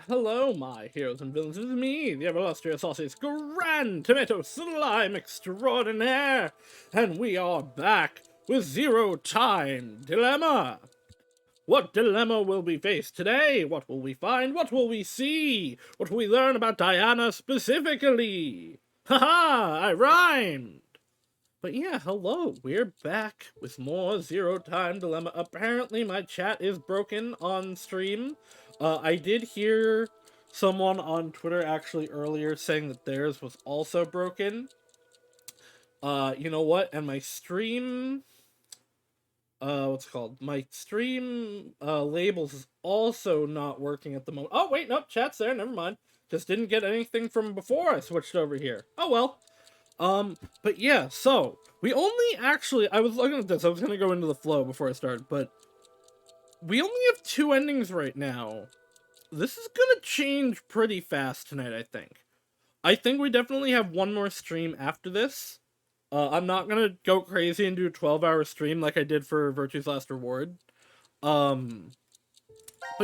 Hello, my heroes and villains. It is me, the illustrious Sauce's Grand Tomato Slime Extraordinaire, and we are back with Zero Time Dilemma. What dilemma will we face today? What will we find? What will we see? What will we learn about Diana specifically? Haha, I rhymed! But yeah, hello, we're back with more Zero Time Dilemma. Apparently my chat is broken on stream. I did hear someone on Twitter actually earlier saying that theirs was also broken. You know what? And my stream, what's it called? My stream, labels is also not working at the moment. Oh, wait, nope, chat's there, never mind. Just didn't get anything from before I switched over here. Oh, well. But yeah, so, we only actually, I was looking at this, I was gonna go into the flow before I start, but we only have 2 endings right now. This is gonna change pretty fast tonight, I think. I think we definitely have one more stream after this. I'm not gonna go crazy and do a 12-hour stream like I did for Virtue's Last Reward. But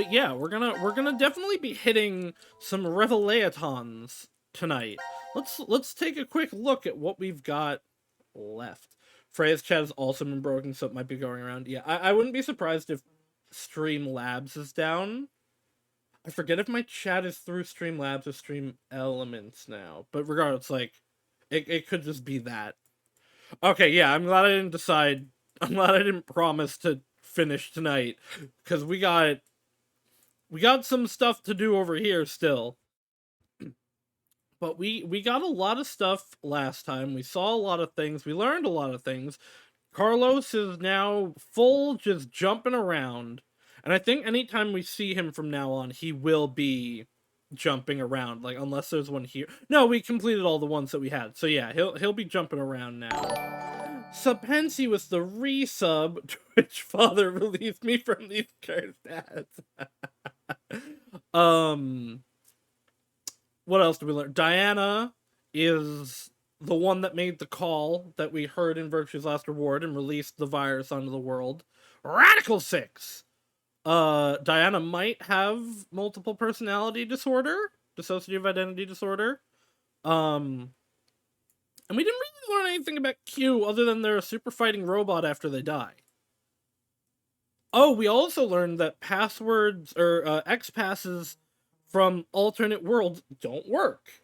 yeah, we're gonna definitely be hitting some revelations tonight. Let's take a quick look at what we've got left. Freya's chat has also been broken, so it might be going around. Yeah, I wouldn't be surprised if Streamlabs is down. I forget if my chat is through Streamlabs or Stream Elements now. But regardless, like, it could just be that. Okay, yeah, I'm glad I didn't decide. I'm glad I didn't promise to finish tonight. Because we got some stuff to do over here still. But we got a lot of stuff last time. We saw a lot of things. We learned a lot of things. Carlos is now full, just jumping around. And I think anytime we see him from now on, he will be jumping around. Like, unless there's one here. No, we completed all the ones that we had. So yeah, he'll be jumping around now. Subhensi with the resub, Twitch father released me from these cursed ads. What else did we learn? Diana is the one that made the call that we heard in Virtue's Last Reward and released the virus onto the world. Radical 6! Diana might have multiple personality disorder, dissociative identity disorder. And we didn't really learn anything about Q other than they're a super fighting robot after they die. Oh, we also learned that passwords or X passes from alternate worlds don't work.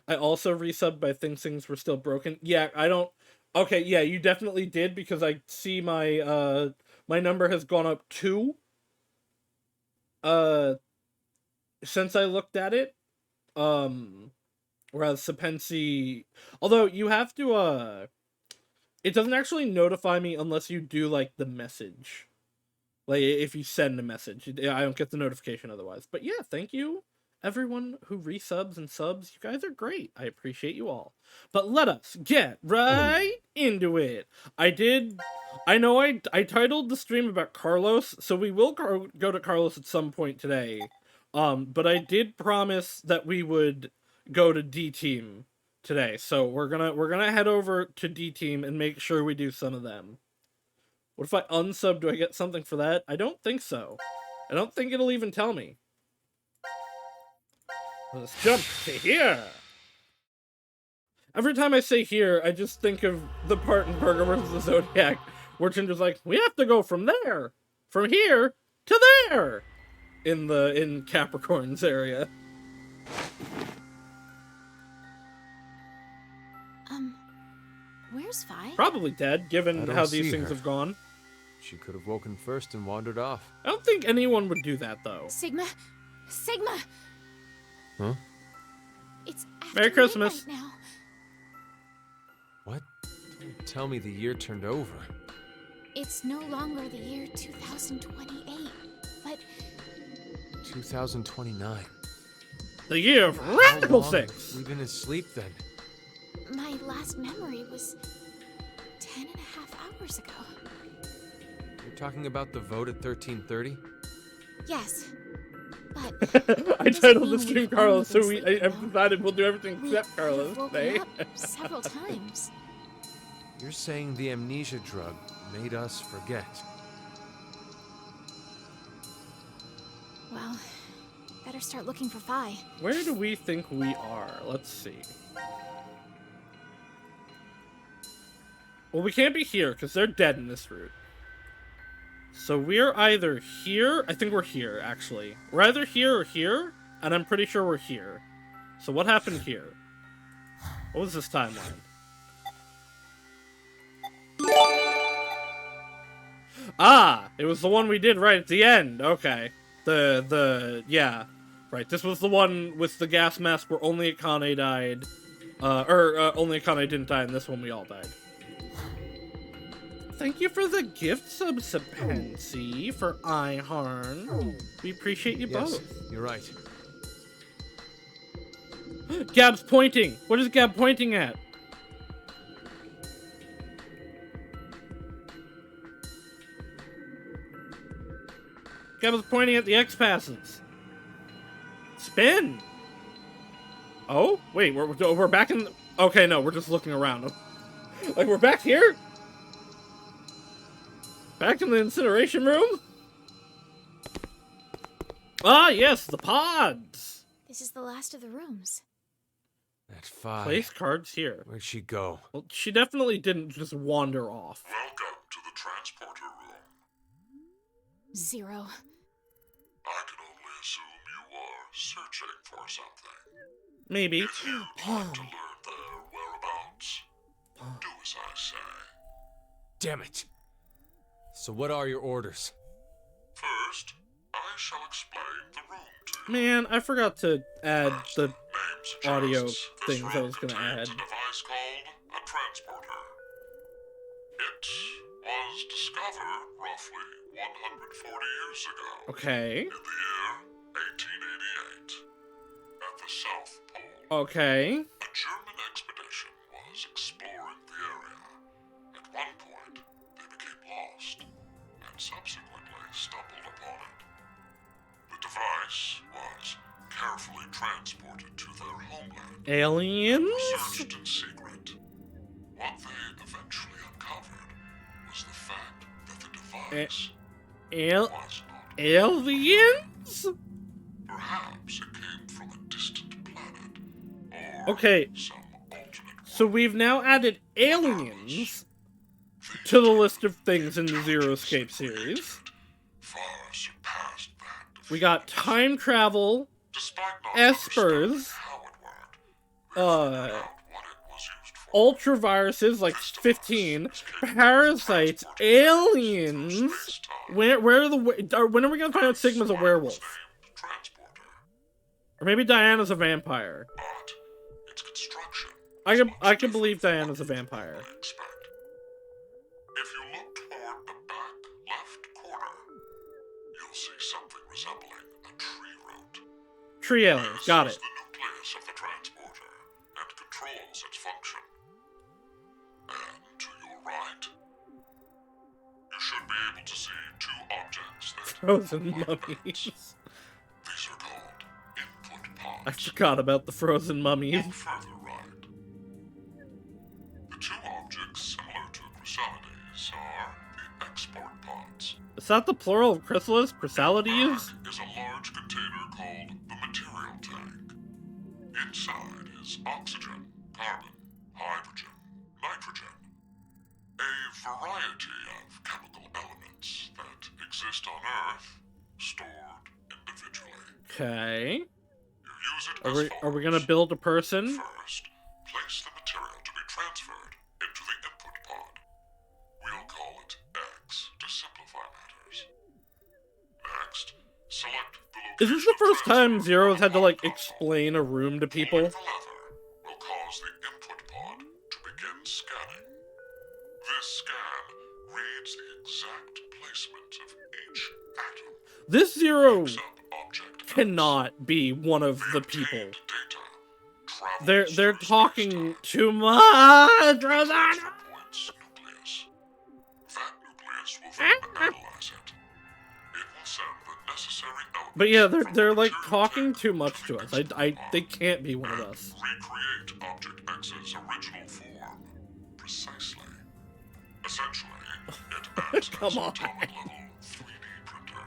I also resubbed by things were still broken. Yeah, I don't. Okay, yeah, you definitely did because I see my my number has gone up 2 since I looked at it. Whereas Sapensi, although you have to it doesn't actually notify me unless you do like the message. Like if you send a message, I don't get the notification otherwise. But yeah, thank you everyone who resubs and subs. You guys are great. I appreciate you all. But let us get right into it. I know I titled the stream about Carlos, so we will go to Carlos at some point today. But I did promise that we would go to D Team today. So we're gonna head over to D Team and make sure we do some of them. What if I unsub? Do I get something for that? I don't think so. I don't think it'll even tell me. Let's jump to here. Every time I say here, I just think of the part in Burger vs. the Zodiac where Chinder's like, we have to go from there, from here to there, in Capricorn's area. Where's Vi? Probably dead, given how these things have gone. She could have woken first and wandered off. I don't think anyone would do that, though. Sigma! Sigma! Huh? It's after Merry Christmas. midnight now. What? Don't tell me the year turned over. It's no longer the year 2028, but 2029. The year of Radical 6! We've been asleep then. my last memory was 10 and a half hours ago. You're talking about the vote at 1330? Yes, but I titled the stream Carlos, so I've decided we'll do everything except Carlos woke today. up several times. You're saying the amnesia drug made us forget. Well, Better start looking for Phi. Where do we think we are? Let's see. Well, we can't be here, because they're dead in this route. So we're either here... I think we're here, actually. We're either here or here, and I'm pretty sure we're here. So what happened here? What was this timeline? Ah! It was the one we did right at the end. Okay. Yeah. Right, this was the one with the gas mask where only Akane died. Only Akane didn't die, and this one we all died. Thank you for the gift subsipancy for Iharn. We appreciate you both. You're right. Gab's pointing! What is Gab pointing at? Gab is pointing at the X-passes. Spin! Oh? Wait, we're back in the... Okay, no, we're just looking around. Like, we're back here? Back in the incineration room? Ah, yes, the pods! This is the last of the rooms. That Phi. Place cards here. Where'd she go? Well, she definitely didn't just wander off. Welcome to the transporter room. Zero. I can only assume you are searching for something. Maybe. If you'd like to learn their whereabouts, do as I say. Damn it! So what are your orders? First, I shall explain the room to you. Man, I forgot to add the Name suggests audio this things I room was gonna contains add. a device called a transporter. It was discovered roughly 140 years ago. Okay. In the year 1888, at the South Pole, Okay. a German expedition was exploring the area. At one point, they became lost and subsequently stumbled upon it. The device was carefully transported to their homeland, Aliens? researched in secret. What they eventually uncovered was the fact that the device was not. Aliens? Perhaps it came from a distant planet, or Okay, some alternate so we've now added aliens to the list of things in the Zero Escape series. far surpassed that of We got time travel, Despite not espers, understanding how it worked, we figured out what it was used for. ultraviruses, like 15, parasites, aliens. When are we gonna find out Sigma's a werewolf? Named transporter, Or maybe Diana's a vampire. but its construction I can believe Diana's a vampire. would expect. If you look toward the back left corner, you'll see something resembling a tree root. Tree aliens, got This it. is the nucleus of the transporter and controls its function. And to your right, you should be able to see two objects that Frozen are mummies. These are called input pods. I forgot about the frozen mummies. Look further right. The two objects similar to chrysalides are the export pods. Is that the plural of chrysalis? Chrysalides? Back is a large container called the material tank. Inside is oxygen, carbon, hydrogen, nitrogen. A variety of chemical elements that exist on Earth, stored individually. Okay. You use it Are we gonna build a person? First, place the material to be transferred into the input pod. We'll call it X to simplify matters. Next, select the Is location this the first of time transfer Zero's on had to, the like, console. explain a room to people? Pulling the lever will cause the input pod to begin scanning. This scan reads the exact placement of each atom. This Zero Picks up object X. cannot be one of the people. Obtained data travels They're through talking space-time. too much. Point's nucleus. That nucleus will then analyze it. It will send the necessary elements But yeah, from they're the like material talking tank too much to the us. input They pod can't be one of and us. recreate Object X's original form precisely. Essentially, it acts Come as on. an atomic-level 3D printer.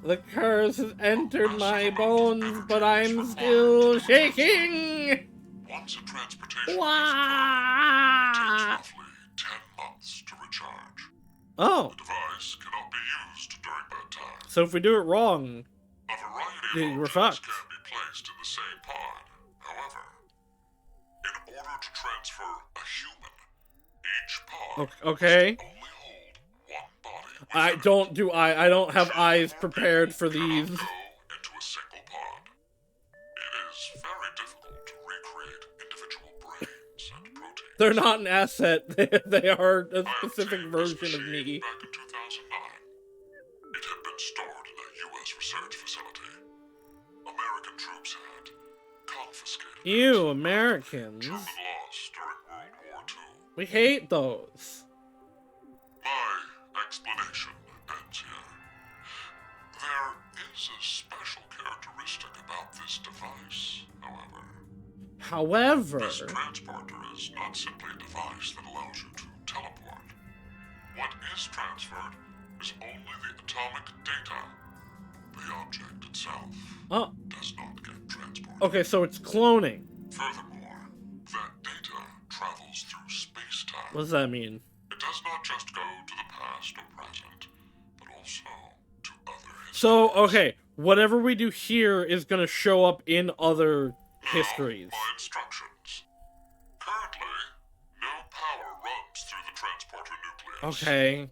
The curse has entered my bones, but I'm still shaking! Once a transportation Wah! is complete, it takes roughly 10 months to recharge. Oh, The device cannot be used during that time. so if we do it wrong, A variety yeah, of we're objects fucked. can be placed in the same pod. However, in order to transfer a human, each pod okay. must only hold one body. I don't have eyes prepared for these. Cannot go into a single pod. It is very difficult to recreate individual brains and proteins. They're not an asset. They are a I specific obtained this version of machine me. back in 2009. It had been stored in a U.S. research facility. American troops had confiscated it. Ew, Americans. German loss during World War II. We hate those. My explanation ends here. There is a special characteristic about this device, however. This transporter is not simply a device that allows you to teleport. What is transferred is only the atomic data. The object itself Oh, does not get transported. okay, so it's cloning. Furthermore, that data travels through space-time. What does that mean? It does not just go to the past or present, but also to other histories. So, okay, whatever we do here is gonna show up in other histories. Now, my instructions. Currently, no power runs through the transporter nucleus. Okay, It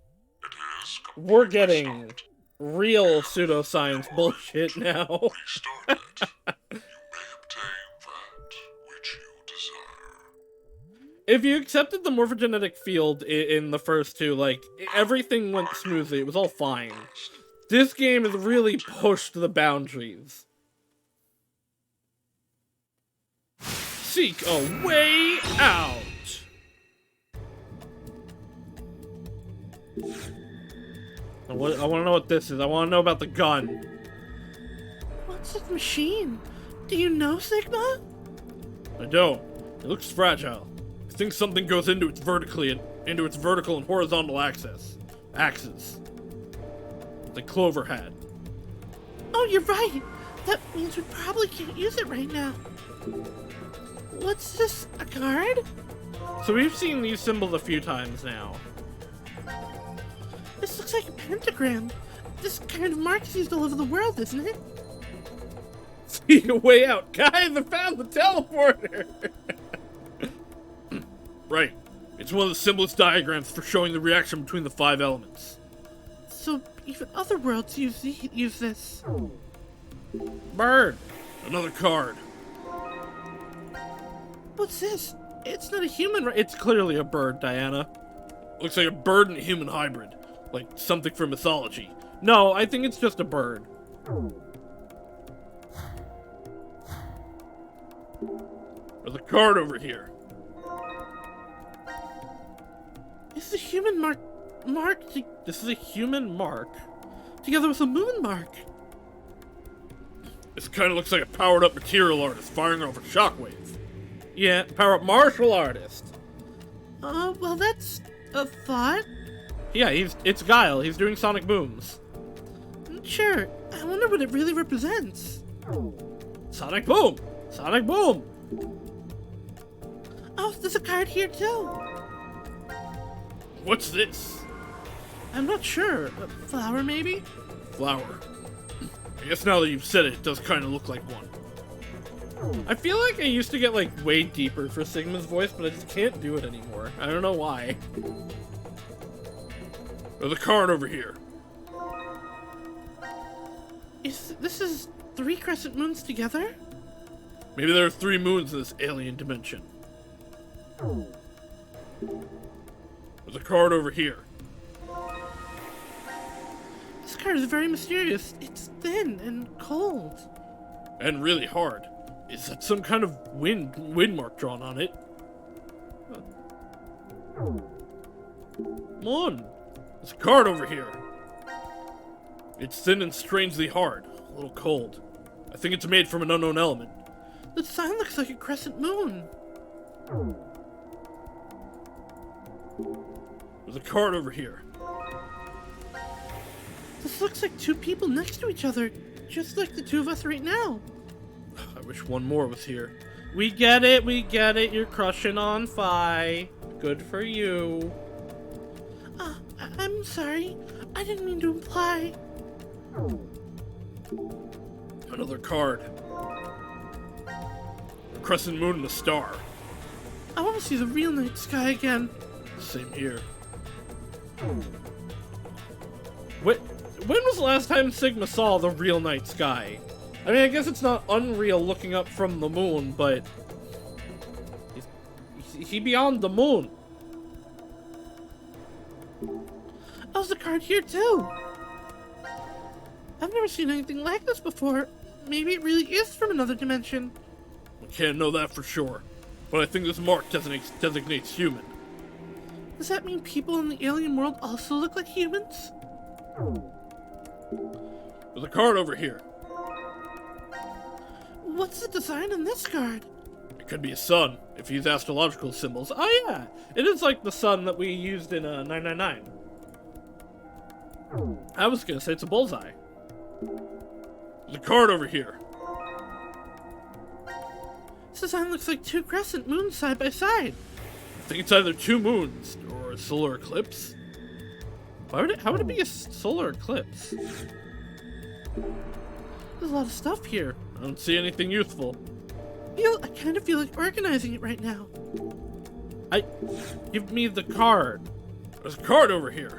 is we're completely getting stopped. real pseudoscience bullshit now. Restart it. You may obtain that which you desire. If you accepted the morphogenetic field in the first two, like, everything went smoothly, it was all fine. This game has really pushed the boundaries. Seek a way out! I want to know what this is. I want to know about the gun. What's this machine? Do you know, Sigma? I don't. It looks fragile. I think something goes into its vertical and horizontal axes. Like Clover had. Oh, you're right. That means we probably can't use it right now. What's this, a card? So we've seen these symbols a few times now. This looks like a pentagram. This kind of mark is used all over the world, isn't it? Seek a way out. Guys, I found the teleporter! Right. It's one of the simplest diagrams for showing the reaction between the 5 elements. So even other worlds use this. Bird! Another card. What's this? It's not a human, right? It's clearly a bird, Diana. Looks like a bird and a human hybrid. Like something from mythology. No, I think it's just a bird. There's a card over here. It's a human mark. This is a human mark. Together with a moon mark. This kind of looks like a powered-up material artist firing off a shockwave. Yeah, power-up martial artist. Well, that's a thought. Yeah, it's Guile. He's doing sonic booms. Sure. I wonder what it really represents. Sonic boom! Sonic boom! Oh, there's a card here too. What's this? I'm not sure. A flower, maybe? Flower. I guess now that you've said it, it does kind of look like one. I feel like I used to get, like, way deeper for Sigma's voice, but I just can't do it anymore. I don't know why. There's a card over here. This is 3 crescent moons together? Maybe there are 3 moons in this alien dimension. There's a card over here. This card is very mysterious. It's thin and cold. And really hard. Is that some kind of wind mark drawn on it? Come on. There's a card over here. It's thin and strangely hard. A little cold. I think it's made from an unknown element. The sign looks like a crescent moon. There's a card over here. This looks like two people next to each other, just like the two of us right now. I wish one more was here. We get it, you're crushing on Fi. Good for you. I'm sorry. I didn't mean to imply. Another card. A crescent moon and a star. I want to see the real night sky again. Same here. When was the last time Sigma saw the real night sky? I mean, I guess it's not unreal looking up from the moon, but... he beyond the moon. Oh, there's a card here too. I've never seen anything like this before. Maybe it really is from another dimension. We can't know that for sure, but I think this mark designates human. Does that mean people in the alien world also look like humans? There's a card over here. What's the design on this card? It could be a sun, if you use astrological symbols. Oh yeah, it is like the sun that we used in 999. I was gonna say it's a bullseye. There's a card over here. This design looks like two crescent moons side by side. I think it's either two moons or a solar eclipse. How would it be a solar eclipse? There's a lot of stuff here. I don't see anything useful. I kind of feel like organizing it right now. Give me the card. There's a card over here.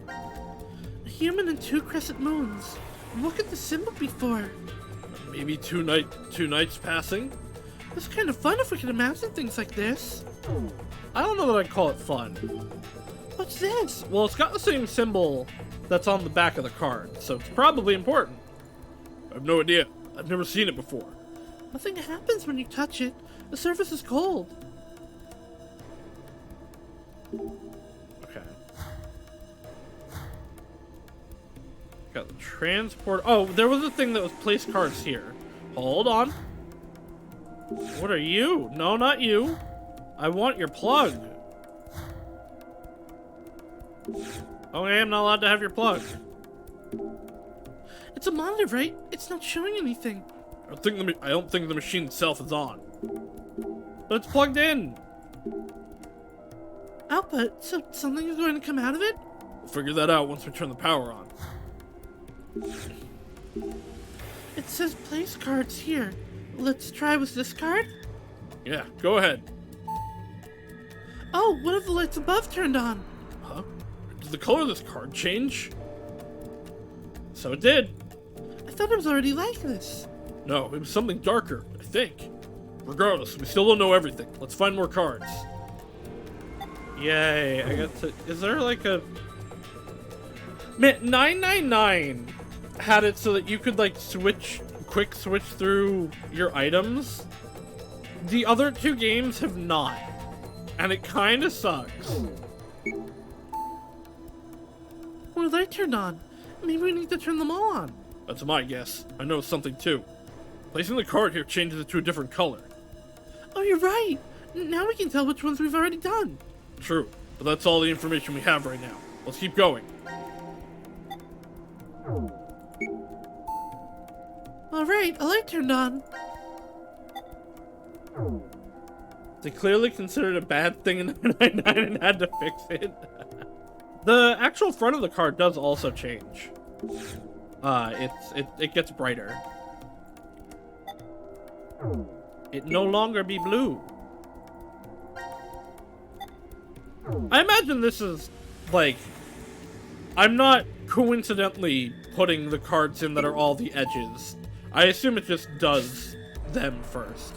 A human and two crescent moons. Look at the symbol before. Maybe two nights passing. It's kind of fun if we can imagine things like this. I don't know that I'd call it fun. What's this? Well, it's got the same symbol that's on the back of the card, so it's probably important. I have no idea. I've never seen it before. Nothing happens when you touch it. The surface is cold. Okay. Got the transport. Oh, there was a thing that was place cards here. Hold on. What are you? No, not you. I want your plug. Okay, I'm not allowed to have your plug. It's a monitor, right? It's not showing anything. I don't think the machine itself is on. But it's plugged in. Output? So something is going to come out of it? We'll figure that out once we turn the power on. It says place cards here. Let's try with this card? Yeah, go ahead. Oh, what if the lights above turned on? Huh? Did the color of this card change? So it did. I thought it was already like this. No, it was something darker, I think. Regardless, we still don't know everything. Let's find more cards. Yay, I got to... Is there like a... Man, 999 had it so that you could like quick switch through your items. The other two games have not. And it kind of sucks. Well, they turned on. Maybe we need to turn them all on. That's my guess. I know something too. Placing the card here changes it to a different color. Oh, you're right. Now we can tell which ones we've already done. True, but that's all the information we have right now. Let's keep going. Alright, a light turned on. They clearly considered it a bad thing in 999 and had to fix it. The actual front of the card does also change. It gets brighter. It no longer be blue. I imagine this is, like... I'm not coincidentally putting the cards in that are all the edges. I assume it just does them first.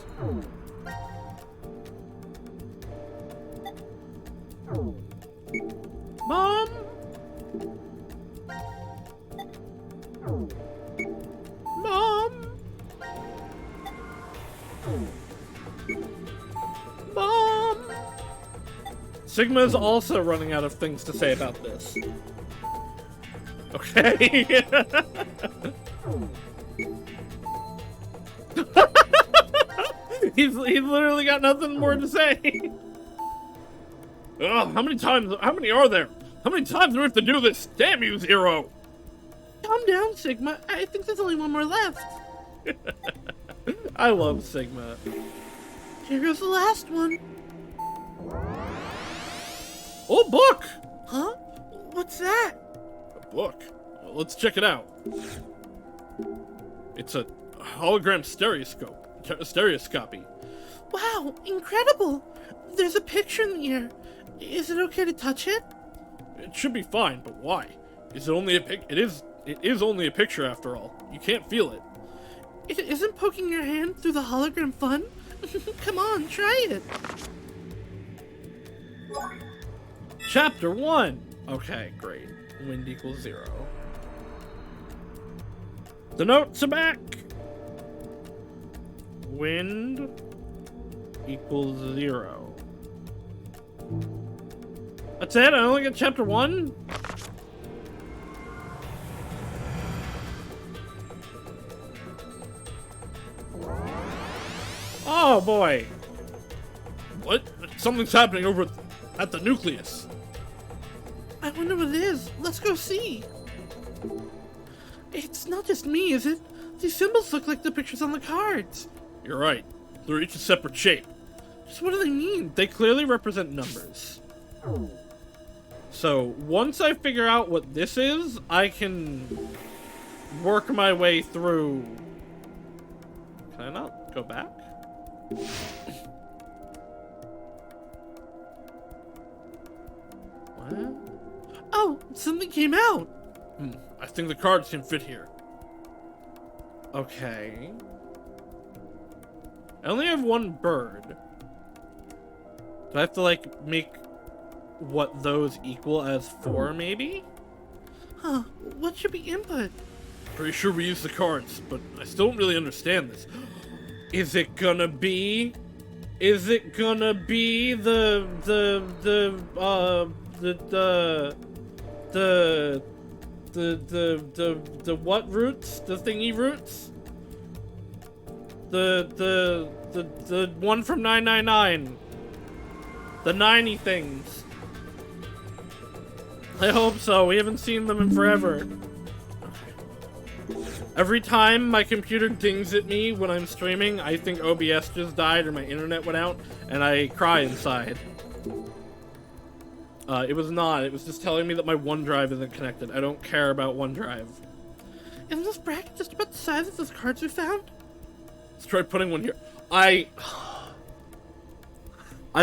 Mom? Mom? Mom? Sigma is also running out of things to say about this. Okay. He's literally got nothing more to say. Ugh, how many are there? How many times do we have to do this? Damn you, Zero! Calm down, Sigma. I think there's only one more left. I love Sigma. Here goes the last one. Oh, book! Huh? What's that? A book? Well, let's check it out. It's a hologram stereoscopy. Wow, incredible. There's a picture in the air. Is it okay to touch it? It should be fine, but why? Is it only a pic? It is only a picture after all. You can't feel it. It isn't poking your hand through the hologram fun? Come on, try it. Chapter 1! Okay, great. Wind equals 0. The notes are back! Wind equals 0. That's it? I only got chapter 1? Oh boy! What? Something's happening over at the nucleus. I wonder what it is. Let's go see. It's not just me, is it? These symbols look like the pictures on the cards. You're right. They're each a separate shape. Just what do they mean? They clearly represent numbers. So, once I figure out what this is, I can work my way through... Can I not go back? What? Oh, something came out. I think the cards can fit here. Okay. I only have one bird. Do I have to, like, make what those equal as 4, maybe? Huh, what should be input? Pretty sure we use the cards, but I still don't really understand this. Is it gonna be the what roots? The thingy roots? The one from 999. The 90 things. I hope so. We haven't seen them in forever. Every time my computer dings at me when I'm streaming, I think OBS just died or my internet went out, and I cry inside. It was not. It was just telling me that my OneDrive isn't connected. I don't care about OneDrive. Isn't this bracket just about the size of those cards we found? Let's try putting one here. I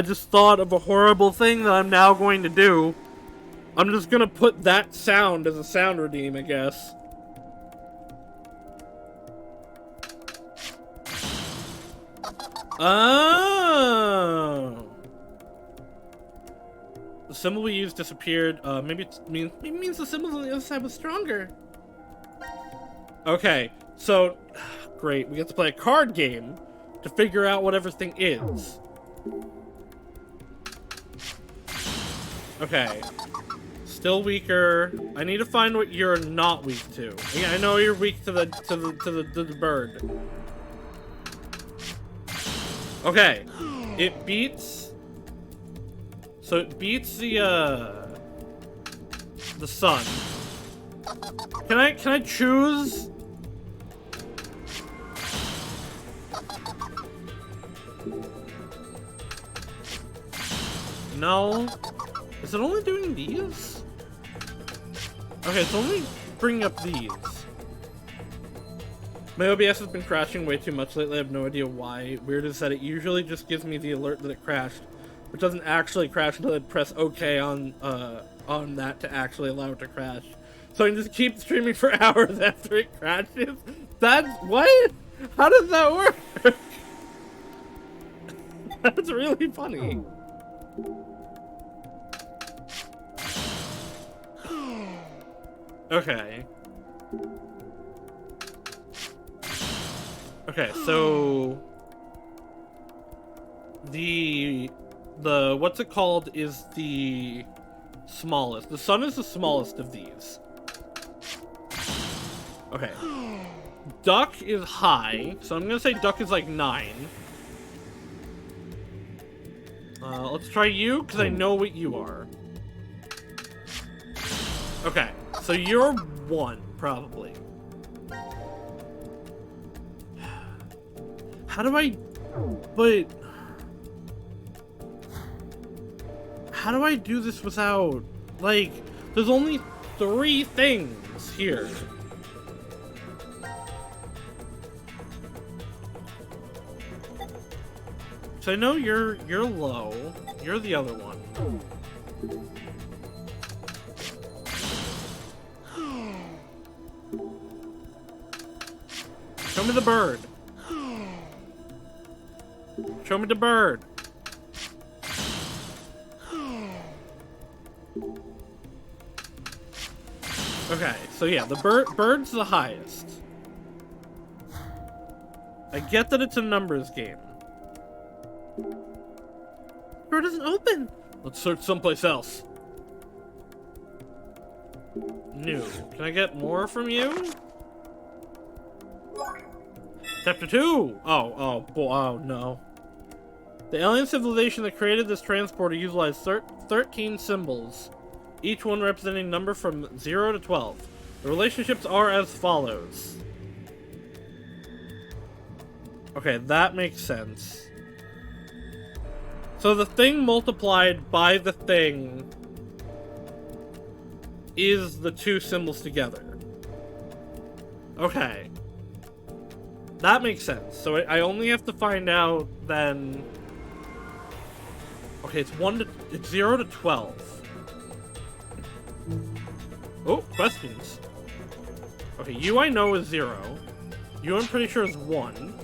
just thought of a horrible thing that I'm now going to do. I'm just gonna put that sound as a sound redeem, I guess. Oh! The symbol we used disappeared. Maybe it means the symbols on the other side was stronger. Okay, so great. We get to play a card game to figure out what everything is. Okay. Still weaker. I need to find what you're not weak to. Yeah, I know you're weak to the bird. Okay. It beats. So it beats the sun. Can I choose? No. Is it only doing these? Okay, it's only bringing up these. My OBS has been crashing way too much lately. I have no idea why. Weird is that it usually just gives me the alert that it crashed, which doesn't actually crash until I press OK on that to actually allow it to crash. So I can just keep streaming for hours after it crashes. That's what? How does that work? That's really funny. Okay. Okay, so the what's it called is the smallest. The sun is the smallest of these. Okay. Duck is high, so I'm gonna say duck is like 9. Let's try you, because I know what you are. Okay, so you're 1, probably. How do I... But... How do I do this without... Like, there's only 3 things here. So I know you're low. You're the other one. Show me the bird. Show me the bird. Okay, so yeah, the bird's the highest. I get that it's a numbers game. Door doesn't open. Let's search someplace else. New. Can I get more from you? Chapter 2! Oh, no. The alien civilization that created this transporter utilized 13 symbols, each one representing a number from 0 to 12. The relationships are as follows. Okay, that makes sense. So the thing multiplied by the thing is the 2 symbols together. Okay. That makes sense. So I only have to find out then... Okay, it's 0 to 12. Oh, questions. Okay, you I know is 0. You I'm pretty sure is 1.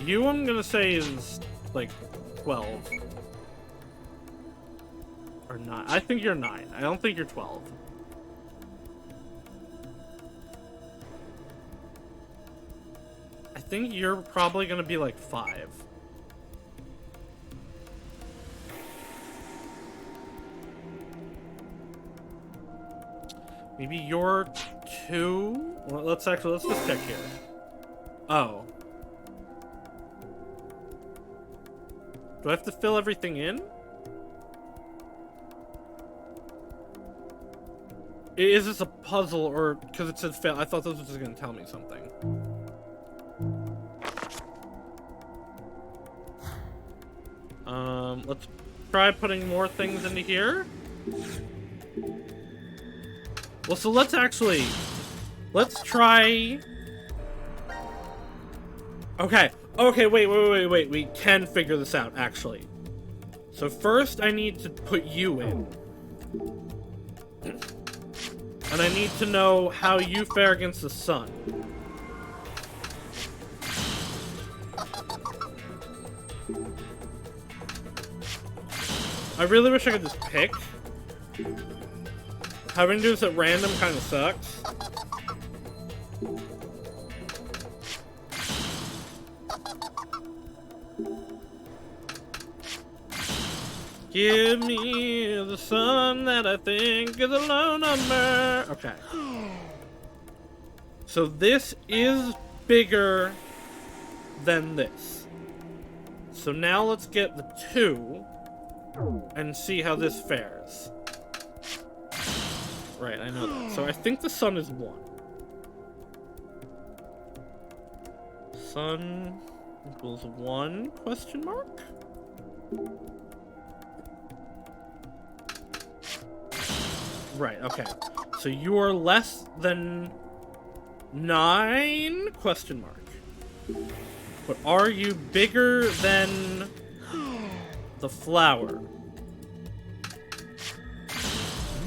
You I'm gonna say is, like, 12. Or 9. I think you're 9. I don't think you're 12. I think you're probably gonna be, like, 5. Maybe you're 2? Well, let's just check here. Oh. Do I have to fill everything in? Is this a puzzle, or because it said fail? I thought this was just going to tell me something. Let's try putting more things into here. Well, so let's try... Okay, wait. We can figure this out, actually. So first, I need to put you in. And I need to know how you fare against the sun. I really wish I could just pick. Having to do this at random kind of sucks. Give me the sun that I think is a low number. Okay. So this is bigger than this. So now let's get the 2 and see how this fares. Right, I know that. So I think the sun is 1. Sun equals 1 question mark? Right, okay. So you are less than 9 question mark. But are you bigger than the flower?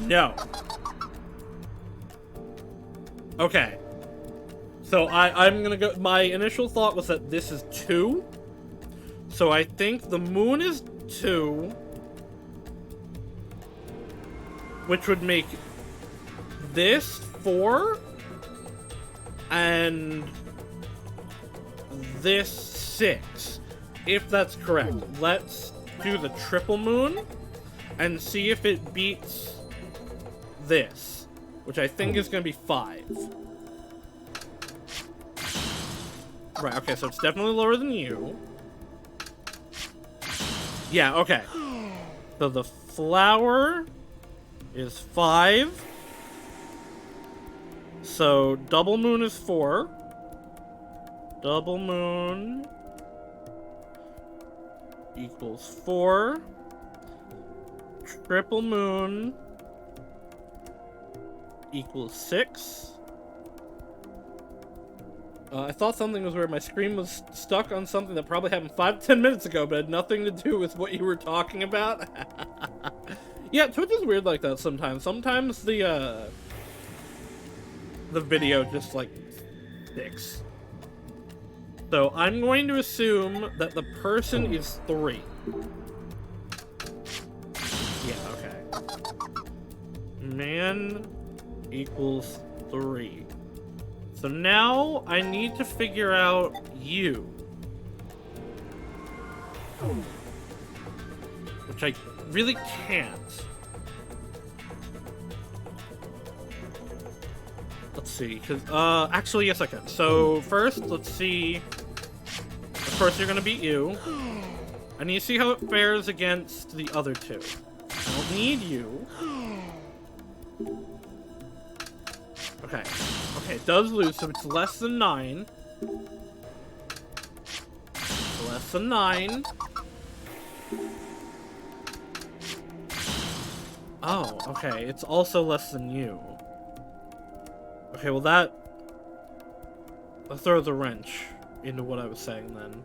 No. Okay. So I'm gonna go... My initial thought was that this is 2. So I think the moon is 2. Which would make this 4. And this 6. If that's correct. Let's do the triple moon. And see if it beats this. Which I think is going to be 5. Right, okay, so it's definitely lower than you. Yeah, okay. So the flower is 5. So, double moon is 4. Double moon equals 4. Triple moon equals 6. I thought something was weird. My screen was stuck on something that probably happened 5 to 10 minutes ago, but had nothing to do with what you were talking about. Yeah, Twitch is weird like that sometimes. Sometimes the video just, like, sticks. So, I'm going to assume that the person is 3. Yeah, okay. Man equals 3. So now I need to figure out you. Which I really can't. Let's see, because, actually, yes I can. So, first, let's see. Of course, you're gonna beat you. I need to see how it fares against the other two. I don't need you. Okay. Okay, it does lose, so it's less than 9. Less than 9. Oh, okay. It's also less than you. Okay, well that throws a wrench into what I was saying then.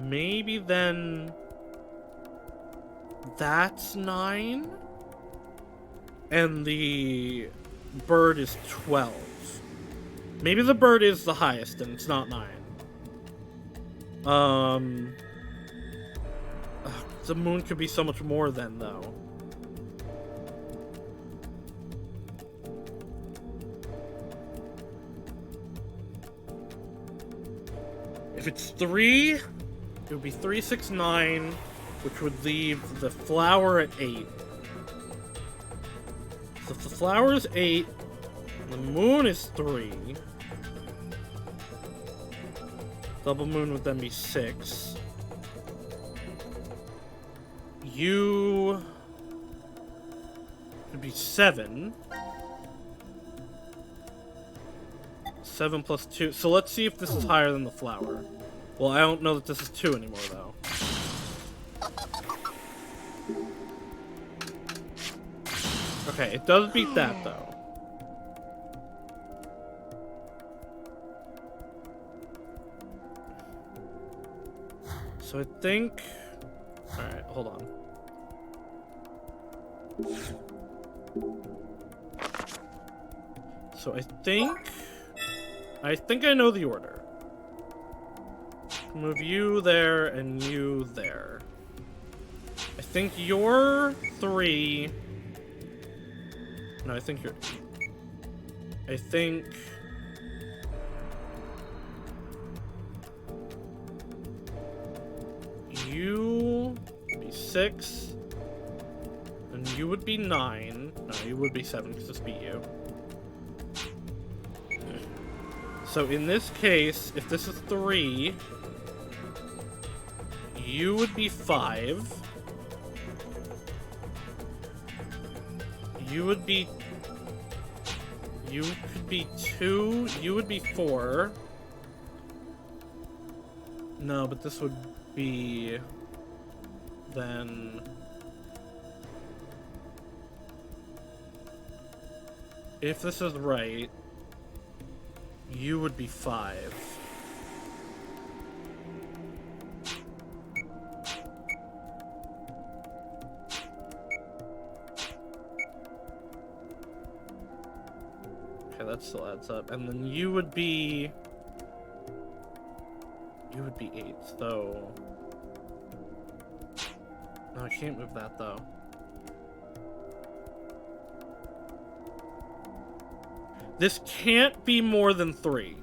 Maybe then that's 9 and the bird is 12. Maybe the bird is the highest and it's not 9. The moon could be so much more then, though. If it's 3, it would be 3, 6, 9, which would leave the flower at 8. So if the flower is 8, the moon is 3. Double moon would then be 6. You would be 7. 7 plus 2. So let's see if this is higher than the flower. Well, I don't know that this is 2 anymore, though. Okay, it does beat that, though. So I think... Alright, hold on. So I think I know the order. Move you there and you there. I think you're 3. No, I think you're... I think... You would be 6. And you would be 9. No, you would be 7 because this beat you. So in this case, if this is 3, you would be 5. You would be... You could be 2. You would be 4. No, but this would be... Then... If this is right, you would be 5. Okay, that still adds up. And then you would be... You would be 8, so... No, I can't move that, though. This can't be more than 3.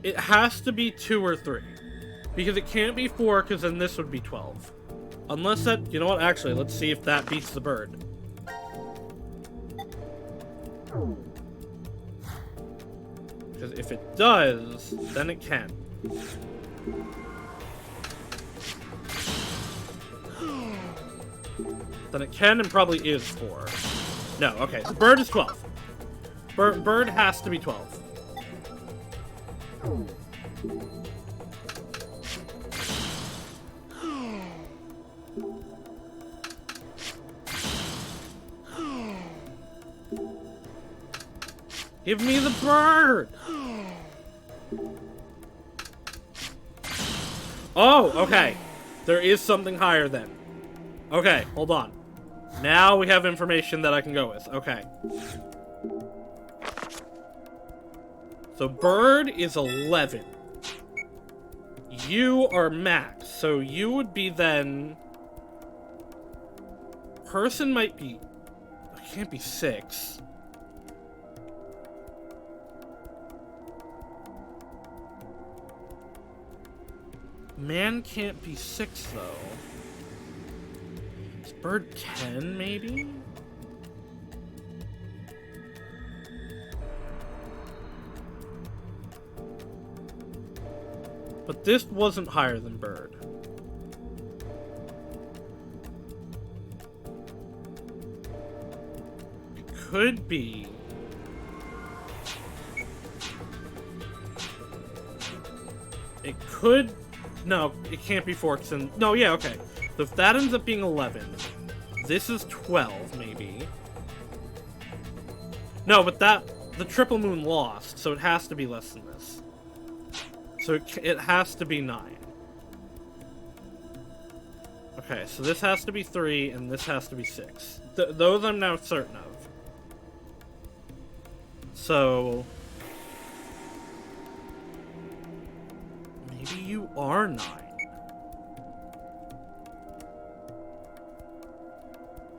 It has to be 2 or 3. Because it can't be 4, because then this would be 12. Unless that... You know what? Actually, let's see if that beats the bird. Because if it does, then it can. Then it can and probably is 4. No, okay. The bird is 12. Bird has to be 12. Give me the bird! Oh, okay. There is something higher then. Okay, hold on. Now we have information that I can go with. Okay. So bird is 11. You are max. So you would be then... Person might be... It can't be 6. Man can't be 6 though. Is bird 10 maybe? But this wasn't higher than bird. It could be. It could. No, it can't be forks and... No, yeah, okay. So if that ends up being 11, this is 12, maybe. No, but that... The triple moon lost, so it has to be less than this. So it has to be 9. Okay, so this has to be 3, and this has to be 6. Those I'm now certain of. So... Maybe you are 9.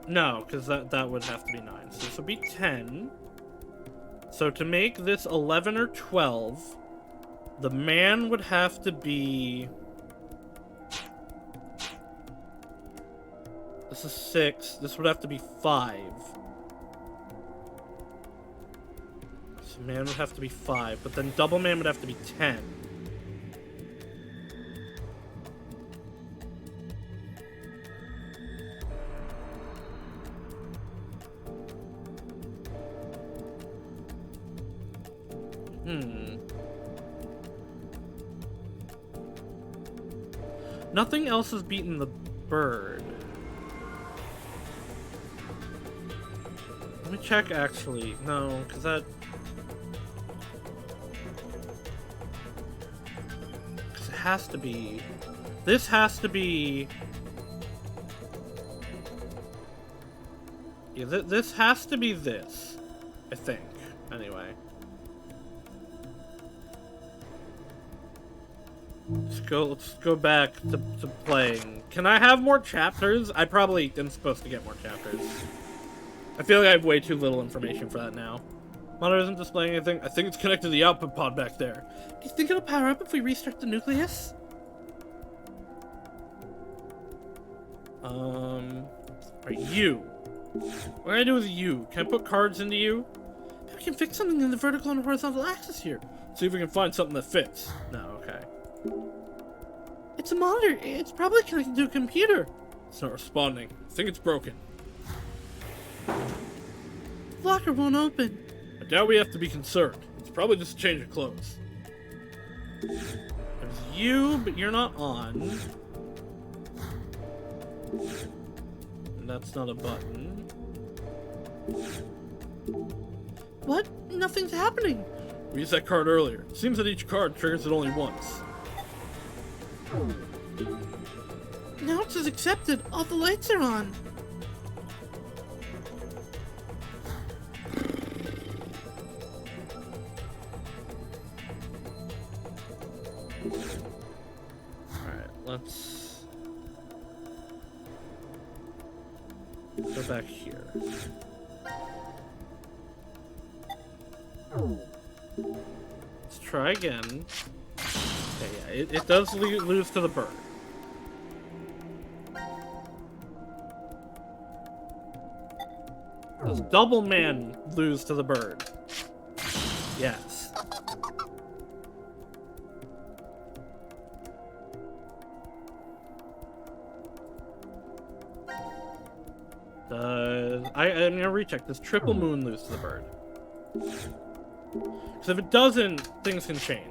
No, because that would have to be 9. So this would be 10. So to make this 11 or 12, the man would have to be... This is 6. This would have to be 5. So man would have to be 5, but then double man would have to be 10. Nothing else has beaten the bird. Let me check, actually. No, because that... Because it has to be... This has to be... Yeah, this has to be this. I think. Anyway. Let's go back to playing. Can I have more chapters? I probably am supposed to get more chapters. I feel like I have way too little information for that now. Monitor isn't displaying anything. I think it's connected to the output pod back there. Do you think it'll power up if we restart the nucleus? Are you? What can I do with you? Can I put cards into you? We can fix something in the vertical and horizontal axis here. See if we can find something that fits. No, okay. It's a monitor. It's probably connected to a computer. It's not responding. I think it's broken. The locker won't open. I doubt we have to be concerned. It's probably just a change of clothes. There's you, but you're not on. And that's not a button. What? Nothing's happening. We used that card earlier. It seems that each card triggers it only once. Now it says accepted. All the lights are on. Alright, let's go back here. Let's try again. Okay, yeah, it does lose to the bird. Does double man lose to the bird? Yes. gonna recheck. Does triple moon lose to the bird? Because if it doesn't, things can change.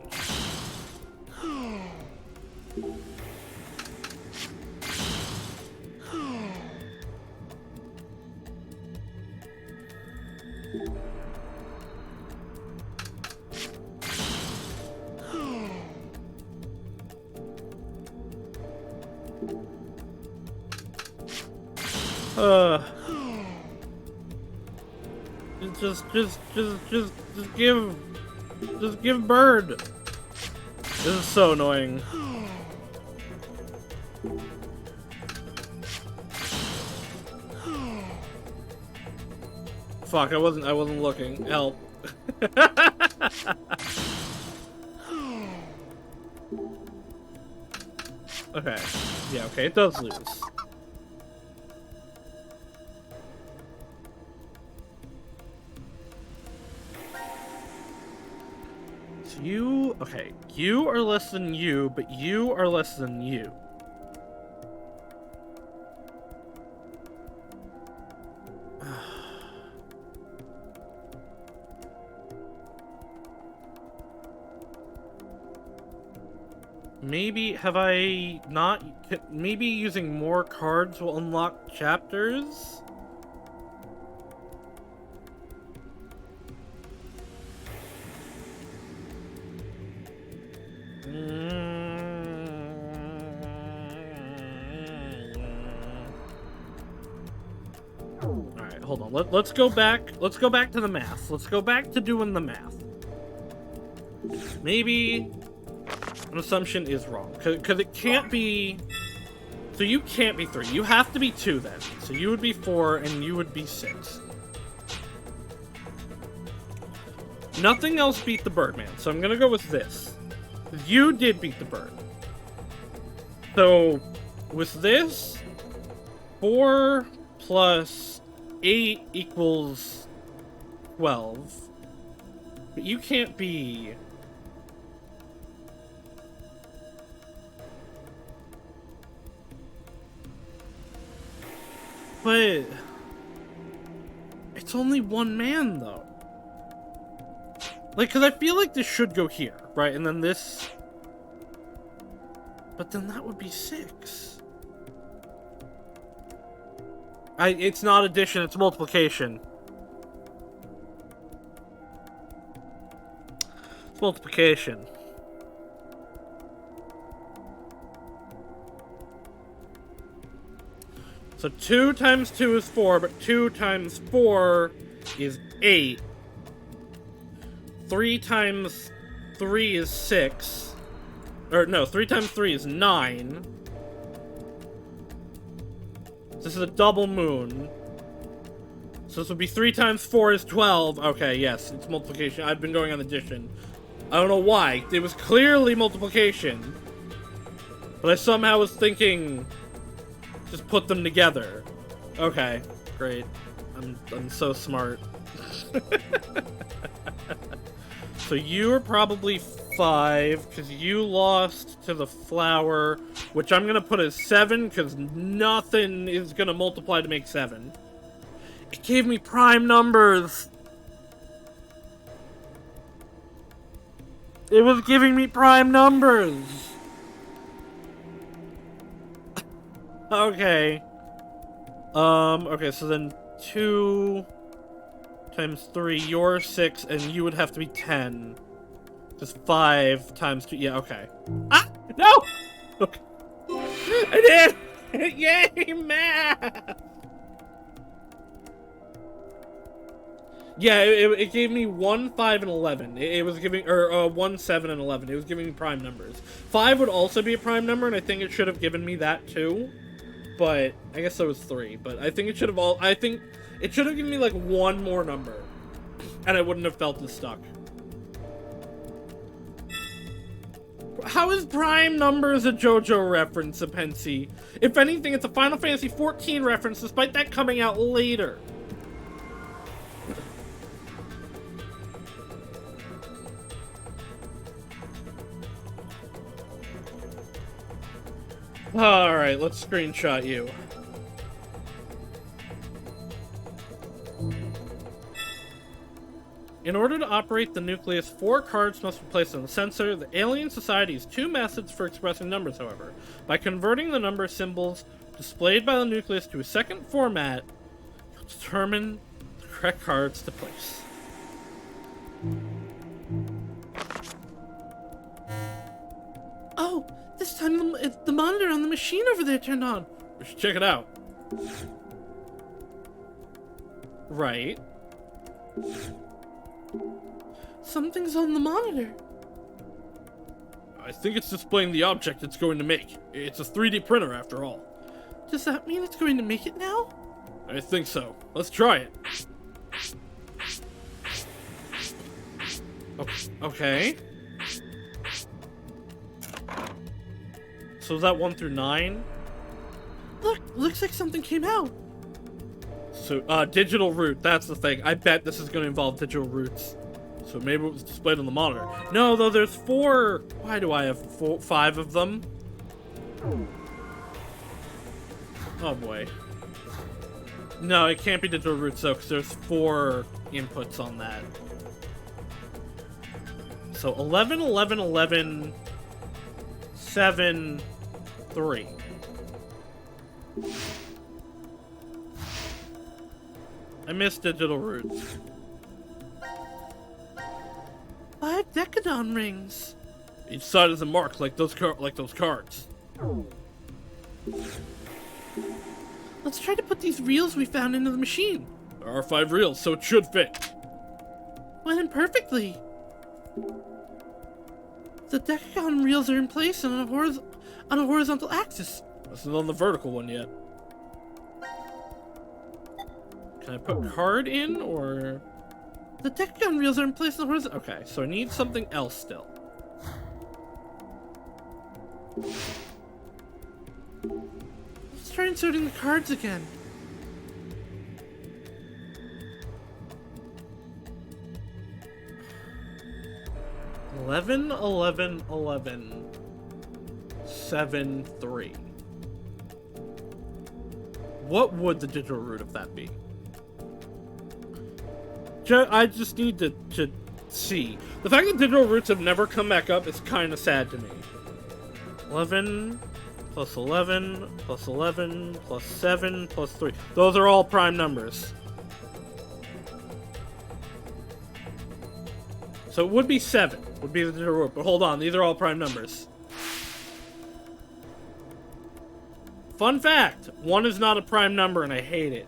Just give bird. This is so annoying. Fuck, I wasn't looking. Help. Okay. Yeah, okay, it does lose. So okay, you are less than you, but you are less than you. Maybe, have I not... Maybe using more cards will unlock chapters? Alright, hold on. Let's go back. Let's go back to the math. Let's go back to doing the math. Maybe... an assumption is wrong, because it can't be... So you can't be 3. You have to be 2 then. So you would be 4, and you would be 6. Nothing else beat the Birdman, so I'm gonna go with this. You did beat the bird. So, with this, 4 plus 8 equals 12. But you can't be... But it's only one man, though. Like, because I feel like this should go here, right? And then this... But then that would be 6. It's not addition, it's multiplication. It's multiplication. So 2 times 2 is 4, but 2 times 4 is 8. 3 times 3 is 6. Or, no, 3 times 3 is 9. This is a double moon. So this would be 3 times 4 is 12. Okay, yes, it's multiplication. I've been going on addition. I don't know why. It was clearly multiplication. But I somehow was thinking... just put them together. Okay, great. I'm so smart. So you are probably 5, because you lost to the flower, which I'm gonna put as 7, because nothing is gonna multiply to make 7. It gave me prime numbers! It was giving me prime numbers! Okay. Okay, so then 2 times 3, you're 6, and you would have to be 10. Just 5 times 2, yeah, okay. Ah! No! Okay. I did! Yay, math! Yeah, it gave me 1, 5, and 11. It was giving, or 1, 7, and 11. It was giving me prime numbers. 5 would also be a prime number, and I think it should have given me that too. But I guess there was 3. But I think it should have I think it should have given me like 1 more number, and I wouldn't have felt as stuck. How is prime numbers a JoJo reference, Apensi? If anything, it's a Final Fantasy XIV reference, despite that coming out later. Alright, let's screenshot you. In order to operate the nucleus, 4 cards must be placed on the sensor. The Alien Society has 2 methods for expressing numbers, however. By converting the number symbols displayed by the nucleus to a second format, you'll determine the correct cards to place. Oh, this time the monitor on the machine over there turned on. We should check it out. Right. Something's on the monitor. I think it's displaying the object it's going to make. It's a 3D printer, after all. Does that mean it's going to make it now? I think so. Let's try it. Okay. So is that 1 through 9? Look, looks like something came out. So, digital root, that's the thing. I bet this is going to involve digital roots. So maybe it was displayed on the monitor. No, though, there's 4... Why do I have 5 of them? Oh, boy. No, it can't be digital roots, though, because there's 4 inputs on that. So 11, 11, 11, 7, 3. I missed digital roots. 5 Decadon rings. Each side is a mark, like those cards. Let's try to put these reels we found into the machine. There are 5 reels, so it should fit. Went in perfectly. The Decagon reels are in place on a horizontal axis. This is on the vertical one yet. Can I put card in, or...? The Decagon reels are in place on the horizontal... Okay, so I need something else still. Let's try inserting the cards again. Eleven, 11, 11, 7, 3. What would the digital root of that be? I just need to see. The fact that digital roots have never come back up is kind of sad to me. 11 plus 11 plus 11 plus 7 plus 3. Those are all prime numbers. So it would be 7, would be the digital root. But hold on, these are all prime numbers. Fun fact, 1 is not a prime number and I hate it.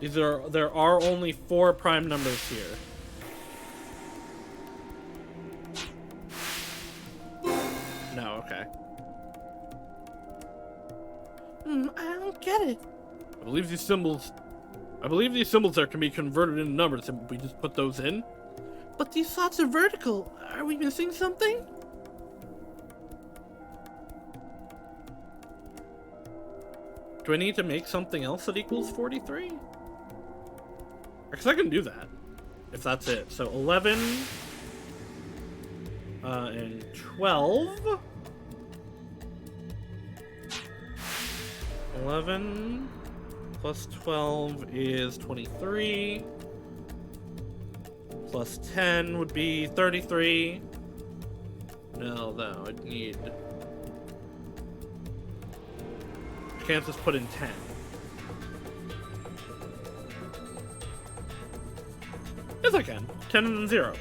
There are only 4 prime numbers here. No, okay. I don't get it. I believe these symbols there can be converted into numbers, and we just put those in. But these slots are vertical. Are we missing something? Do I need to make something else that equals 43? Because I can do that, if that's it. So 11 and 12. 11 plus 12 is 23. Plus 10 would be 33. No, I'd need... I can't just put in 10. Yes, I can. 10 and then 0.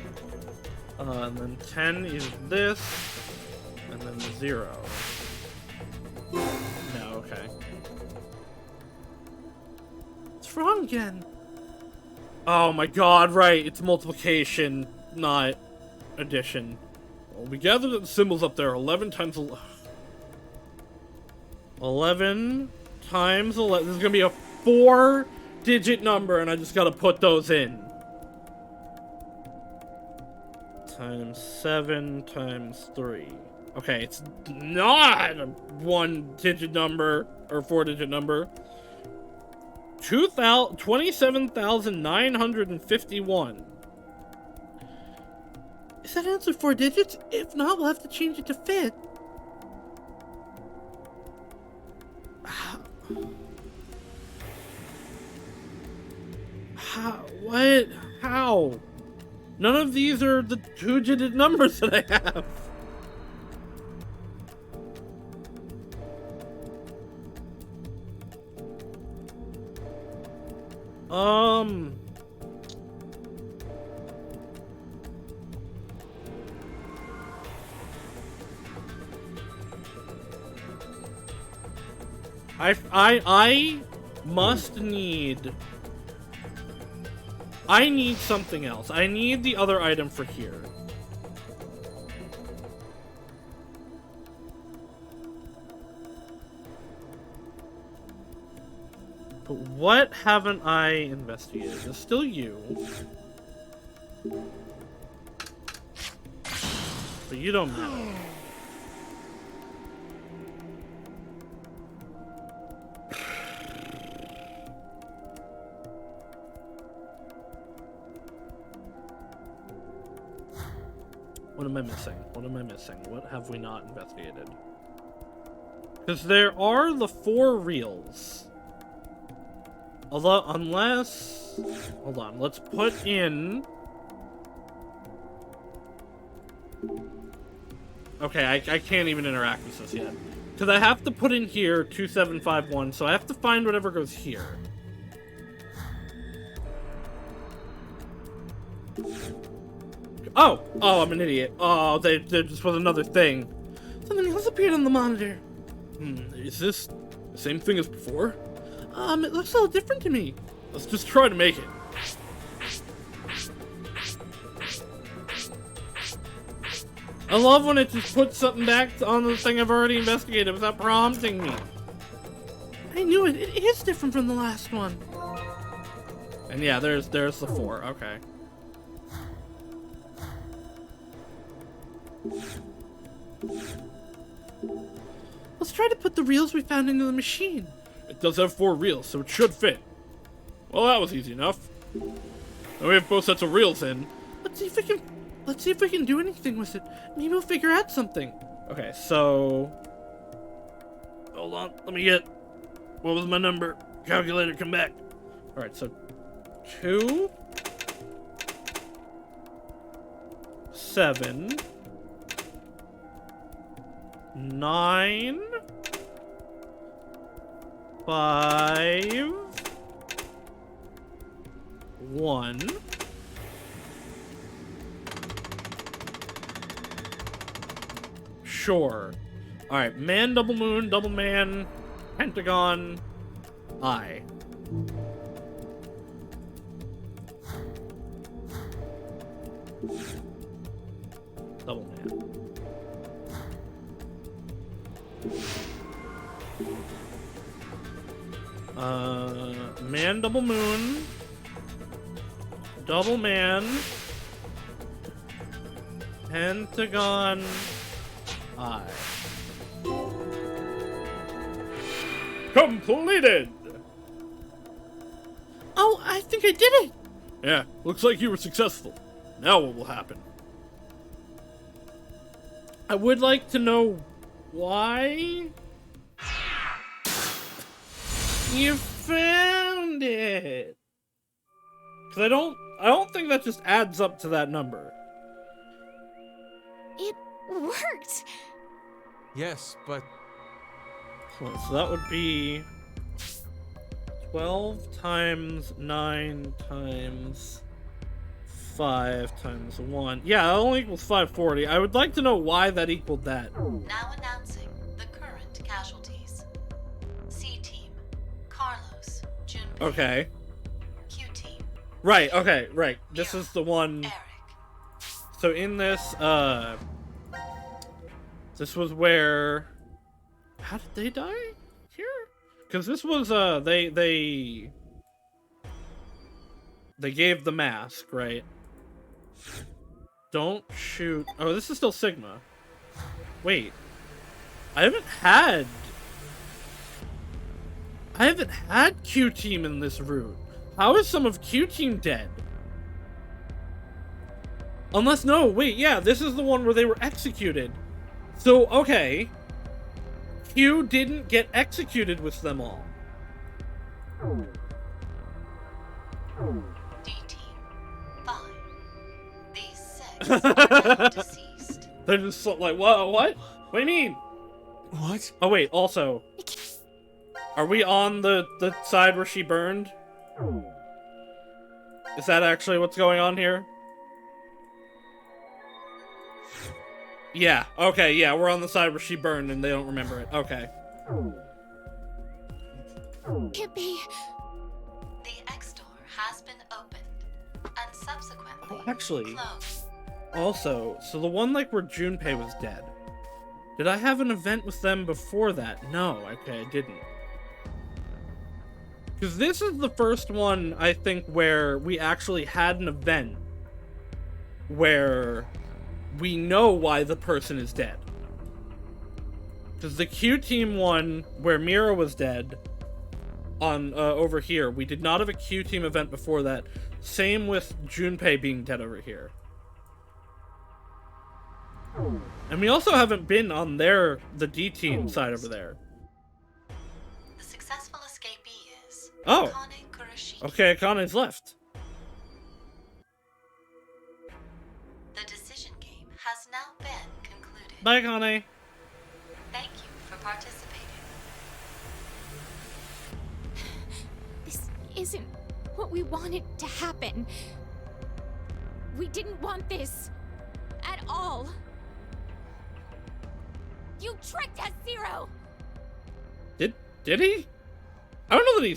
And then 10 is this. And then 0. No, okay. It's wrong again. Oh my god, right. It's multiplication, not addition. Well, we gathered that the symbols up there 11 times 11 times 11. This is going to be a 4-digit number, and I just got to put those in. Times 7 times 3. Okay, it's not a 1-digit number, or 4-digit number. 27,951. Is that answer 4 digits? If not, we'll have to change it to fit. What? How? None of these are the two-digit numbers that I have. I must need... I need something else. I need the other item for here. But what haven't I investigated? It's still you. But you don't matter. What am I missing? What am I missing? What have we not investigated? Because there are the 4 reels. Although, unless... Hold on, let's put in... Okay, I can't even interact with this yet. Because I have to put in here 2751, so I have to find whatever goes here. Oh! Oh, I'm an idiot. Oh, there just was another thing. Something else appeared on the monitor. Is this the same thing as before? It looks a little different to me. Let's just try to make it. I love when it just puts something back on the thing I've already investigated without prompting me. I knew it. It is different from the last one. And yeah, there's the 4. Okay. Let's try to put the reels we found into the machine. It does have 4 reels, so it should fit. Well, that was easy enough. Now we have both sets of reels in. Let's see if we can do anything with it. Maybe we'll figure out something. Okay, so... Hold on, let me get... What was my number? Calculator, come back. Alright, so... 2... 7... 9... 5... 1... Sure. Alright, man, double moon, double man, pentagon, eye. Double man. Man, double moon, double man, pentagon, eye. Completed! Oh, I think I did it! Yeah, looks like you were successful. Now what will happen? I would like to know why you found it. Cause I don't think that just adds up to that number. It worked! Yes, but Hold on, so that would be 12 times 9 times 5 times 1. Yeah, that only equals 540. I would like to know why that equaled that. Now announcing the current casualties. C Team, Carlos, Junpei. Okay. Q Team, Right, okay, right. This is the one. Eric. So in this, this was where... How did they die? Here? Because this was, they gave the mask, right? Don't shoot... Oh, this is still Sigma. Wait. I haven't had Q-Team in this route. How is some of Q-Team dead? Unless, no, wait, yeah, this is the one where they were executed. So, okay. Q didn't get executed with them all. now deceased. They're just so, like, what? What do you mean? What? Oh wait, also, are we on the side where she burned? Is that actually what's going on here? Yeah, okay, yeah, we're on the side where she burned and they don't remember it. Okay. Can't be. The X door has been opened and subsequently Oh, actually, closed. also, so the one like where Junpei was dead. Did I have an event with them before that? No, okay, I didn't. Because this is the first one, I think, where we actually had an event where we know why the person is dead. Because the Q Team one, where Mira was dead, on over here, we did not have a Q Team event before that. Same with Junpei being dead over here. And we also haven't been on the D Team side over there. The successful escapee is Oh. Akane Kurashiki. Okay, Akane's left. The decision game has now been concluded. Bye, Akane. Thank you for participating. This isn't what we wanted to happen. We didn't want this. At all. You tricked us, Zero! Did he? I don't know that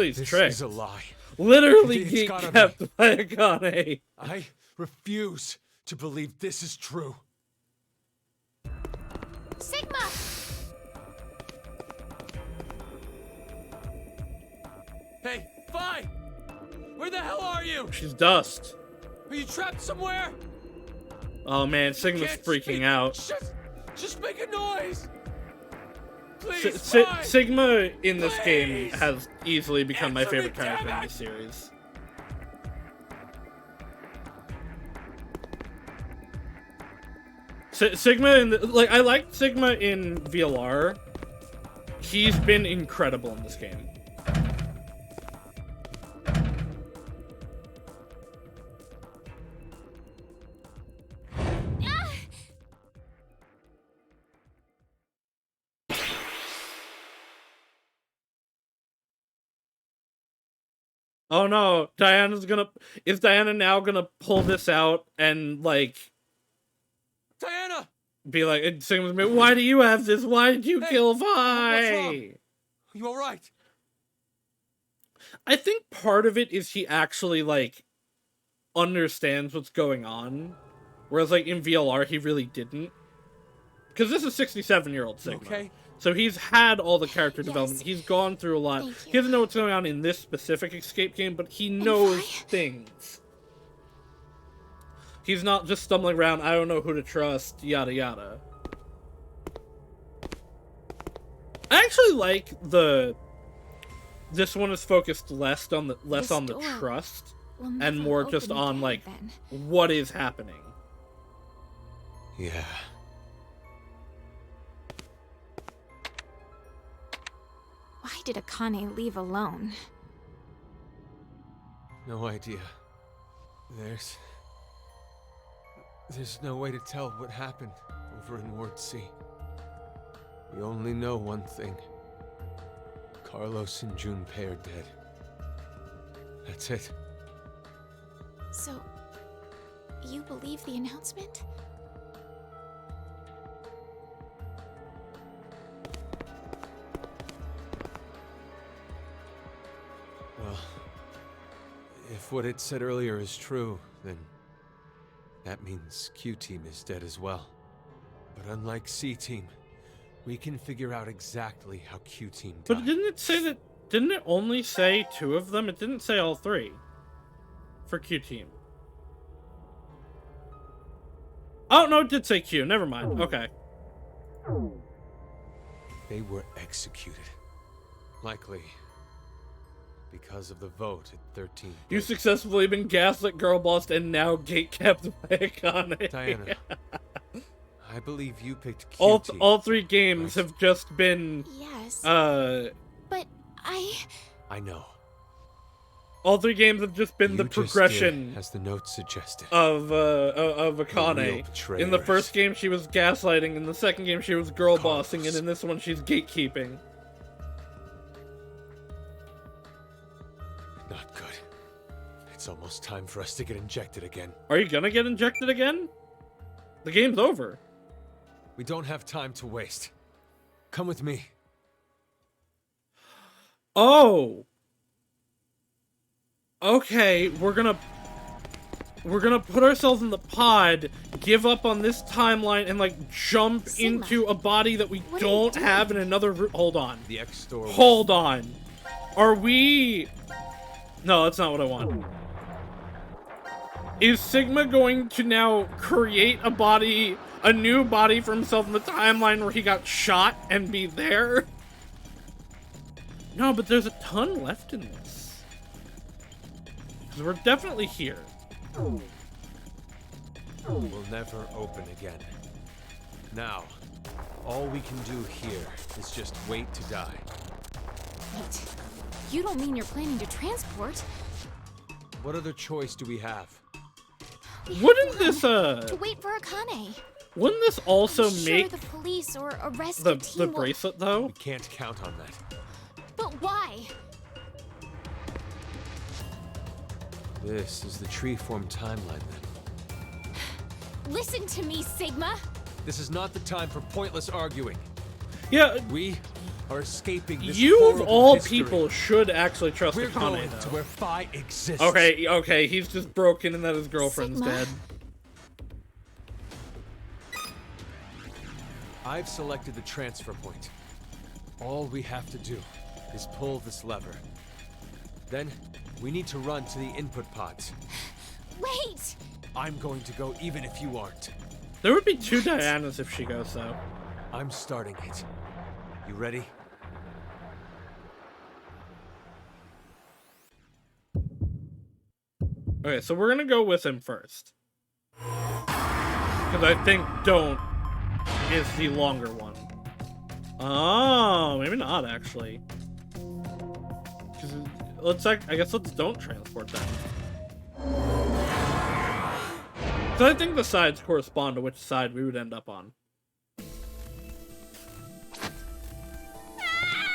he's This tricked. is a lie. Literally It's get gotta kept by Akane. I refuse to believe this is true. Sigma! Hey, Vi! Where the hell are you? She's dust. Are you trapped somewhere? Oh man, Sigma's Can't freaking speak. out. Just make a noise. Please, Vi! Sigma in this game Please! has easily become my Answer me, favorite character damn in it! this series. Sigma in I liked Sigma in VLR. He's been incredible in this game. Oh no, is Diana now gonna pull this out and like Diana! be like, and Sigma's gonna be, why do you have this? Why did you Hey, kill what's wrong? Vi? You alright? I think part of it is he actually like understands what's going on, whereas like in VLR he really didn't. Because this is 67-year-old Sigma. Okay. So he's had all the character Yes. development. He's gone through a lot. Thank He you. doesn't know what's going on in this specific escape game, but he knows Vi? things. He's not just stumbling around, I don't know who to trust, yada yada. I actually like this one is focused less on the This door trust We'll and never more just open on again, like then. what is happening. Yeah. Why did Akane leave alone? No idea. There's no way to tell what happened over in Ward C. We only know one thing. Carlos and Junpei are dead. That's it. So, you believe the announcement? Well, if what it said earlier is true, then that means Q-Team is dead as well. But unlike C-Team, we can figure out exactly how Q-Team died. But didn't it say that? Didn't it only say 2 of them? It didn't say all 3 for Q Team. Oh no, it did say Q. Never mind. Okay. They were executed. Likely because of the vote at 13. You've successfully been gaslit, girl bossed, and now gatekept by Akane. Diana, I believe you picked all Q-Team. all 3 games right? have just been Yes. uh But I know. All 3 games have just been the You just progression did as the note suggested. of real Akane. betrayers. In the first game, she was gaslighting. In the second game, she was girl bossing, and in this one, she's gatekeeping. Not good. It's almost time for us to get injected again. Are you gonna get injected again? The game's over. We don't have time to waste. Come with me. Oh. Okay, we're gonna put ourselves in the pod, give up on this timeline, and like jump Sigma, into a body that we what are you don't doing? have in another. Hold on. The X store. Hold on. Are we? No, that's not what I want. Is Sigma going to now create a new body for himself in the timeline where he got shot and be there? No, but there's a ton left in this. Because we're definitely here. Will never open again. Now, all we can do here is just wait to die. Wait, you don't mean you're planning to transport? What other choice do we have? Wouldn't this, To wait for Akane. wouldn't this also I'm make sure the police or a rescue the team will... bracelet, though? We can't count on that. But why? This is the tree-form timeline, then. Listen to me, Sigma. This is not the time for pointless arguing. Yeah, We are escaping this you of horrible all history. people should actually trust We're Akane, going to though. where Phi exists. Okay, he's just broken and that his girlfriend's Sigma. dead. I've selected the transfer point. All we have to do is pull this lever. Then, we need to run to the input pods. Wait! I'm going to go even if you aren't. There would be 2 Dianas if she goes, though. I'm starting it. You ready? Okay, so we're gonna go with him first. Because I think don't is the longer one. Oh, maybe not, actually. 'Cause I guess let's don't transport them. So I think the sides correspond to which side we would end up on.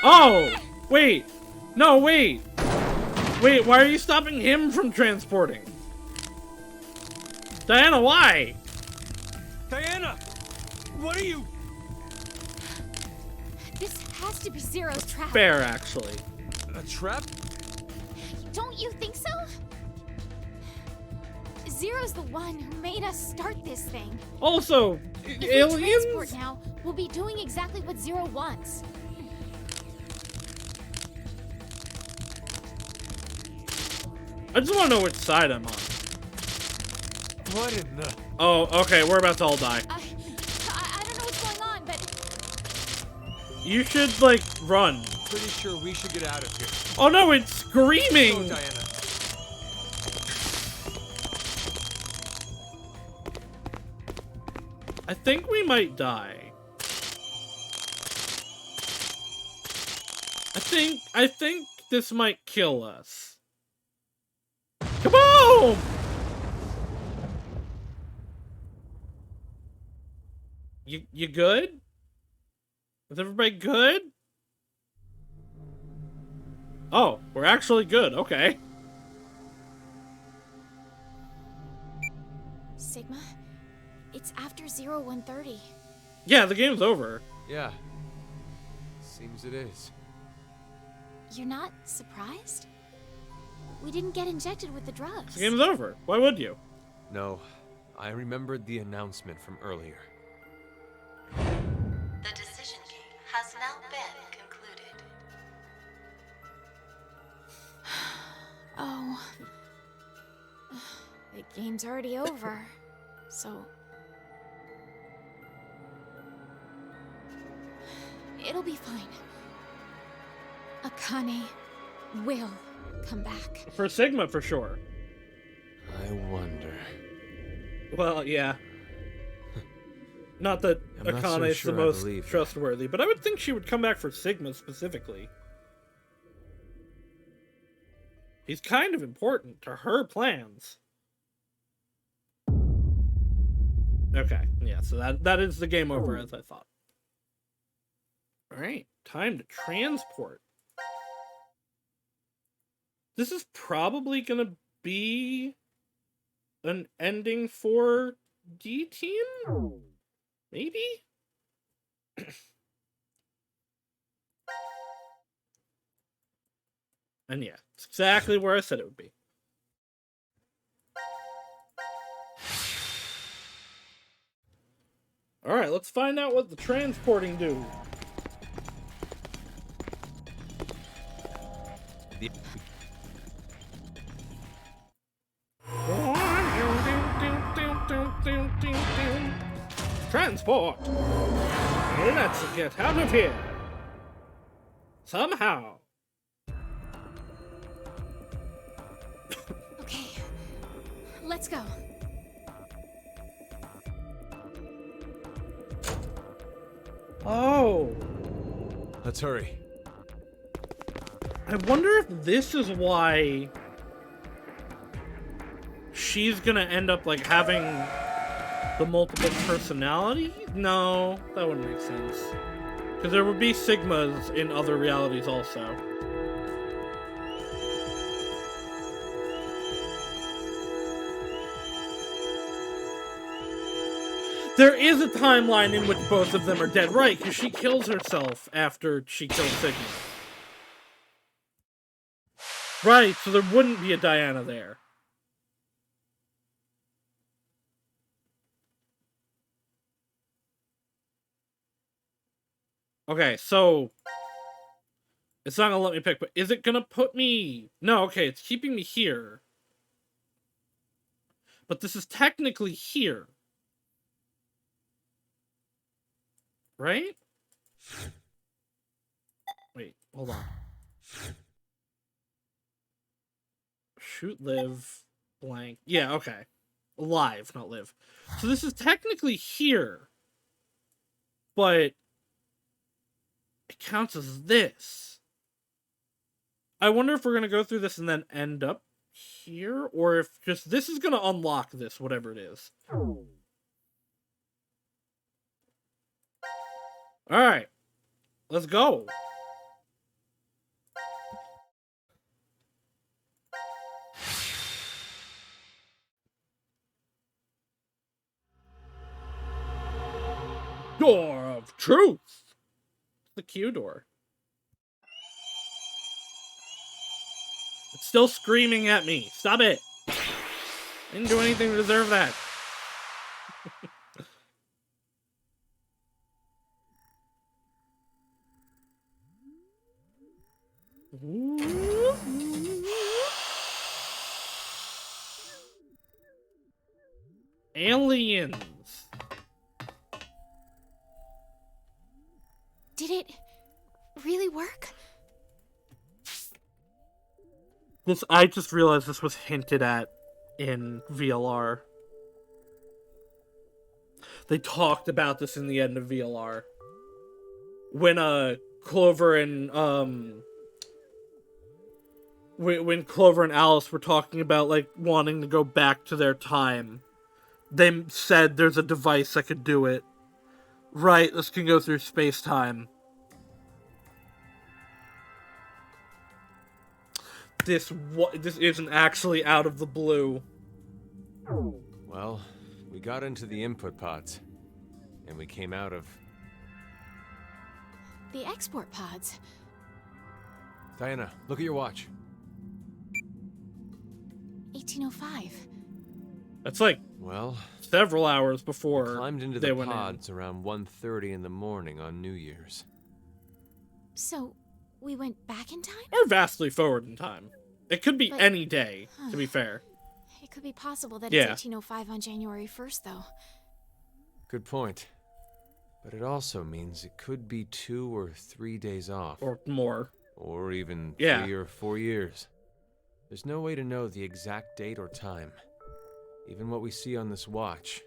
Oh! Wait! No, wait! Wait, why are you stopping him from transporting? Diana, why? Diana! What are you? This has to be Zero's trap. Fair, actually. A trap? Don't you think so? Zero's the one who made us start this thing. Also, If we aliens? transport now, we'll be doing exactly what Zero wants. I just want to know which side I'm on. What in the... Oh, okay, we're about to all die. I don't know what's going on, but You should, like, run. Pretty sure we should get out of here. Oh no, it's screaming! Go, Diana. I think we might die. I think this might kill us. Kaboom! You good? Is everybody good? Oh, we're actually good, okay. Sigma, it's after 0130. Yeah, the game's over. Yeah. Seems it is. You're not surprised? We didn't get injected with the drugs. The game's over. Why would you? No, I remembered the announcement from earlier. The decision game has now been concluded. Oh. The game's already over. So... it'll be fine. Akane will come back. For Sigma, for sure. I wonder... Well, yeah. Not that I'm not so Akane is sure the I most believe that. trustworthy, but I would think she would come back for Sigma specifically. He's kind of important to her plans. Okay, yeah, so that is the game over as I thought. Alright, time to transport. This is probably gonna be an ending for D-Team? Maybe? And yeah, it's exactly where I said it would be. Alright, let's find out what the transporting do. Transport! Let's get out of here! Somehow! Okay, let's go. Oh! Let's hurry. I wonder if this is why she's gonna end up, like, having the multiple personality? No, that wouldn't make sense. Because there would be Sigmas in other realities also. There is a timeline in which both of them are dead, right? Because she kills herself after she kills Sigma. Right, so there wouldn't be a Diana there. Okay, so it's not gonna let me pick, but is it gonna put me... No, okay, it's keeping me here. But this is technically here. Right? Wait, hold on. Shoot, live, blank. Yeah, okay. Live, not live. So this is technically here. But it counts as this. I wonder if we're going to go through this and then end up here, or if just this is going to unlock this, whatever it is. Alright. Let's go. Door of Truth! The Q door. It's still screaming at me. Stop it! I didn't do anything to deserve that. Aliens! Did it really work? I just realized this was hinted at in VLR. They talked about this in the end of VLR. When Clover and when Clover and Alice were talking about, like, wanting to go back to their time, they said there's a device that could do it. Right, this can go through space-time. This isn't actually out of the blue. Well, we got into the input pods, and we came out of... The export pods. Diana, look at your watch. 1805. That's like Well, several hours before climbed into they the went pods around 1:30 in the morning on New Year's. So, we went back in time? in. Or vastly forward in time. It could be But- any day, to be fair. It could be possible that Yeah. it's 1805 on January 1st, though. Good point. But it also means it could be 2 or 3 days off. Or more. Or even Yeah. 3 or 4 years. There's no way to know the exact date or time. Even what we see on this watch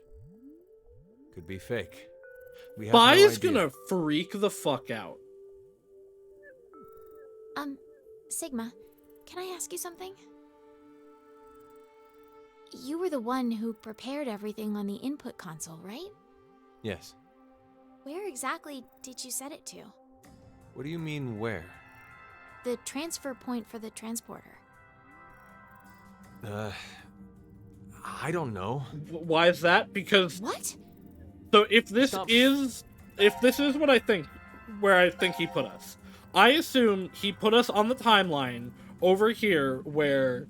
could be fake. We have Bai no is idea. gonna freak the fuck out. Sigma, can I ask you something? you were the one who prepared everything on the input console, right? Yes. Where exactly did you set it to? What do you mean, where? The transfer point for the transporter. I don't know. Why is that? Because What? so if this Stop. is what I think, where I think he put us, I assume he put us on the timeline over here where,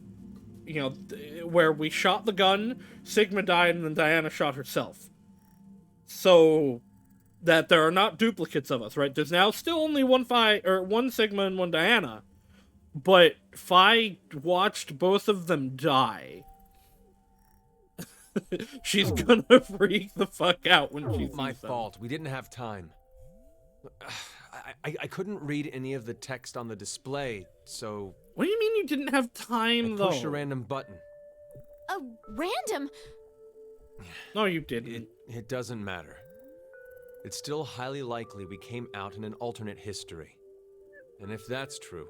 you know, where we shot the gun, Sigma died, and then Diana shot herself. So that there are not duplicates of us, right? There's now still only one Sigma and one Diana, but Phi watched both of them die. She's gonna freak the fuck out when she sees My them. fault. We didn't have time. I couldn't read any of the text on the display, so What do you mean you didn't have time, I though? pushed a random button. A random? No, you didn't. It doesn't matter. It's still highly likely we came out in an alternate history. And if that's true...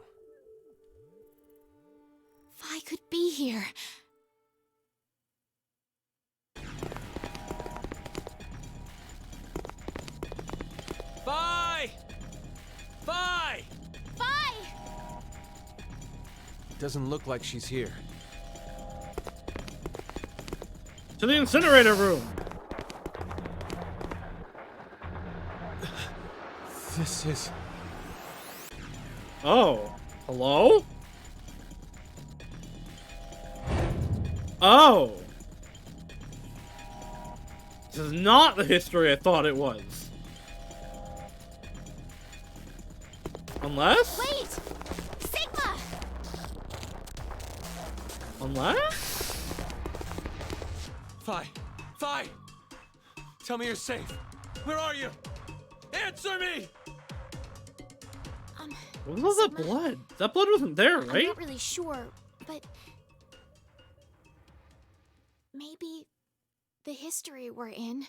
Phi could be here. Phi! Phi! Phi! Doesn't look like she's here. To the incinerator room! This is... Oh. Hello? Oh. This is not the history I thought it was. Unless? Wait! Sigma! Unless? Phi! Phi! Tell me you're safe. Where are you? Answer me! What was all that Sigma, blood? That blood wasn't there, I'm right? not really sure, but maybe the history we're in.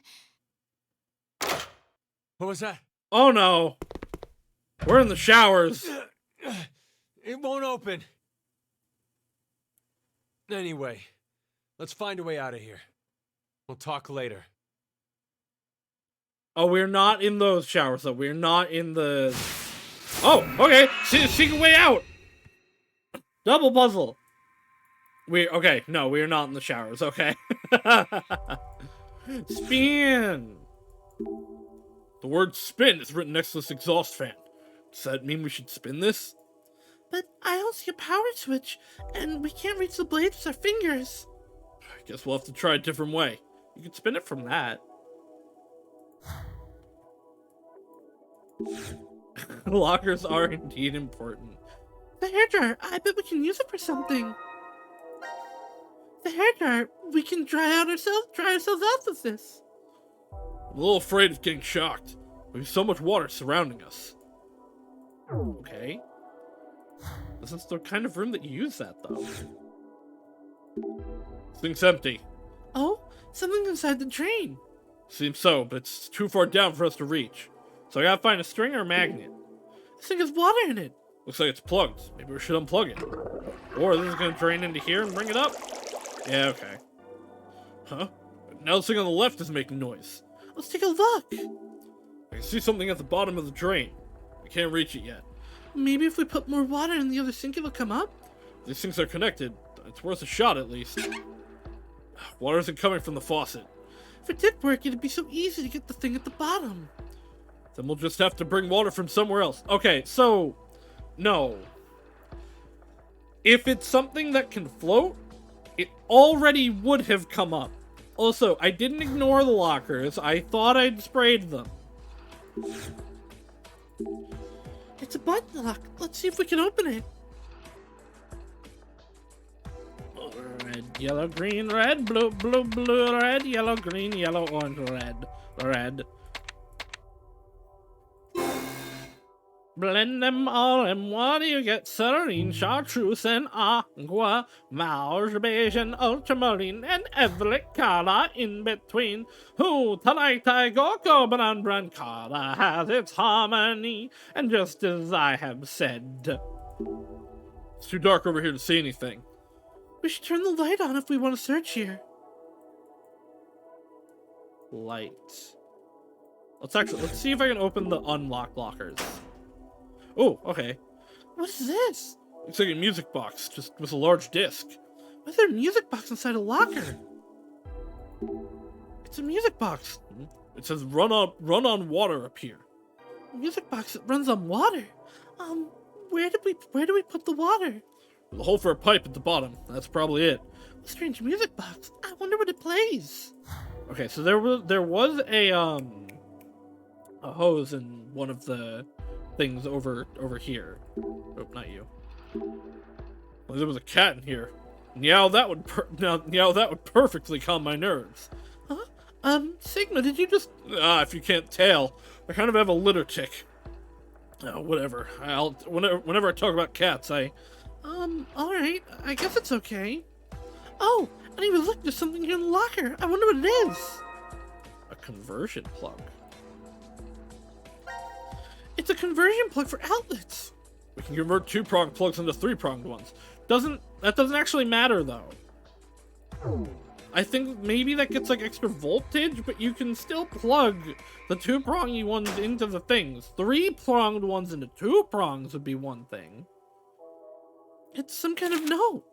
What was that? Oh no. We're in the showers. It won't open. Anyway, let's find a way out of here. We'll talk later. Oh, we're not in those showers, though. We're not in the... Oh, okay. Secret way out. Double puzzle. Okay, no, we're not in the showers, okay. Spin. The word spin is written next to this exhaust fan. Does that mean we should spin this? But I don't see a power switch, and we can't reach the blades with our fingers. I guess we'll have to try a different way. You can spin it from that. Lockers are indeed important. The hairdryer, I bet we can use it for something. The hairdryer, we can dry ourselves out with this. I'm a little afraid of getting shocked. There's so much water surrounding us. Okay. This is the kind of room that you use that, though. This thing's empty. Oh, something inside the drain. Seems so, but it's too far down for us to reach. So I gotta find a string or a magnet. This thing has water in it. Looks like it's plugged. Maybe we should unplug it. Or this is gonna drain into here and bring it up. Yeah, okay. Huh? Now this thing on the left is making noise. Let's take a look. I can see something at the bottom of the drain. I can't reach it yet. Maybe if we put more water in the other sink, it'll come up? These things are connected. It's worth a shot, at least. Water isn't coming from the faucet. If it did work, it'd be so easy to get the thing at the bottom. Then we'll just have to bring water from somewhere else. Okay, so... No. If it's something that can float, it already would have come up. Also, I didn't ignore the lockers. I thought I'd sprayed them. It's a button lock. Let's see if we can open it. Red, yellow, green, red, blue, blue, blue, red, yellow, green, yellow, orange, red, red. Blend them all, and what do you get? Celerine, chartreuse, and aqua, mauge, beige, and ultramarine, and every color in between. Who tonight I go brown color has its harmony, and just as I have said. It's too dark over here to see anything. We should turn the light on if we want to search here. Light. Let's see if I can open the unlock lockers. Oh, okay. What is this? Looks like a music box, just with a large disc. Why is there a music box inside a locker? It's a music box. It says run on water up here. A music box that runs on water. Where do we put the water? The hole for a pipe at the bottom. That's probably it. A strange music box. I wonder what it plays. Okay, so there was a hose in one of the things over here. Oh, not you. Well, there was a cat in here. Meow, that would perfectly calm my nerves. Huh? Sigma, did you just... If you can't tell, I kind of have a litter tick. Oh, whatever. Whenever I talk about cats, alright. I guess it's okay. Oh, I didn't even look. There's something here in the locker. I wonder what it is. A conversion plug. It's a conversion plug for outlets. We can convert 2-pronged plugs into 3-pronged ones. That doesn't actually matter, though. I think maybe that gets, like, extra voltage, but you can still plug the 2-pronged ones into the things. 3-pronged ones into 2 prongs would be one thing. It's some kind of note.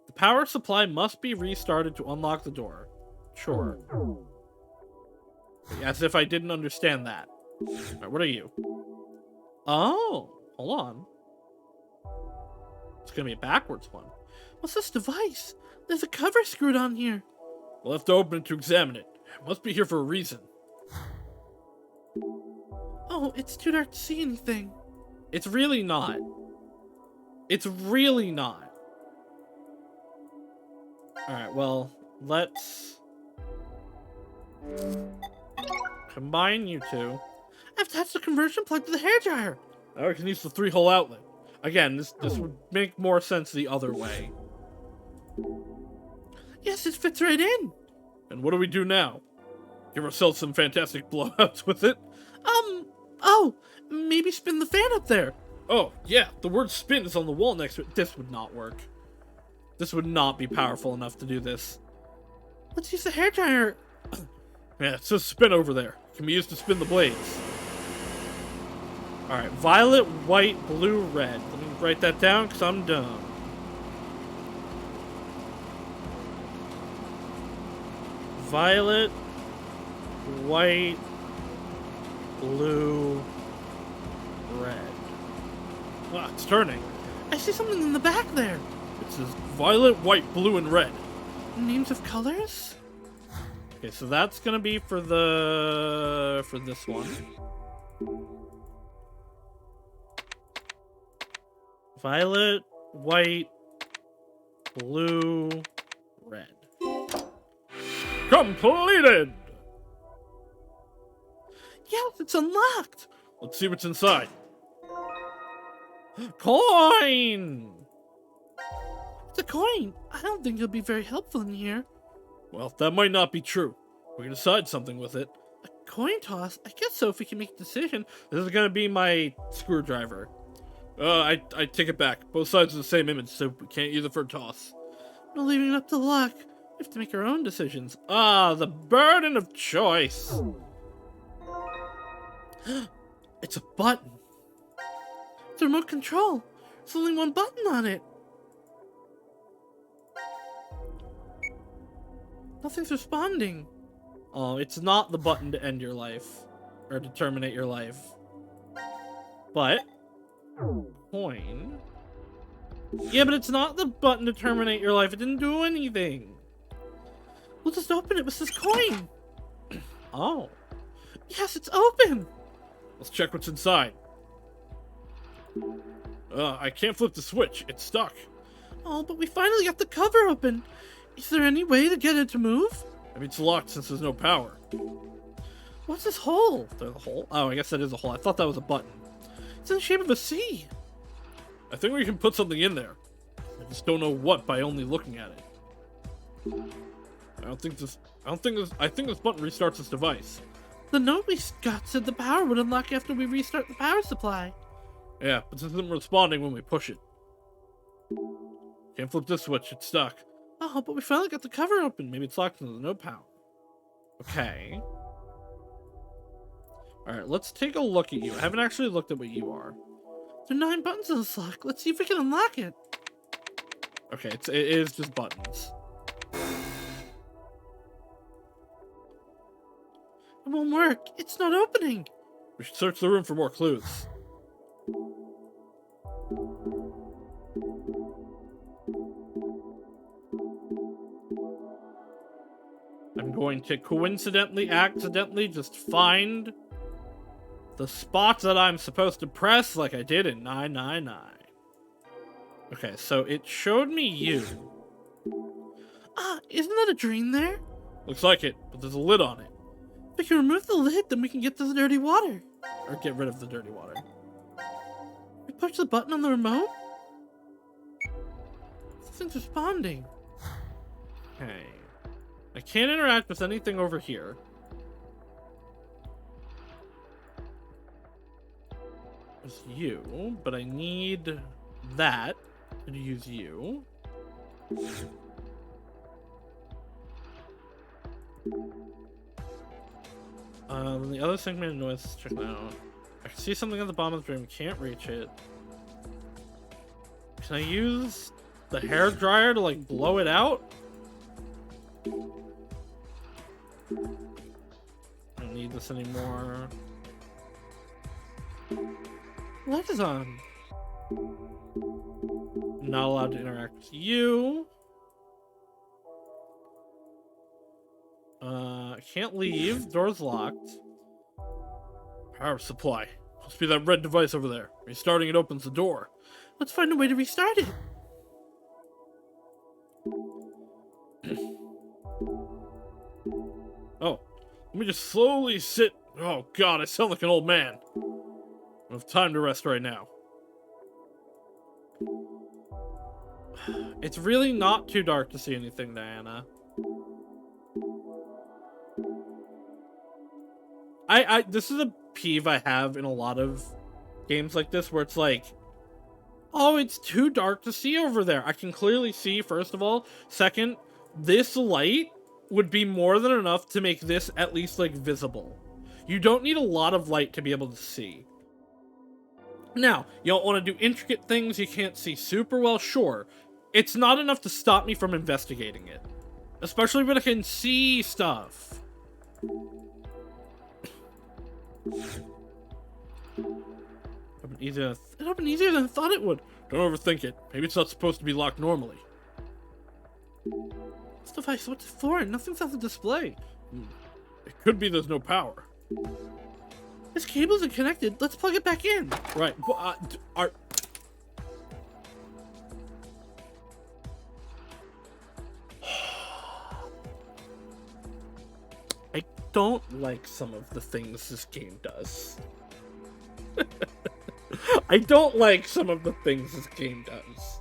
The power supply must be restarted to unlock the door. Sure. As if I didn't understand that. Alright, what are you? Oh, hold on. It's gonna be a backwards one. What's this device? There's a cover screwed on here. We'll have to open it to examine it. It must be here for a reason. Oh, it's too dark to see anything. It's really not. It's really not. Alright, well, let's combine you two. I've attached the conversion plug to the hairdryer. Now we can use the 3-hole outlet. Again, this would make more sense the other way. Yes, it fits right in. And what do we do now? Give ourselves some fantastic blowouts with it? Oh, maybe spin the fan up there. Oh, yeah, the word spin is on the wall next to it. This would not work. This would not be powerful enough to do this. Let's use the hairdryer. Yeah, it says spin over there. Can be used to spin the blades. Alright, violet, white, blue, red. Let me write that down because I'm dumb. Violet, white, blue, red. Ah, it's turning. I see something in the back there. It says violet, white, blue, and red. Names of colors? Okay, so that's gonna be for this one. Violet, white, blue, red. Completed! Yes, it's unlocked. Let's see what's inside. Coin! It's a coin. I don't think it'll be very helpful in here. Well, that might not be true. We can decide something with it. A coin toss? I guess so if we can make a decision. This is gonna be my screwdriver. I take it back. Both sides are the same image, so we can't use it for a toss. We're leaving it up to luck. We have to make our own decisions. Ah, the burden of choice. It's a button. It's a remote control. There's only one button on it. Nothing's responding. Oh, it's not the button to end your life. Or to terminate your life. But coin. Yeah, but it's not the button to terminate your life. It didn't do anything. We'll just open it with this coin. Oh. Yes, it's open. Let's check what's inside. I can't flip the switch. It's stuck. Oh, but we finally got the cover open. Is there any way to get it to move? Maybe it's locked since there's no power. What's this hole? There's a hole? Oh, I guess that is a hole. I thought that was a button. It's in the shape of a C. I think we can put something in there. I just don't know what by only looking at it. I think this button restarts this device. The note we got said the power would unlock after we restart the power supply. Yeah, but this isn't responding when we push it. Can't flip this switch, it's stuck. Oh, but we finally got the cover open. Maybe it's locked and there's no power. Okay. Alright, let's take a look at you. I haven't actually looked at what you are. There are 9 buttons on this lock. Let's see if we can unlock it. Okay, it is just buttons. It won't work. It's not opening. We should search the room for more clues. I'm going to coincidentally, accidentally just find the spot that I'm supposed to press like I did in 999. Okay, so it showed me you. Ah, isn't that a drain there? Looks like it, but there's a lid on it. If we can remove the lid, then we can get to the dirty water. Or get rid of the dirty water. We push the button on the remote? Nothing's responding. Okay. I can't interact with anything over here. There's you, but I need that to use you. The other segment of noise, check it out. I can see something at the bottom of the room, can't reach it. Can I use the hair dryer to like blow it out? I don't need this anymore. Light is on. Not allowed to interact with you. Can't leave. Door's locked. Power supply. Must be that red device over there. Restarting it opens the door. Let's find a way to restart it. Oh, let me just slowly sit. Oh god, I sound like an old man. I don't have time to rest right now. It's really not too dark to see anything, Diana. This is a peeve I have in a lot of games like this, where it's like, oh, it's too dark to see over there. I can clearly see, first of all. Second, this light would be more than enough to make this at least, like, visible. You don't need a lot of light to be able to see. Now, you don't want to do intricate things you can't see super well, sure. It's not enough to stop me from investigating it. Especially when I can see stuff. It opened easier than I thought it would. Don't overthink it. Maybe it's not supposed to be locked normally. This device, what's it for? Nothing's on the display. It could be there's no power. This cable isn't connected. Let's plug it back in. Right. I don't like some of the things this game does. I don't like some of the things this game does.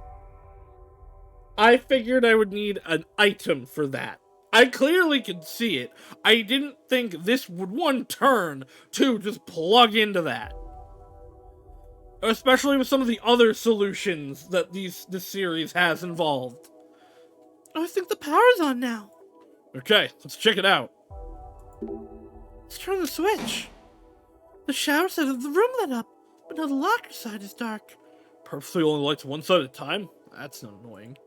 I figured I would need an item for that. I clearly could see it. I didn't think this would, one, turn, two, just plug into that. Especially with some of the other solutions that this series has involved. Oh, I think the power's on now. Okay, let's check it out. Let's turn the switch. The shower side of the room lit up, but now the locker side is dark. Purposely only lights one side at a time? That's not annoying.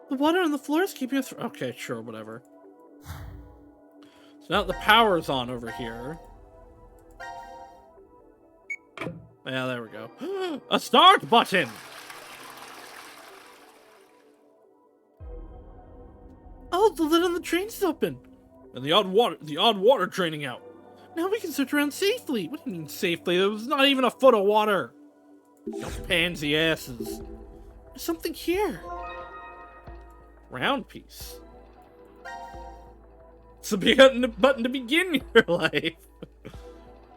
The water on the floor is keeping us... Okay, sure, whatever. So now the power's on over here. Yeah, there we go. A start button! Oh, the lid on the drain's open. And the odd water draining out. Now we can search around safely. What do you mean safely? There was not even a foot of water. No pansy asses. There's something here. Round piece. It's a button to begin your life.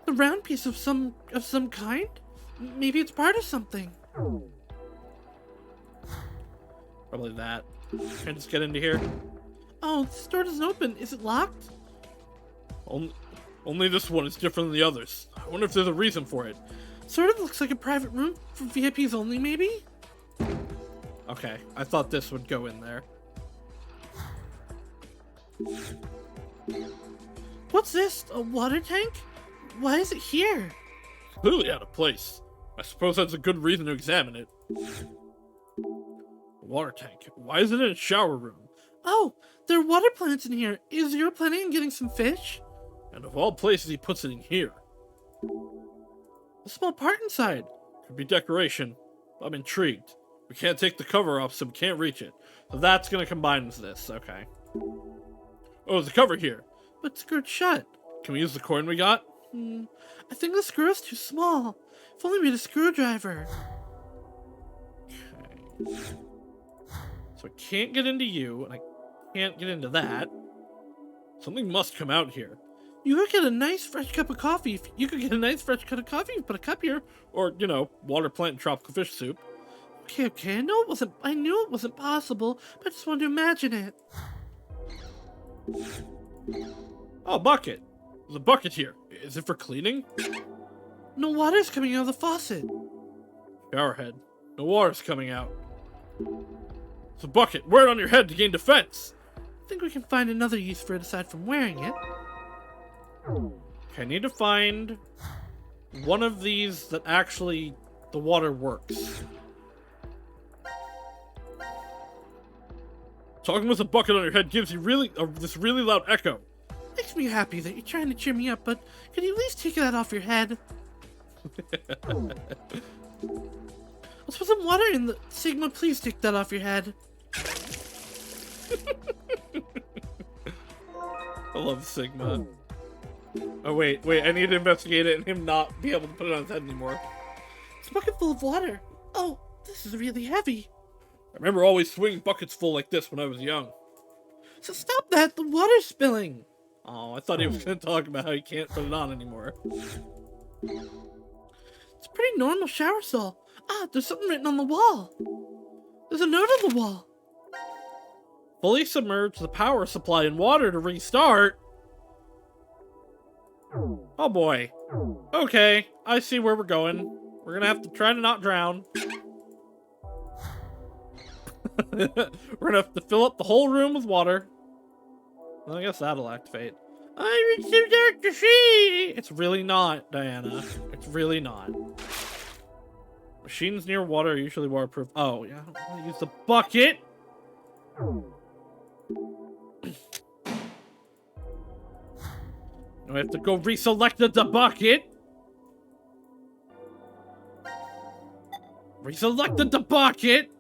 A round piece of some kind? Maybe it's part of something. Probably that. Can I just get into here? Oh, this door doesn't open. Is it locked? Only this one is different than the others. wonder if there's a reason for it. Sort of looks like a private room for VIPs only, maybe? Okay, I thought this would go in there. What's this? A water tank? Why is it here? Clearly out of place. I suppose that's a good reason to examine it. Water tank. Why is it in a shower room? Oh, there are water plants in here. Is Zero planning on getting some fish? And of all places, he puts it in here. A small part inside. Could be decoration. I'm intrigued. We can't take the cover off, so we can't reach it. So that's gonna combine with this. Okay. Oh, there's a cover here. But screwed shut. Can we use the coin we got? I think the screw is too small. If only we had a screwdriver. Okay. So I can't get into you, and I can't get into that. Something must come out here. You could get a nice fresh cup of coffee. If you could get a nice fresh cup of coffee, you put a cup here. Or, you know, water plant and tropical fish soup. Okay. I knew it wasn't possible, but I just wanted to imagine it. Oh, bucket. There's a bucket here. Is it for cleaning? No water's coming out of the faucet. Showerhead. No water's coming out. It's a bucket. Wear it on your head to gain defense. I think we can find another use for it aside from wearing it. Okay, I need to find one of these that actually the water works. Talking with a bucket on your head gives you this really loud echo. Makes me happy that you're trying to cheer me up, but could you at least take that off your head? Let's put some water in the... Sigma, please take that off your head. I love Sigma. Oh, wait, I need to investigate it and him not be able to put it on his head anymore. It's a bucket full of water. Oh, this is really heavy. I remember always swinging buckets full like this when I was young. So stop that, the water's spilling. Oh, I thought he was going to talk about how he can't put it on anymore. It's a pretty normal shower stall. Ah, there's something written on the wall. There's a note on the wall. Fully submerge the power supply in water to restart. Oh boy. Okay, I see where we're going. We're gonna have to try to not drown. We're gonna have to fill up the whole room with water. Well, I guess that'll activate. I'm too dark to see! It's really not, Diana. It's really not. Machines near water are usually waterproof. Oh, yeah, I don't want to use the bucket! Now I have to go reselect the bucket! Reselected the bucket!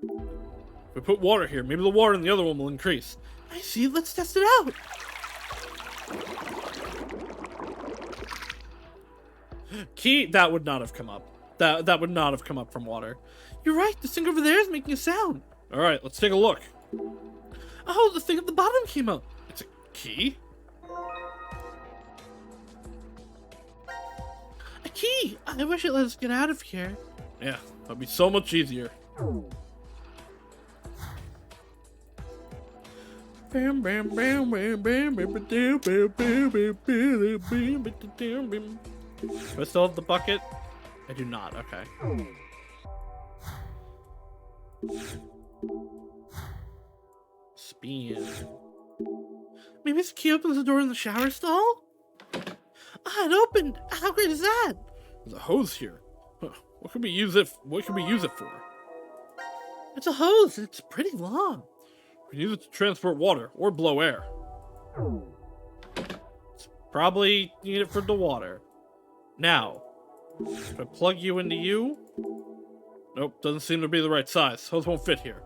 If we put water here, maybe the water in the other one will increase. I see, let's test it out. Key, that would not have come up. That would not have come up from water. You're right, the thing over there is making a sound. Alright, let's take a look. Oh, the thing at the bottom came up. It's a key? A key! I wish it let us get out of here. Yeah, that'd be so much easier. Bam, bam, bam, bam, bam, bam, bam, bam, bam, bam, bam, bam, bam. Do I still have the bucket? I do not, okay. Spin. Maybe this key opens the door in the shower stall? Ah, it opened! How great is that? There's a hose here. Huh, what can we use it for? It's a hose, and it's pretty long. We can use it to transport water or blow air. Probably need it for the water. Now, if I plug you into you? Nope, doesn't seem to be the right size. Hose won't fit here.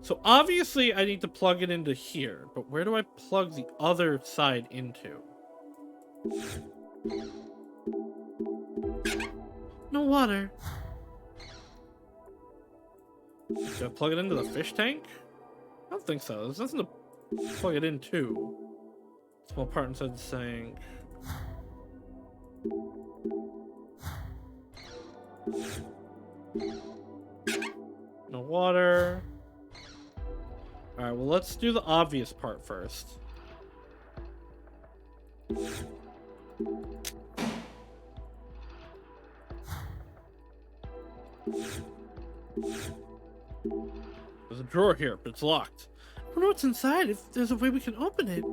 So obviously I need to plug it into here, but where do I plug the other side into? No water. Do I plug it into the fish tank? I don't think so. There's nothing to plug it into. Small part inside the sink. No water. Alright, well let's do the obvious part first. There's a drawer here, but it's locked. I wonder what's inside, if there's a way we can open it.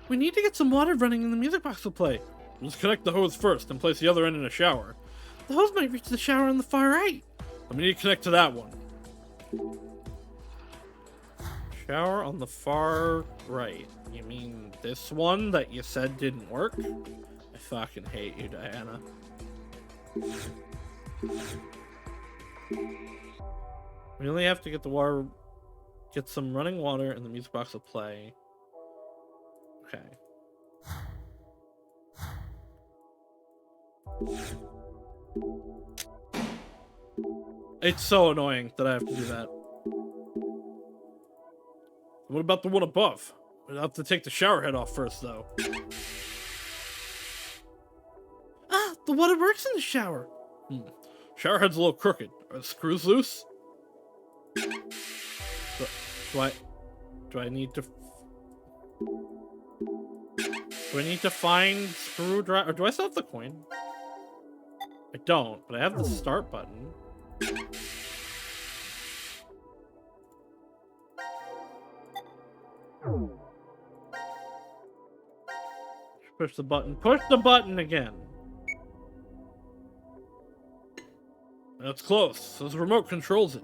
We need to get some water running and the music box will play. Let's connect the hose first and place the other end in a shower. The hose might reach the shower on the far right. And we need to connect to that one. Shower on the far right. You mean this one that you said didn't work? I fucking hate you, Diana. We only have to get the water, get some running water, and the music box will play. Okay. It's so annoying that I have to do that. What about the one above? We'll have to take the shower head off first, though. Ah, the water works in the shower. Shower head's a little crooked. Are the screws loose? Do I need to... Do I need to find screwdriver? Or do I still have the coin? I don't, but I have the start button. Push the button. Push the button again. That's close. So the remote controls it.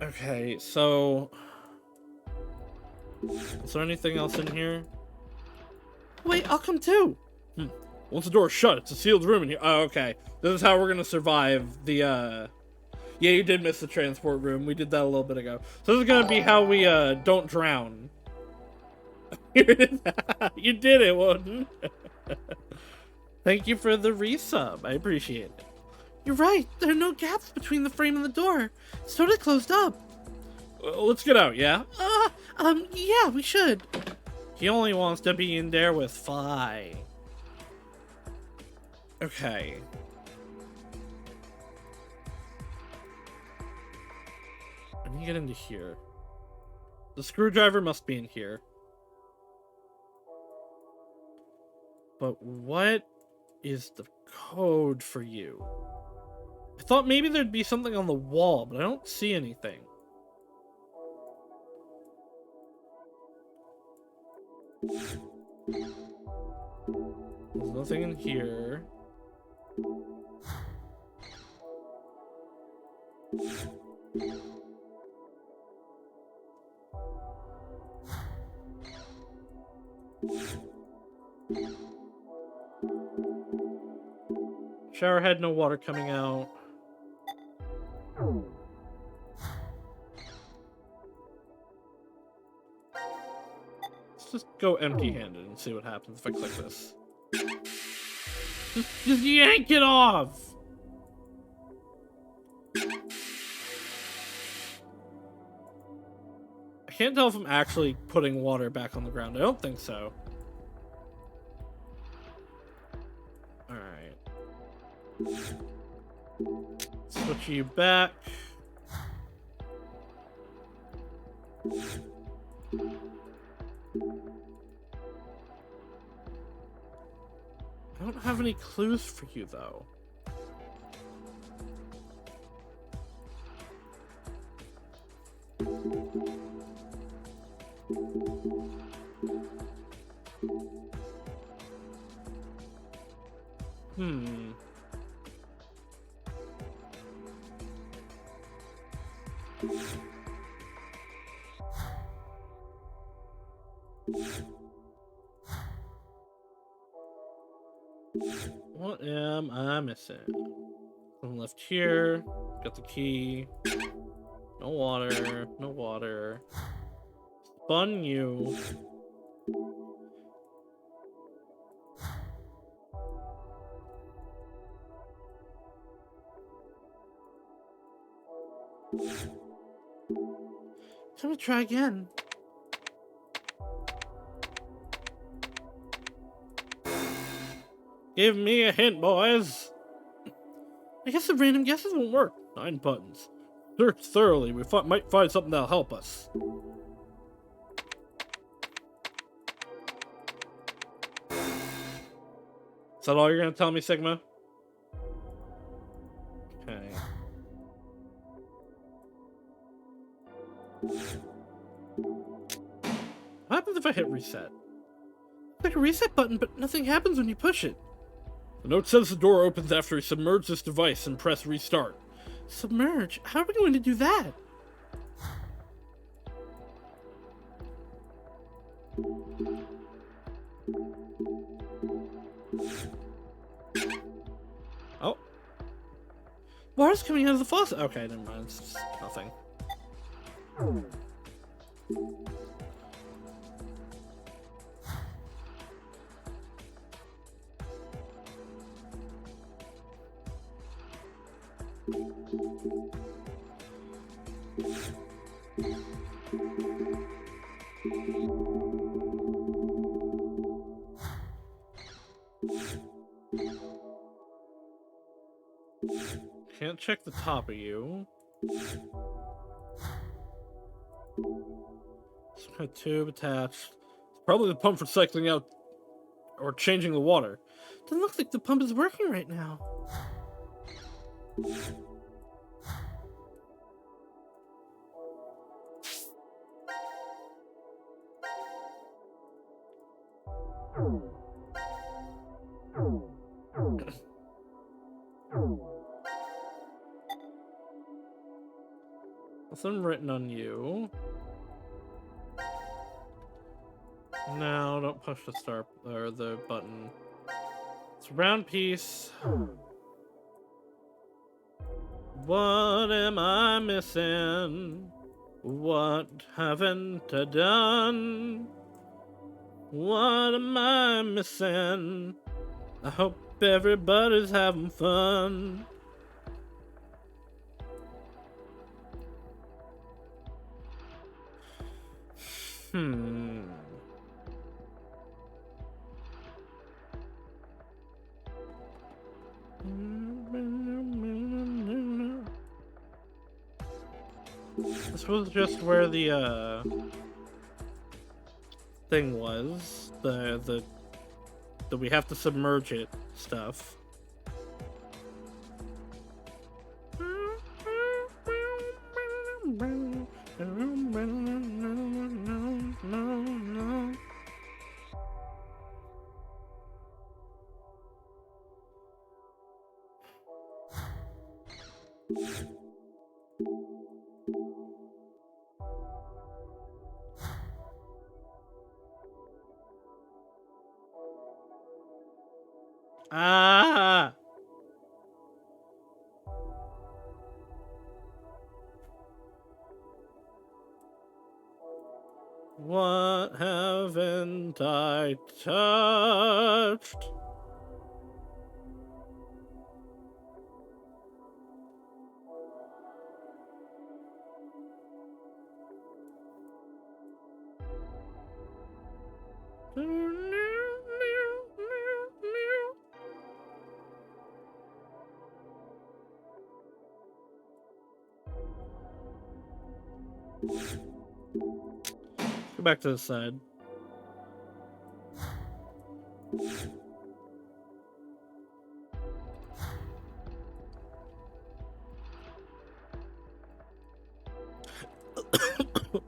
Okay, so... Is there anything else in here? Wait, I'll come too. Once the door's shut, it's a sealed room in here. Oh, okay. This is how we're gonna survive the, Yeah, you did miss the transport room. We did that a little bit ago. So this is gonna be how we, don't drown. You did it, Woden. Thank you for the resub. I appreciate it. You're right. There are no gaps between the frame and the door. It's totally closed up. Let's get out, yeah? Yeah, we should. He only wants to be in there with Fi. Okay. Let me get into here. The screwdriver must be in here. But what is the code for you? I thought maybe there'd be something on the wall, but I don't see anything. There's nothing in here. Shower head, no water coming out. Let's just go empty-handed and see what happens if I click this. Just yank it off! I can't tell if I'm actually putting water back on the ground. I don't think so. Alright. Switch you back. I don't have any clues for you, though. What am I missing? One left here. Got the key. No water. No water. Spun you. Time to try again. Give me a hint, boys. I guess the random guesses won't work. 9 buttons. Search thoroughly. We might find something that'll help us. Is that all you're gonna tell me, Sigma? Okay. What happens if I hit reset? Like a reset button, but nothing happens when you push it. The note says the door opens after you submerge this device and press restart. Submerge? How are we going to do that? Oh. Water's coming out of the faucet. Okay, never mind. It's just nothing. Can't check the top of you. Some kind of tube attached. It's probably the pump for cycling out or changing the water. Doesn't look like the pump is working right now. Nothing written on you. No, don't push the start or the button. It's a round piece. What am I missing? What haven't I done? What am I missing? I hope everybody's having fun. This was just where the thing was. The we have to submerge it stuff. Ah! What haven't I touched? Go back to the side.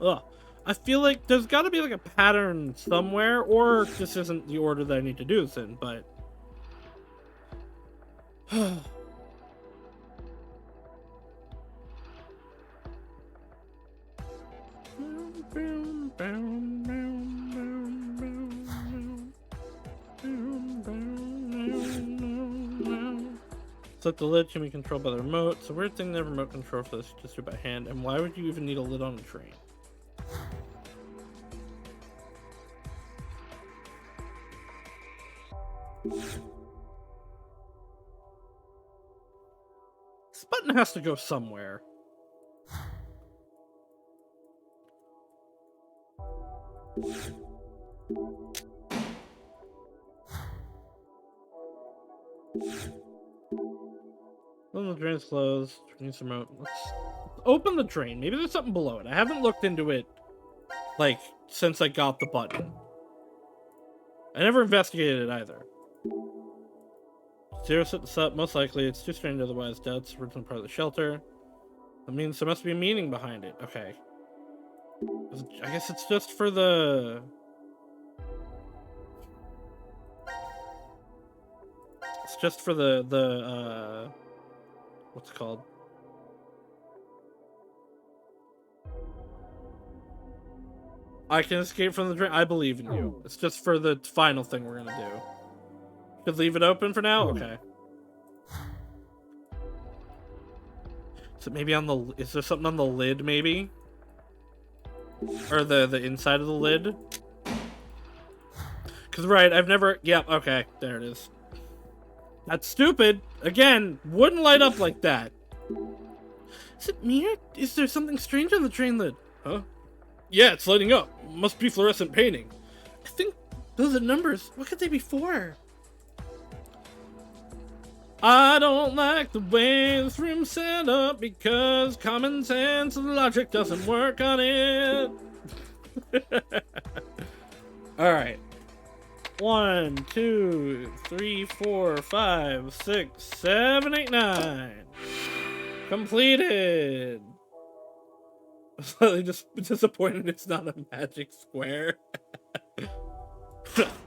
Ugh. I feel like there's got to be like a pattern somewhere, or this isn't the order that I need to do this in, but... Set the lid can be controlled by the remote. It's a weird thing the remote control for this just do by hand. And why would you even need a lid on a train? This button has to go somewhere. When the drain's closed, needs some remote. Let's open the drain. Maybe there's something below it. I haven't looked into it, like, since I got the button. I never investigated it either. Zero set this up. Most likely, it's too strange otherwise. Doubts original part of the shelter. That means there must be a meaning behind it. Okay. I guess it's just for the... It's just for the what's it called? I can escape from the drain. I believe in you. It's just for the final thing we're gonna do. Could leave it open for now? Okay. So maybe on the... Is there something on the lid, maybe? Or the inside of the lid? Because, right, I've never... Yep, okay. There it is. That's stupid. Again, wouldn't light up like that. Is it me or is there something strange on the train lid? Huh? Yeah, it's lighting up. Must be fluorescent painting. I think those are numbers. What could they be for? I don't like the way this room's set up because common sense and logic doesn't work on it. Alright. 1, 2, 3, 4, 5, 6, 7, 8, 9. Completed. I'm slightly disappointed it's not a magic square.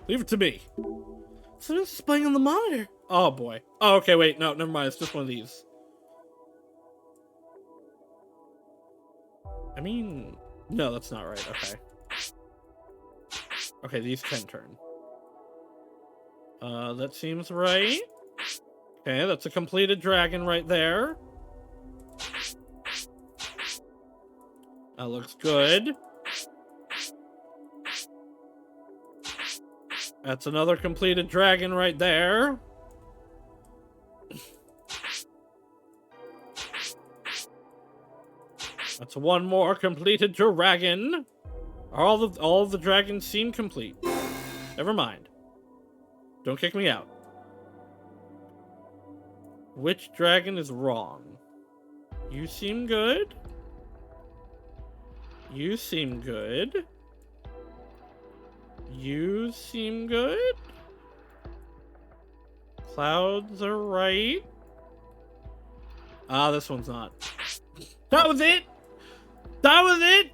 Leave it to me. So it's displaying on the monitor. Oh boy. Oh, okay, wait, no, never mind. It's just one of these. I mean, no, that's not right. Okay. Okay, these can turn. That seems right. Okay, that's a completed dragon right there. That looks good. That's another completed dragon right there. That's one more completed dragon. All of the dragons seem complete. Never mind. Don't kick me out. Which dragon is wrong? You seem good. You seem good. You seem good. Clouds are right. Ah, this one's not. That was it! That was it!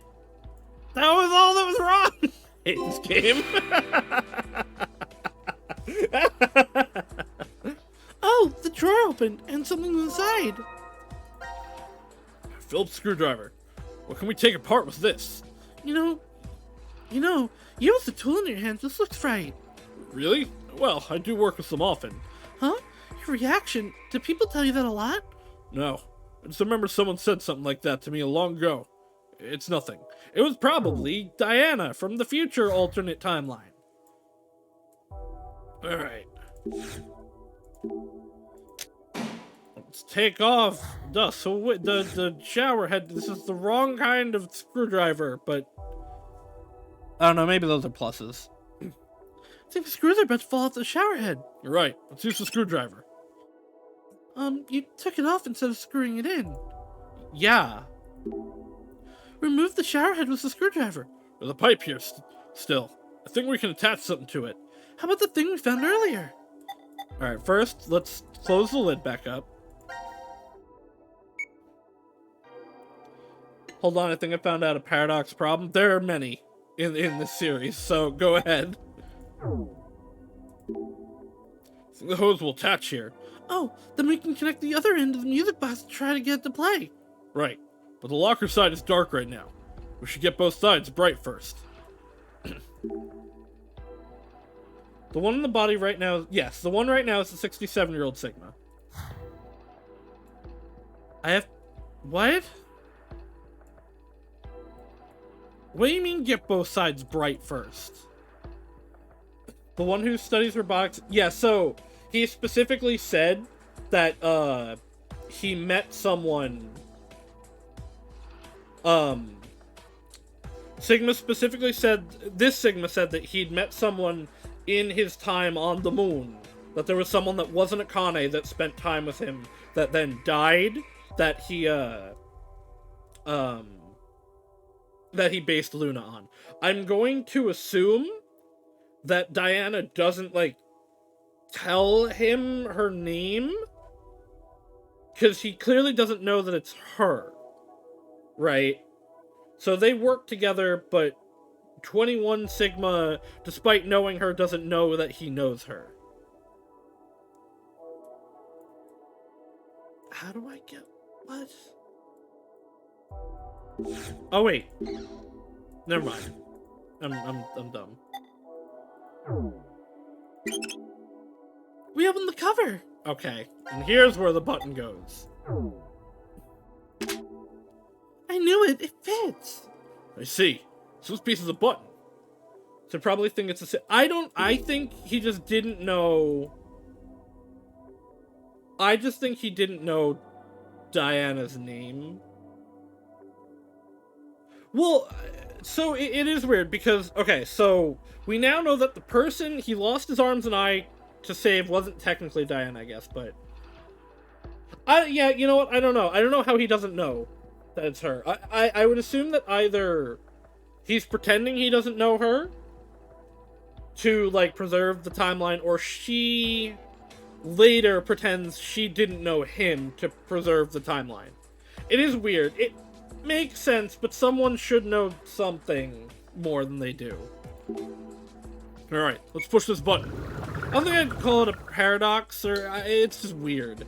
That was all that was wrong! I hate this game. Oh, the drawer opened and something inside. Phillips screwdriver. What can we take apart with this? You know, you with the tool in your hand just looks right. Really? Well, I do work with them often. Huh? Your reaction? Did people tell you that a lot? No. I just remember someone said something like that to me long ago. It's nothing. It was probably Diana from the future alternate timeline. Alright. Let's take off dust. So the shower head, this is the wrong kind of screwdriver, but I don't know, maybe those are pluses. I think the screws are about to fall off the shower head. You're right. Let's use the screwdriver. You took it off instead of screwing it in. Yeah. Remove the shower head with the screwdriver. There's a pipe here still. I think we can attach something to it. How about the thing we found earlier? Alright, first, let's close the lid back up. Hold on, I think I found out a paradox problem. There are many in this series, so go ahead. The hose will attach here. Oh, then we can connect the other end of the music box and try to get it to play. Right, but the locker side is dark right now. We should get both sides bright first. The one in the body right now, yes, the one right now is the 67-year-old Sigma. What? What do you mean get both sides bright first? The one who studies robotics, yeah, so he specifically said that, he met someone, Sigma specifically said, this Sigma said that he'd met someone in his time on the moon. That there was someone that wasn't a Kane that spent time with him that then died, that he based Luna on. I'm going to assume that Diana doesn't, like, tell him her name, because he clearly doesn't know that it's her, right? So they work together, but 21 Sigma, despite knowing her, doesn't know that he knows her. How do I get... what? Oh, wait. Never mind. I'm dumb. We opened the cover. Okay, and here's where the button goes. I knew it. It fits. I see. So this piece is a button. So probably think it's a... I think he just didn't know... I just think he didn't know Diana's name. Well, so it is weird because, okay, so we now know that the person he lost his arms and eye to save wasn't technically Diana, I guess, but... yeah, you know what? I don't know. I don't know how he doesn't know that it's her. I would assume that either he's pretending he doesn't know her to, like, preserve the timeline, or she later pretends she didn't know him to preserve the timeline. It is weird. It makes sense, but someone should know something more than they do. Alright, let's push this button. I don't think I'd call it a paradox, or... it's just weird.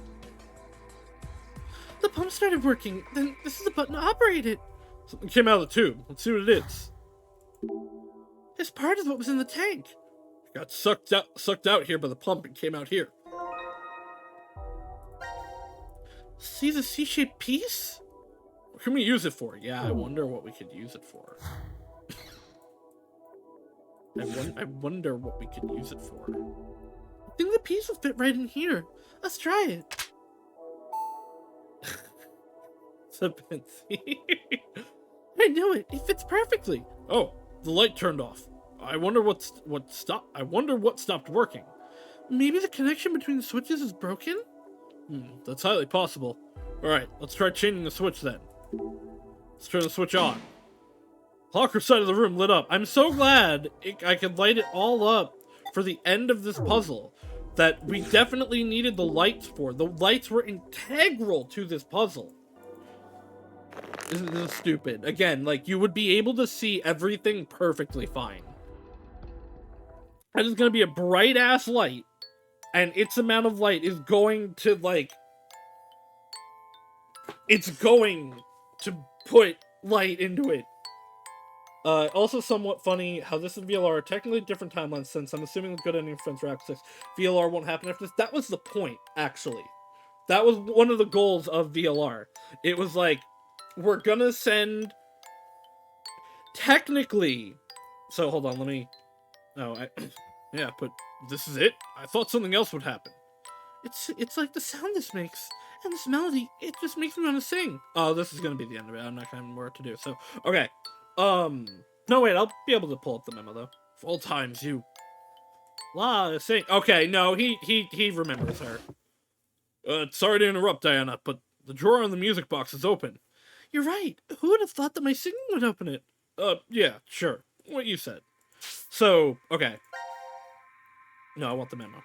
The pump started working. Then this is the button to operate it. Something came out of the tube. Let's see what it is. This part is what was in the tank. It got sucked out here by the pump and came out here. See the C-shaped piece? What can we use it for? Yeah, I wonder what we could use it for. I wonder what we could use it for. I think the piece will fit right in here. Let's try it. I knew it. It fits perfectly. Oh, the light turned off. I wonder what stopped working. Maybe the connection between the switches is broken? That's highly possible. Alright, let's try changing the switch then. Let's turn the switch on. Hawker's side of the room lit up. I'm so glad I could light it all up for the end of this puzzle that we definitely needed the lights for. The lights were integral to this puzzle. This is stupid. Again, like, you would be able to see everything perfectly fine. And it's gonna be a bright-ass light, and its amount of light is going to, like... it's going to put light into it. Also somewhat funny how this is VLR, technically different timelines, since I'm assuming the good ending for Friends Rock 6. VLR won't happen after this. That was the point, actually. That was one of the goals of VLR. It was like, we're gonna send... technically... So, hold on, let me... Oh, yeah, but this is it? I thought something else would happen. It's like the sound this makes. And this melody, it just makes me want to sing. Oh, this is gonna be the end of it. I'm not gonna have more to do, so... Okay. No, wait, I'll be able to pull up the memo, though. Full times, you... sing. Okay, no, he remembers her. Sorry to interrupt, Diana, but the drawer in the music box is open. You're right. Who would have thought that my singing would open it? Yeah, sure. What you said. So, okay. No, I want the memo.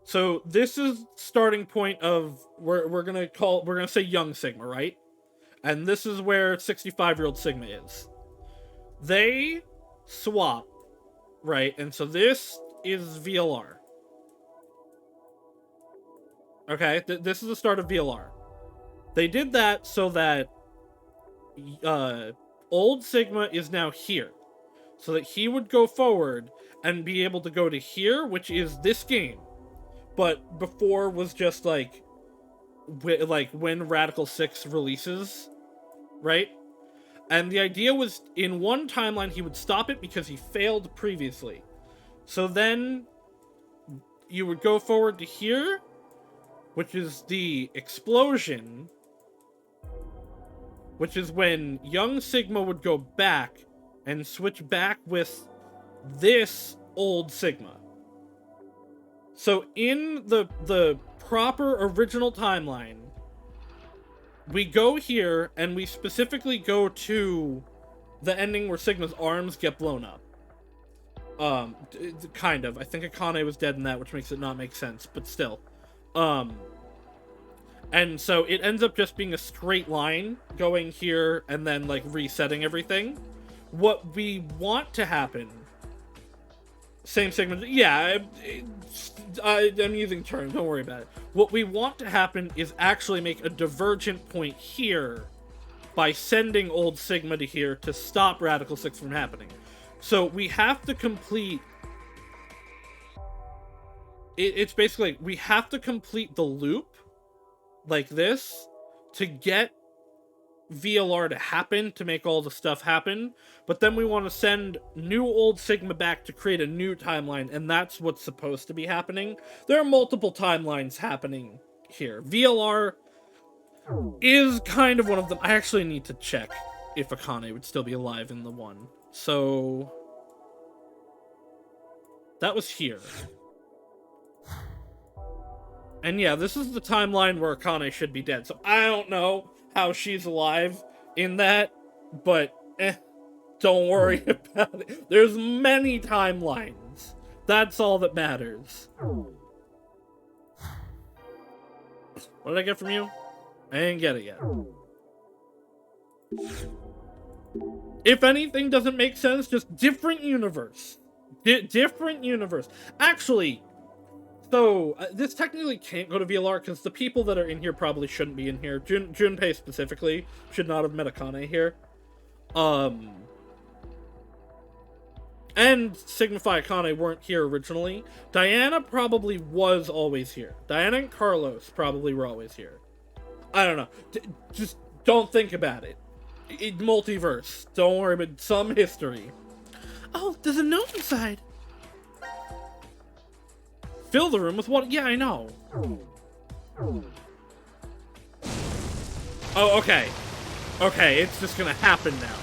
So, this is starting point of, we're gonna say young Sigma, right? And this is where 65-year-old Sigma is. They swap, right? And so this is VLR. Okay, this is the start of VLR. They did that so that old Sigma is now here. So that he would go forward and be able to go to here, which is this game. But before was just like when Radical 6 releases, right? And the idea was, in one timeline, he would stop it because he failed previously. So then you would go forward to here, which is the explosion, which is when young Sigma would go back and switch back with this old Sigma. So in the proper original timeline, we go here and we specifically go to the ending where Sigma's arms get blown up. Kind of. I think Akane was dead in that, which makes it not make sense, but still. And so it ends up just being a straight line going here and then, like, resetting everything. What we want to happen... Same segment... Yeah, I'm using terms, don't worry about it. What we want to happen is actually make a divergent point here by sending Old Sigma to here to stop Radical 6 from happening. So we have to complete... It's basically, we have to complete the loop like this to get VLR to happen, to make all the stuff happen, but then we want to send new Old Sigma back to create a new timeline, and that's what's supposed to be happening. There are multiple timelines happening here. VLR is kind of one of them. I actually need to check if Akane would still be alive in the one. So... that was here. And yeah, this is the timeline where Akane should be dead. So I don't know how she's alive in that, but don't worry about it. There's many timelines. That's all that matters. What did I get from you? I didn't get it yet. If anything doesn't make sense, just different universe. Different universe. Actually... so, this technically can't go to VLR, because the people that are in here probably shouldn't be in here. Junpei specifically should not have met Akane here. And Signify Akane weren't here originally. Diana probably was always here. Diana and Carlos probably were always here. I don't know. Just don't think about it. Multiverse. Don't worry about some history. Oh, there's a note inside. Fill the room with water. Yeah, I know. Oh, okay. Okay, it's just gonna happen now.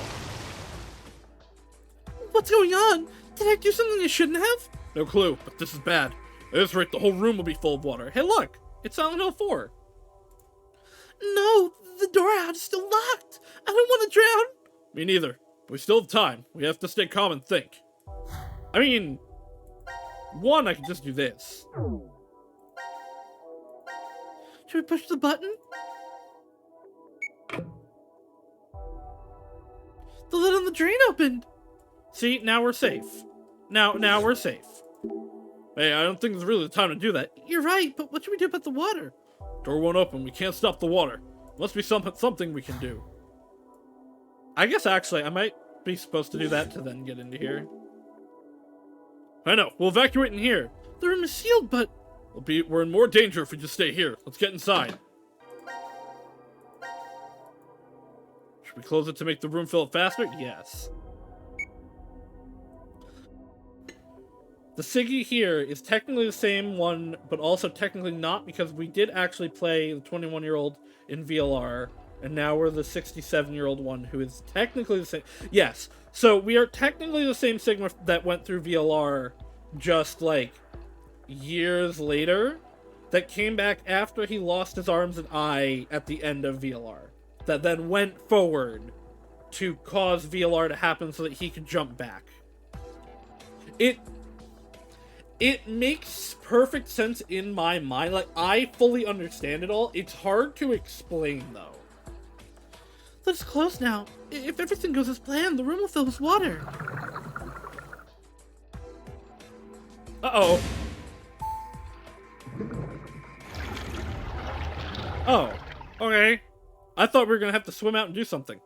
What's going on? Did I do something I shouldn't have? No clue, but this is bad. At this rate, the whole room will be full of water. Hey, look! It's Silent Hill 4. No, the door out is still locked. I don't want to drown. Me neither. We still have time. We have to stay calm and think. I mean... one, I can just do this. Should we push the button? The lid on the drain opened. See, now we're safe. Now we're safe. Hey, I don't think it's really the time to do that. You're right, but what should we do about the water? Door won't open. We can't stop the water. Must be something we can do. I guess, actually, I might be supposed to do that to then get into here. I know. We'll evacuate in here. The room is sealed, but... we're in more danger if we just stay here. Let's get inside. Should we close it to make the room fill up faster? Yes. The Siggy here is technically the same one, but also technically not, because we did actually play the 21-year-old in VLR, and now we're the 67-year-old one who is technically the same. Yes, so we are technically the same Sigma that went through VLR just, like, years later, that came back after he lost his arms and eye at the end of VLR, that then went forward to cause VLR to happen so that he could jump back. It makes perfect sense in my mind. Like, I fully understand it all. It's hard to explain, though. Let's close now. If everything goes as planned, the room will fill with water. Uh-oh. Oh, okay. I thought we were gonna have to swim out and do something.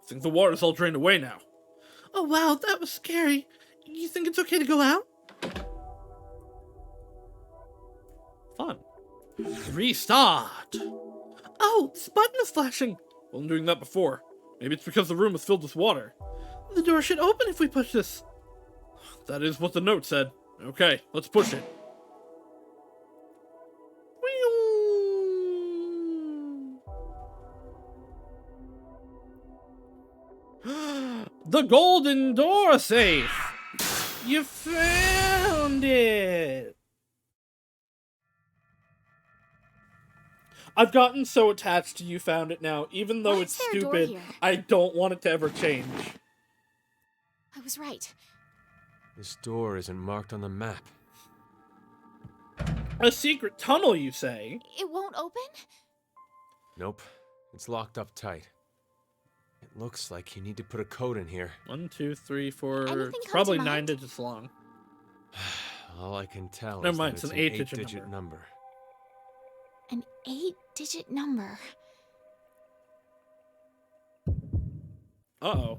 I think the water's all drained away now. Oh, wow, that was scary. You think it's okay to go out? Fun. Restart! Oh, this button is flashing. Wasn't doing that before. Maybe it's because the room was filled with water. The door should open if we push this. That is what the note said. Okay, let's push it. The golden door safe! You found it! I've gotten so attached to you found it now, even though Why it's is there a door stupid, here? I don't want it to ever change. I was right. This door isn't marked on the map. A secret tunnel, you say? It won't open? Nope. It's locked up tight. It looks like you need to put a code in here. 1, 2, 3, 4. Anything It's come probably to 9 mind? digits long. All I can tell Never is mind, that it's it's an an 8-digit eight-digit number. An 8-digit number. Uh-oh.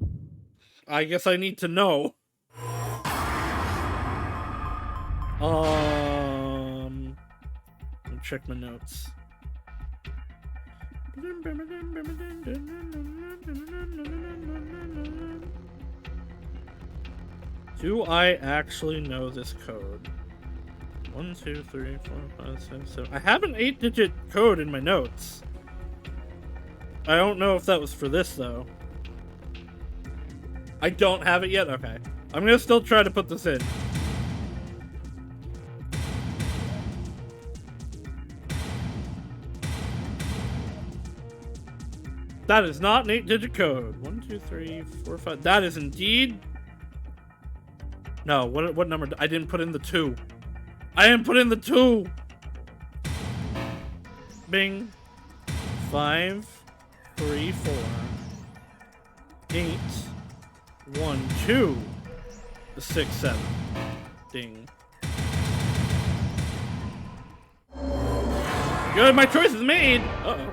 I guess I need to know. Let me check my notes. Do I actually know this code? 1, 2, 3, 4, 5, 6, 7. I have an 8-digit code in my notes. I don't know if that was for this, though. I don't have it yet? Okay. I'm gonna still try to put this in. That is not an 8-digit code. 1, 2, 3, 4, 5. That is indeed... No, what number? I didn't put in the 2. I didn't put in the 2! Bing. 5, 3, 4, 8, 1, 2, 6, 7. Ding. Good, my choice is made! Uh-oh.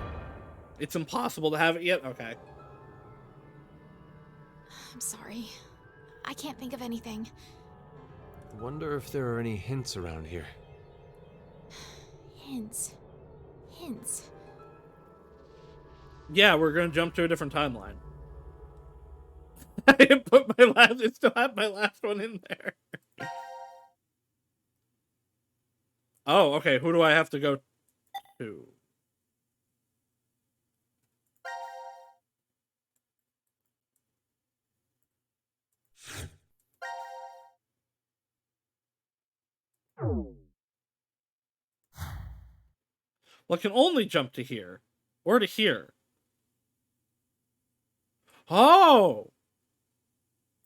It's impossible to have it yet? Okay. I'm sorry. I can't think of anything. I wonder if there are any hints around here. Hints. Hints. Yeah, we're gonna jump to a different timeline. I didn't put my last... I still have my last one in there. Oh, okay. Who do I have to go to? Well, I can only jump to here. Or to here. Oh!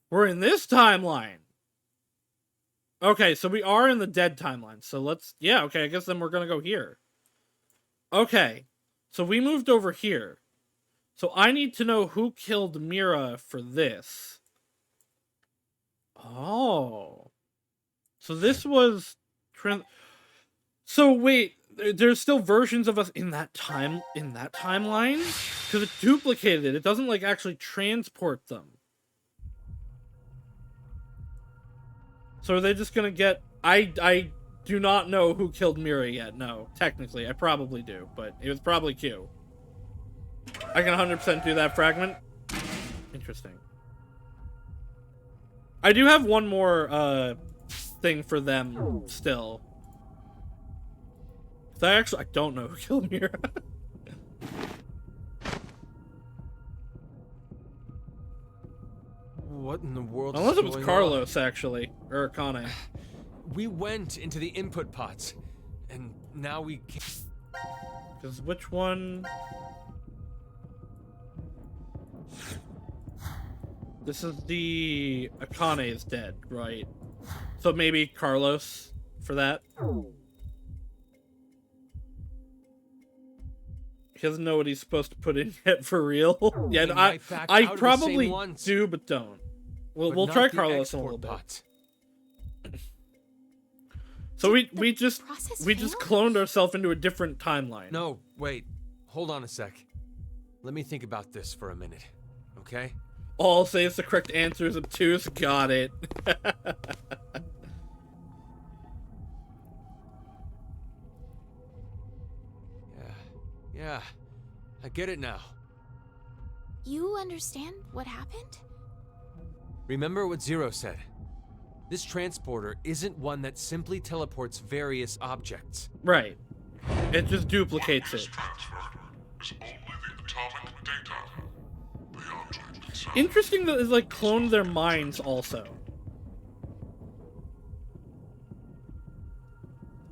We're in this timeline. Okay, so we are in the dead timeline. So let's... Yeah, okay, I guess then we're gonna go here. Okay. So we moved over here. So I need to know who killed Mira for this. Oh. So this was... So wait, there's still versions of us in that timeline? Because it duplicated it. It doesn't, like, actually transport them. So are they just gonna get... I do not know who killed Mira yet. No, technically. I probably do, but it was probably Q. I can 100% do that fragment. Interesting. I do have one more thing for them still. I don't know who killed Mira. What in the world Unless is it was going Carlos, actually. Or Akane. on? We went into the input pods, and now we can't... Because which one... This is the... Akane is dead, right? So maybe Carlos for that? He doesn't know what he's supposed to put in yet for real. Yeah, I probably do, but don't. We'll try Carlos in a little bit. So we just cloned ourselves into a different timeline. No, wait. Hold on a sec. Let me think about this for a minute, okay? All I'll say is the correct answer is obtuse. Got it. Yeah, I get it now. You understand what happened? Remember what Zero said. This transporter isn't one that simply teleports various objects. Right. It just duplicates This it. transfer is only the atomic data. The object itself. Interesting that it's like cloned their minds also.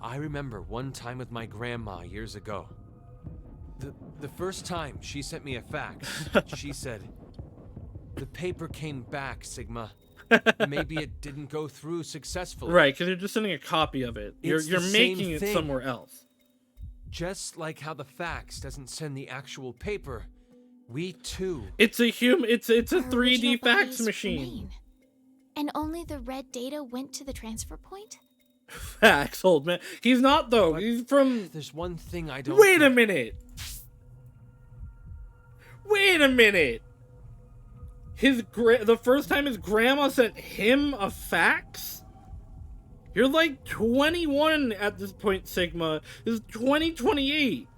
I remember one time with my grandma years ago. The first time she sent me a fax, she said, "The paper came back, Sigma. maybe it didn't go through successfully. Right, because you're just sending a copy of it. You're It's the making same it thing. somewhere else. Just like how the fax doesn't send the actual paper, we too. It's a it's a Her 3D original fax bodies machine. remain. And only the red data went to the transfer point? Fax, old man. He's not though. But He's from. There's one thing I don't. Wait a get. minute. Wait a minute. The first time his grandma sent him a fax? You're like 21 at this point, Sigma. This is 2028.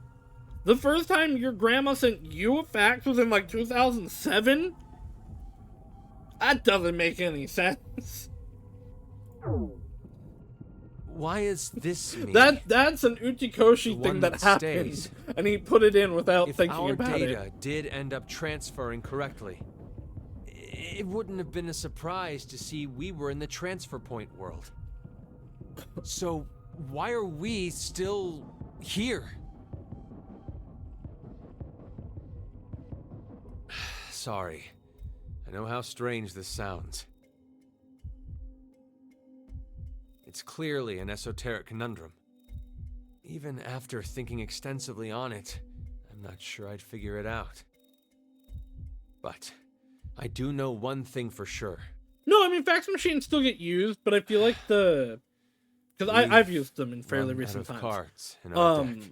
The first time your grandma sent you a fax was in like 2007? That doesn't make any sense. Why is this me? That's an Uchikoshi The thing one that that happened, stays. and he put it in without If thinking our about data it. did end up transferring correctly, it wouldn't have been a surprise to see we were in the transfer point world. So why are we still here? Sorry. I know how strange this sounds. It's clearly an esoteric conundrum. Even after thinking extensively on it, I'm not sure I'd figure it out. But I do know one thing for sure. No, I mean, fax machines still get used, but I feel like because I've used them in fairly Run recent out of times. cards in our deck.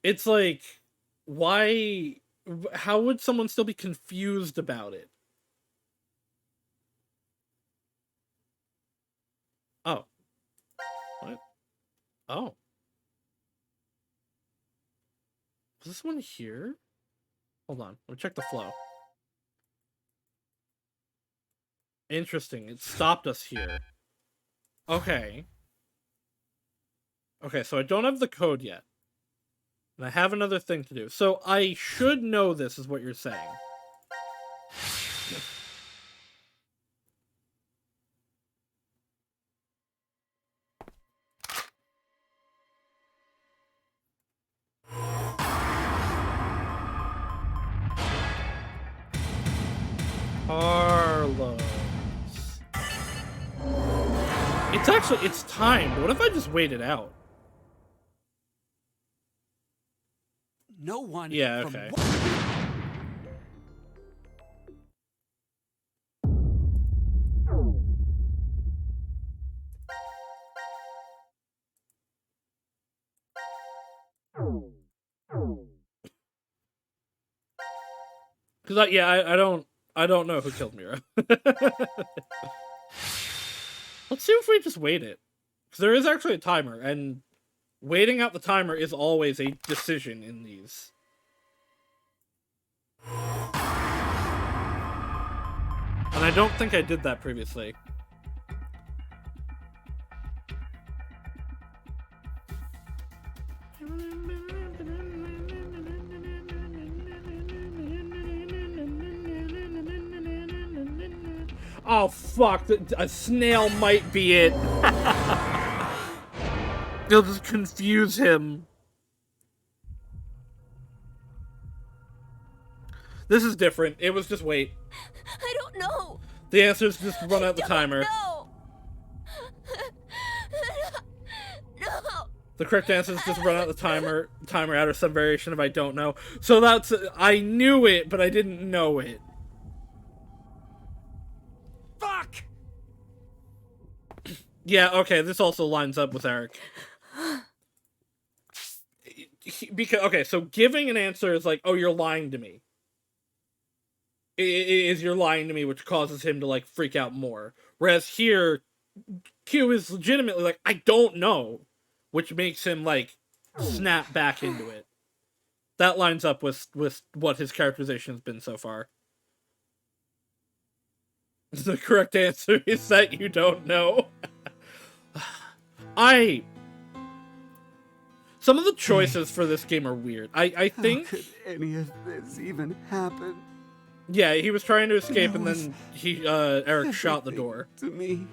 It's like, why? How would someone still be confused about it? Oh. What? Oh. Is this one here? Hold on. Let me check the flow. Interesting. It stopped us here. Okay. Okay, so I don't have the code yet. And I have another thing to do. So I should know this, is what you're saying. Carlos. It's time. But what if I just wait it out? No one. Yeah, from okay. Because I don't know who killed Mira. Let's see if we just wait it. Because there is actually a timer, and waiting out the timer is always a decision in these. And I don't think I did that previously. Oh fuck, a snail might be it. They'll just confuse him. This is different. It was just wait. I don't know. The answer is just run out the timer. No. No. The correct answer is just run out the timer out, or some variation of I don't know. So that's, I knew it, but I didn't know it. Fuck! Yeah, okay, this also lines up with Eric. Okay, so giving an answer is like, oh, you're lying to me. Is you're lying to me, which causes him to, like, freak out more. Whereas here, Q is legitimately like, I don't know, which makes him, like, snap back into it. That lines up with what his characterization has been so far. The correct answer is that you don't know. Some of the choices for this game are weird. I think... How could any of this even happen? Yeah, he was trying to escape, and That then Eric shot the everything door. To me.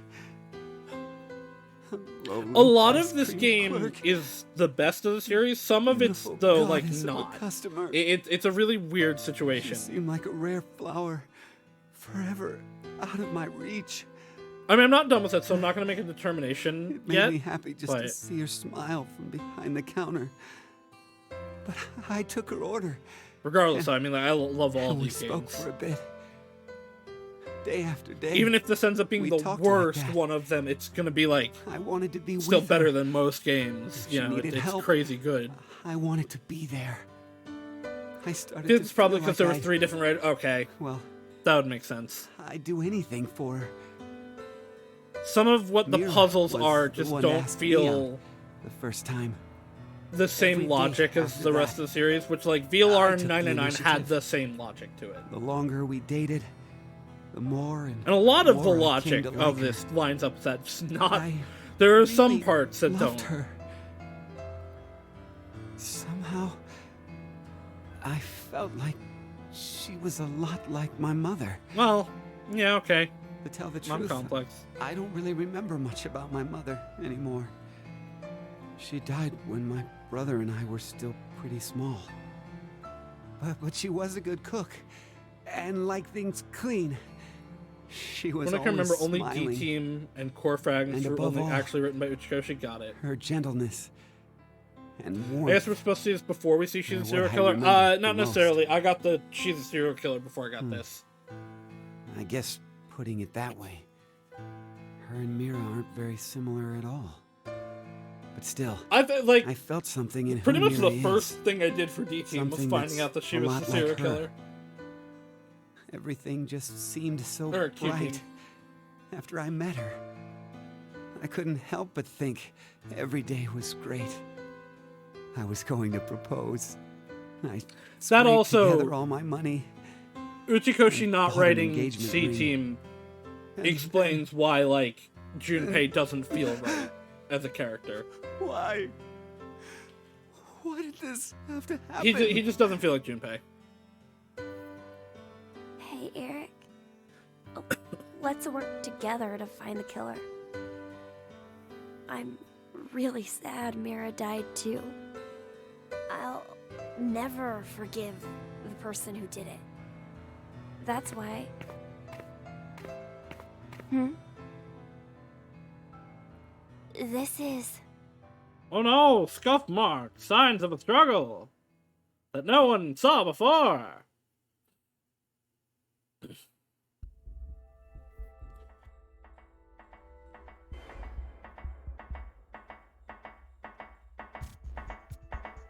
A lot of this game is the best of the series. Some of it's, though, like, not. Customer. It's a really weird You situation. seem like a rare flower forever out of my reach. I mean, I'm not done with it, so I'm not going to make a determination It made yet. me happy just to see her smile from behind the counter. But I took her order. Regardless, I mean, like, I love all And we these spoke games. for a bit. Day after day. Even if this ends up being we the talked worst like that. one of them, it's going to be, like, I wanted to be still with better her. than most games. If she You know, needed it's help, crazy good. I wanted to be there. I started It's to probably feel because there were like 3 different red. Okay, Well, that would make sense. I'd do anything for her. Some of what the Mira puzzles was are the just one to don't ask me feel out the first time. the same Every day logic as after the rest that, of the series, which, like, I VLR took and the 999 had initiative. the same logic to it. The longer we dated, the more And a lot of the more I came logic to of like this her. lines up that's not. I There are some really parts that loved don't. her. Somehow, I felt like she was a lot like my mother. Well, yeah, okay. To tell the I'm truth, complex. I don't really remember much about my mother anymore. She died when my brother and I were still pretty small. But she was a good cook, and liked things clean. She was When I can remember, always only smiling. D-Team and Core Fragments And were above only all, actually written by Uchikoshi. Got it. Her gentleness and I warmth. guess we're supposed to see this before we see she's a What serial I killer. remember the Not most. necessarily. I got the she's a serial killer before I got this. I guess putting it that way, her and Mira aren't very similar at all. But still, I like I felt something in pretty who much Mira the is. first thing I did for D-Team was Something finding that's out that she a was lot a like serial her. killer. Everything just seemed so Or Q-Team. bright after I met her. I couldn't help but think every day was great. I was going to propose. I scraped also- together all my money. Uchikoshi not bought an writing engagement C-Team And explains why, like, Junpei doesn't feel right as a character. Why? Why did this have to happen? He just doesn't feel like Junpei. Hey, Eric. Oh, let's work together to find the killer. I'm really sad Mira died too. I'll never forgive the person who did it. That's why. This is. Oh no, scuff marks, signs of a struggle that no one saw before.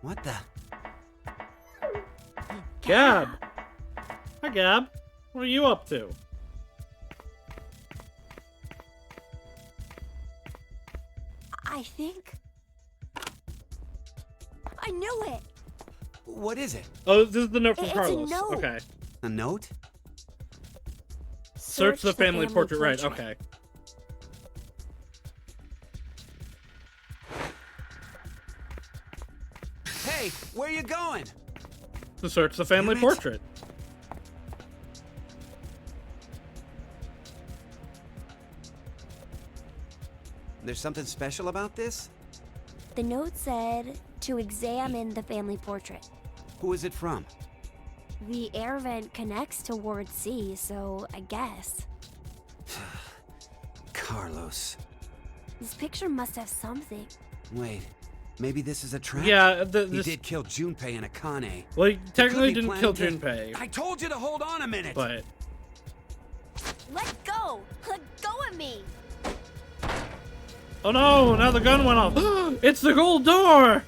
What the? Gab. Hi, Gab. What are you up to? I think. I knew it! What is it? Oh, this is the note from It's a Carlos. note. Okay. A note? Search the family portrait. Right, okay. Hey, where you going? To search the family Damn it. portrait. There's something special about this? The note said to examine the family portrait. Who is it from? The air vent connects to Ward C, so I guess. Carlos. This picture must have something. Wait, maybe this is a trap? Yeah, He this. did kill Junpei and Akane. Well, he technically Could be didn't kill planning to- Junpei, I told you to hold on a minute! but Let go! Let go of me! oh no! Now the gun went off. It's the gold door.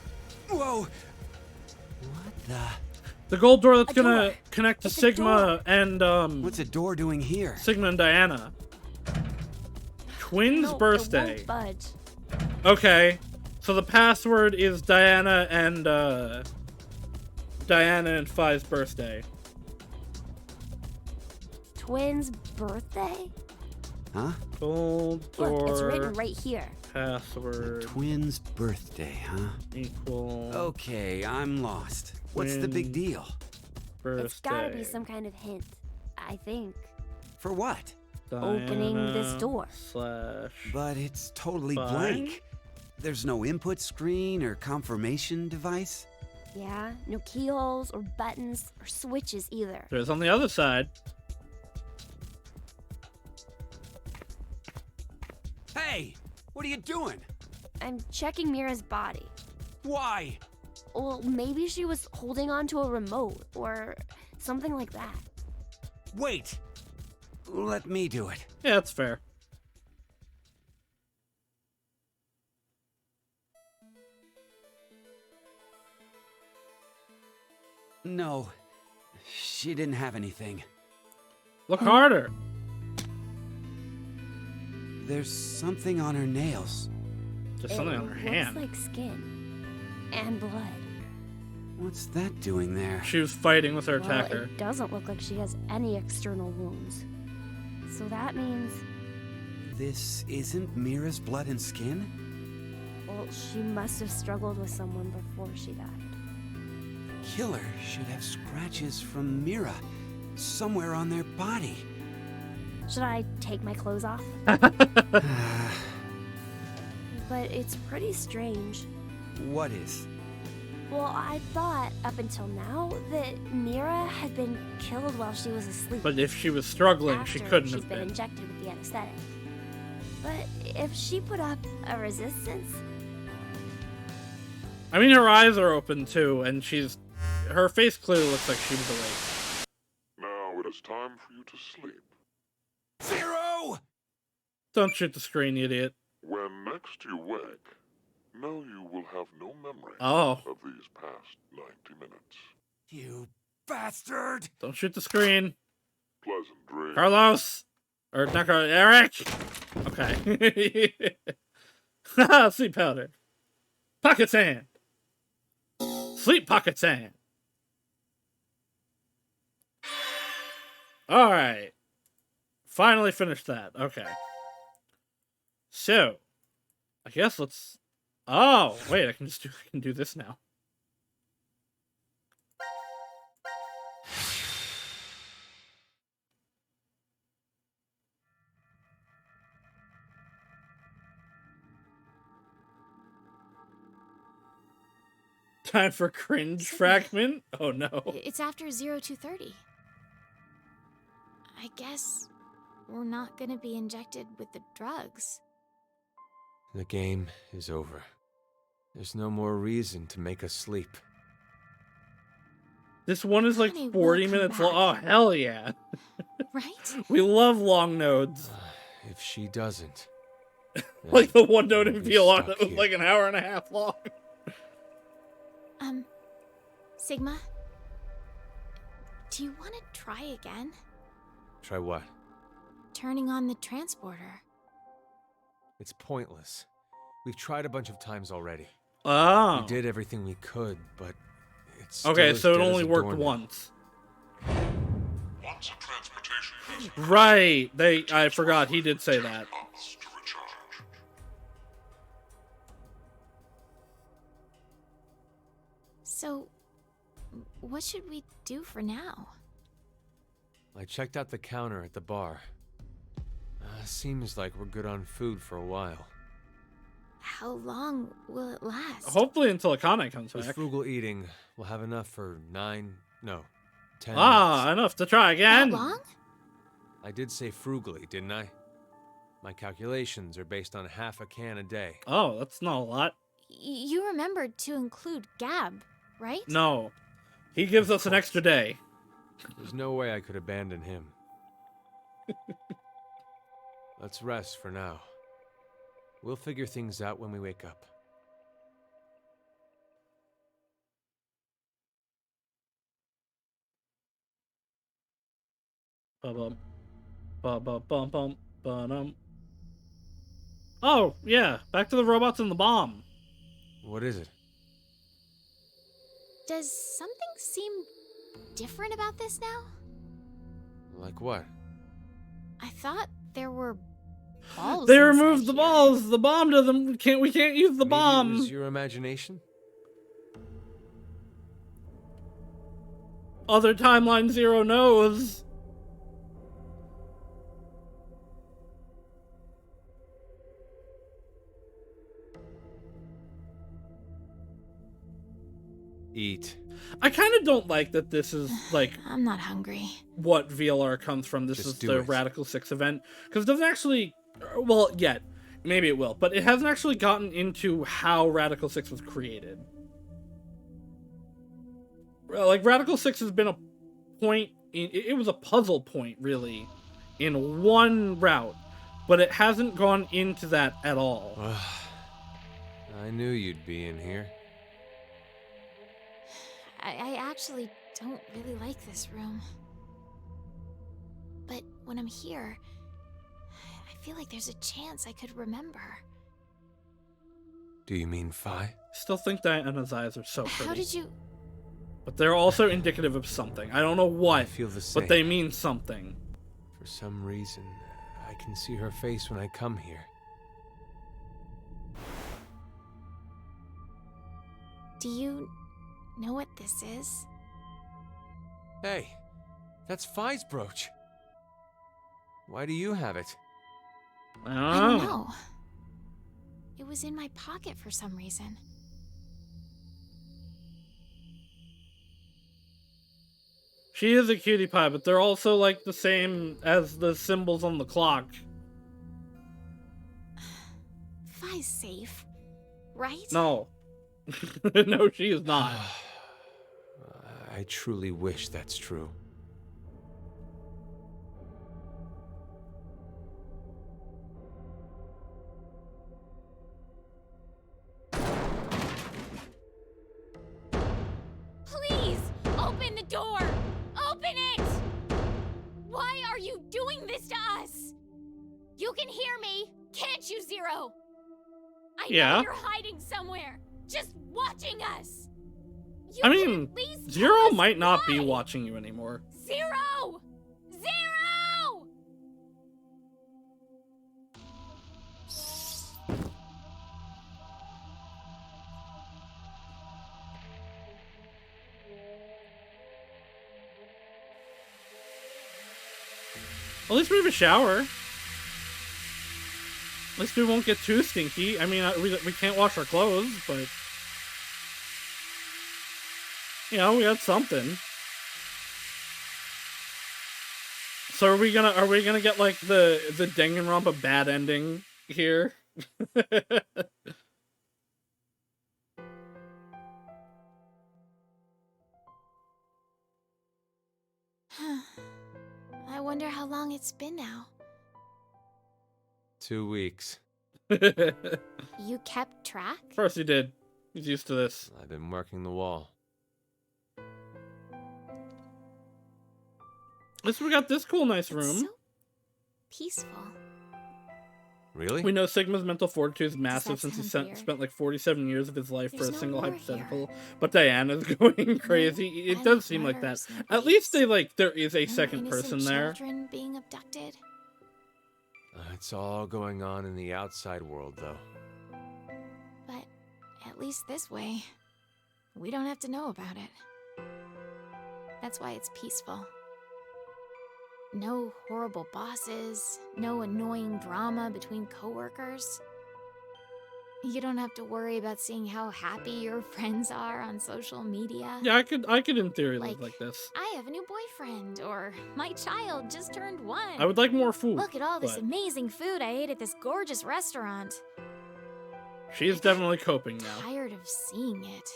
Whoa! What the? The gold door that's A gonna door. connect to It's a Sigma and What's a door doing here? Sigma and Diana. Twins' No, birthday. It won't budge. Okay, so the password is Diana and Phi's birthday. Twins' birthday? Huh? Gold Look, it's door written right here. password Twins' birthday, huh? equal Okay, I'm lost. What's the big Twins. deal? birthday. It's gotta be some kind of hint. I think. For what? Opening this Diana door. Slash. But it's totally Fine. blank. There's no input screen or confirmation device. Yeah, no keyholes or buttons or switches either. There's on the other side. Hey! What are you doing? I'm checking Mira's body. Why? Well, maybe she was holding on to a remote or something like that. Wait! Let me do it. Yeah, that's fair. No, she didn't have anything. Look harder. There's something on her nails. Just something on her hand. Looks like skin and blood. What's that doing there? She was fighting with her attacker. It doesn't look like she has any external wounds. So that means, This isn't Mira's blood and skin? well, she must have struggled with someone before she died. Killer should have scratches from Mira somewhere on their body. Should I take my clothes off? But it's pretty strange. What is? Well, I thought up until now that Mira had been killed while she was asleep. But if she was struggling, she after couldn't she'd have been been. injected with the anesthetic. But if she put up a resistance, I mean, her eyes are open too, and her face clearly looks like she was awake. Now it is time for you to sleep. Zero! Don't shoot the screen, you idiot. When next you wake, know you will have no memory Oh. of these past 90 minutes. You bastard! Don't shoot the screen. Pleasant dreams. Carlos! Or not Carlos, Eric! Okay. Sleep powder. Pocket sand. Sleep pocket sand. Alright. Finally finished that. Okay. So, I guess let's... Oh, wait, I can do this now. Time for cringe fragment? Oh no. It's after 0230. I guess we're not gonna be injected with the drugs. The game is over. There's no more reason to make us sleep. This one is like Honey, we'll 40 come minutes long. Oh, back. hell yeah. Right? We love long nodes. If she doesn't... Like the then one note we'll in be VLR stuck that was here. like an hour and a half long. Sigma? Do you want to try again? Try what? Turning on the transporter. It's pointless. We've tried a bunch of times already. Oh. We did everything we could, but it's Okay, still so as it dead as only a worked doornail. Once once. a transportation has Right. I forgot he did say that. months to recharge. So, what should we do for now? I checked out the counter at the bar. Seems like we're good on food for a while. How long will it last? Hopefully until Akane comes With back. frugal eating, we'll have enough for 10 Ah, minutes. enough to try That again. long? I did say frugally, didn't I? My calculations are based on half a can a day. Oh, that's not a lot. You remembered to include Gab, right? No. He gives us an extra day. There's no way I could abandon him. Let's rest for now. We'll figure things out when we wake up. Ba-bum. Ba-ba-bum-bum. Ba-dum. Oh, yeah. Back to the robots and the bomb. What is it? Does something seem different about this now? Like what? I thought there were balls. They inside removed the here. balls. The bomb doesn't. We can't use the Maybe bomb. it was your imagination? Other timeline 0 knows. Eat. I kind of don't like that this is like I'm not hungry. what VLR comes from. This Just is do the it. Radical 6 event. Because it doesn't actually. Well, yet. Maybe it will, but it hasn't actually gotten into how Radical 6 was created. Like, Radical 6 has been a point, it was a puzzle point, really, in one route, but it hasn't gone into that at all. I knew you'd be in here. I actually don't really like this room. But when I'm here, I feel like there's a chance I could remember. Do you mean Phi? Still think Diana's eyes are so pretty. How did you... But they're also indicative of something. I don't know what, I feel the same. but they mean something. For some reason, I can see her face when I come here. Do you know what this is? Hey, that's Phi's brooch. Why do you have it? I I don't don't know. know. It was in my pocket for some reason. She is a cutie pie, but they're also like the same as the symbols on the clock. Phi's safe, right? No. No, she is not. I truly wish that's true. Please, open the door! Open it! Why are you doing this to us? You can hear me, can't you, Zero? I Yeah. know you're hiding somewhere, just watching us. You I can mean, at least tell Zero us might not be why. watching you anymore. Zero! Zero! At least we have a shower. At least we won't get too stinky. I mean, we can't wash our clothes, but... You know, we had something. So are we gonna get like the Danganronpa bad ending here? I wonder how long it's been now. 2 weeks. You kept track? Of course he did. He's used to this. I've been marking the wall. At least we got this cool, nice It's room. so peaceful. Really? We know Sigma's mental fortitude is massive that since he sound weird? spent like 47 years of his life There's for a no single war hypothetical. here. But Diana's going crazy. It violent does seem like that. murders, no At least peace. they like there is a No second innocent person there. Children being abducted. It's all going on in the outside world, though. But at least this way, we don't have to know about it. That's why it's peaceful. No horrible bosses, no annoying drama between coworkers. You don't have to worry about seeing how happy your friends are on social media. Yeah, I could in theory live like this. I have a new boyfriend, or my child just turned 1. I would like more food. Look at all this but amazing food I ate at this gorgeous restaurant. she is definitely coping now. Tired of seeing it.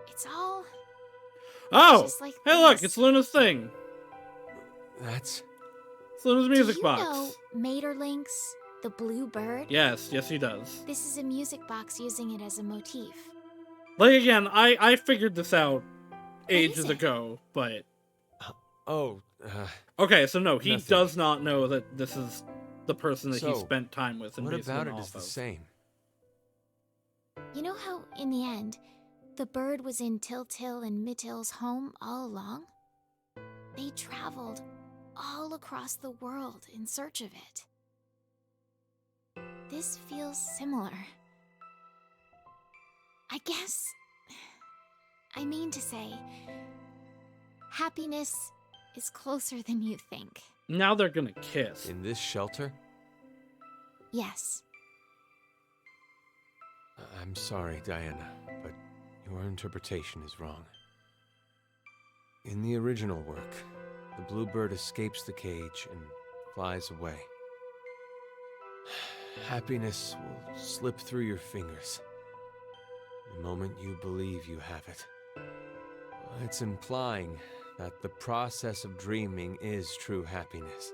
It's all Oh! just like Hey look, this. it's Luna's thing. That's... It's Luna's music Do you box. know Materlinx, the blue bird? Yes, yes he does. This is a music box using it as a motif. Like again, I figured this out is ages it? ago, but Oh, okay, so no, he Nothing. does not know that this is the person that he So, spent time with and what basically about it off is the of. same? You know how, in the end, the bird was in Tiltil and Mittil's home all along? They traveled all across the world in search of it. This feels similar. I guess... I mean to say, happiness is closer than you think. Now they're gonna kiss. In this shelter? Yes. I'm sorry, Diana, but your interpretation is wrong. In the original work, the bluebird escapes the cage and flies away. Happiness will slip through your fingers the moment you believe you have it. It's implying that the process of dreaming is true happiness.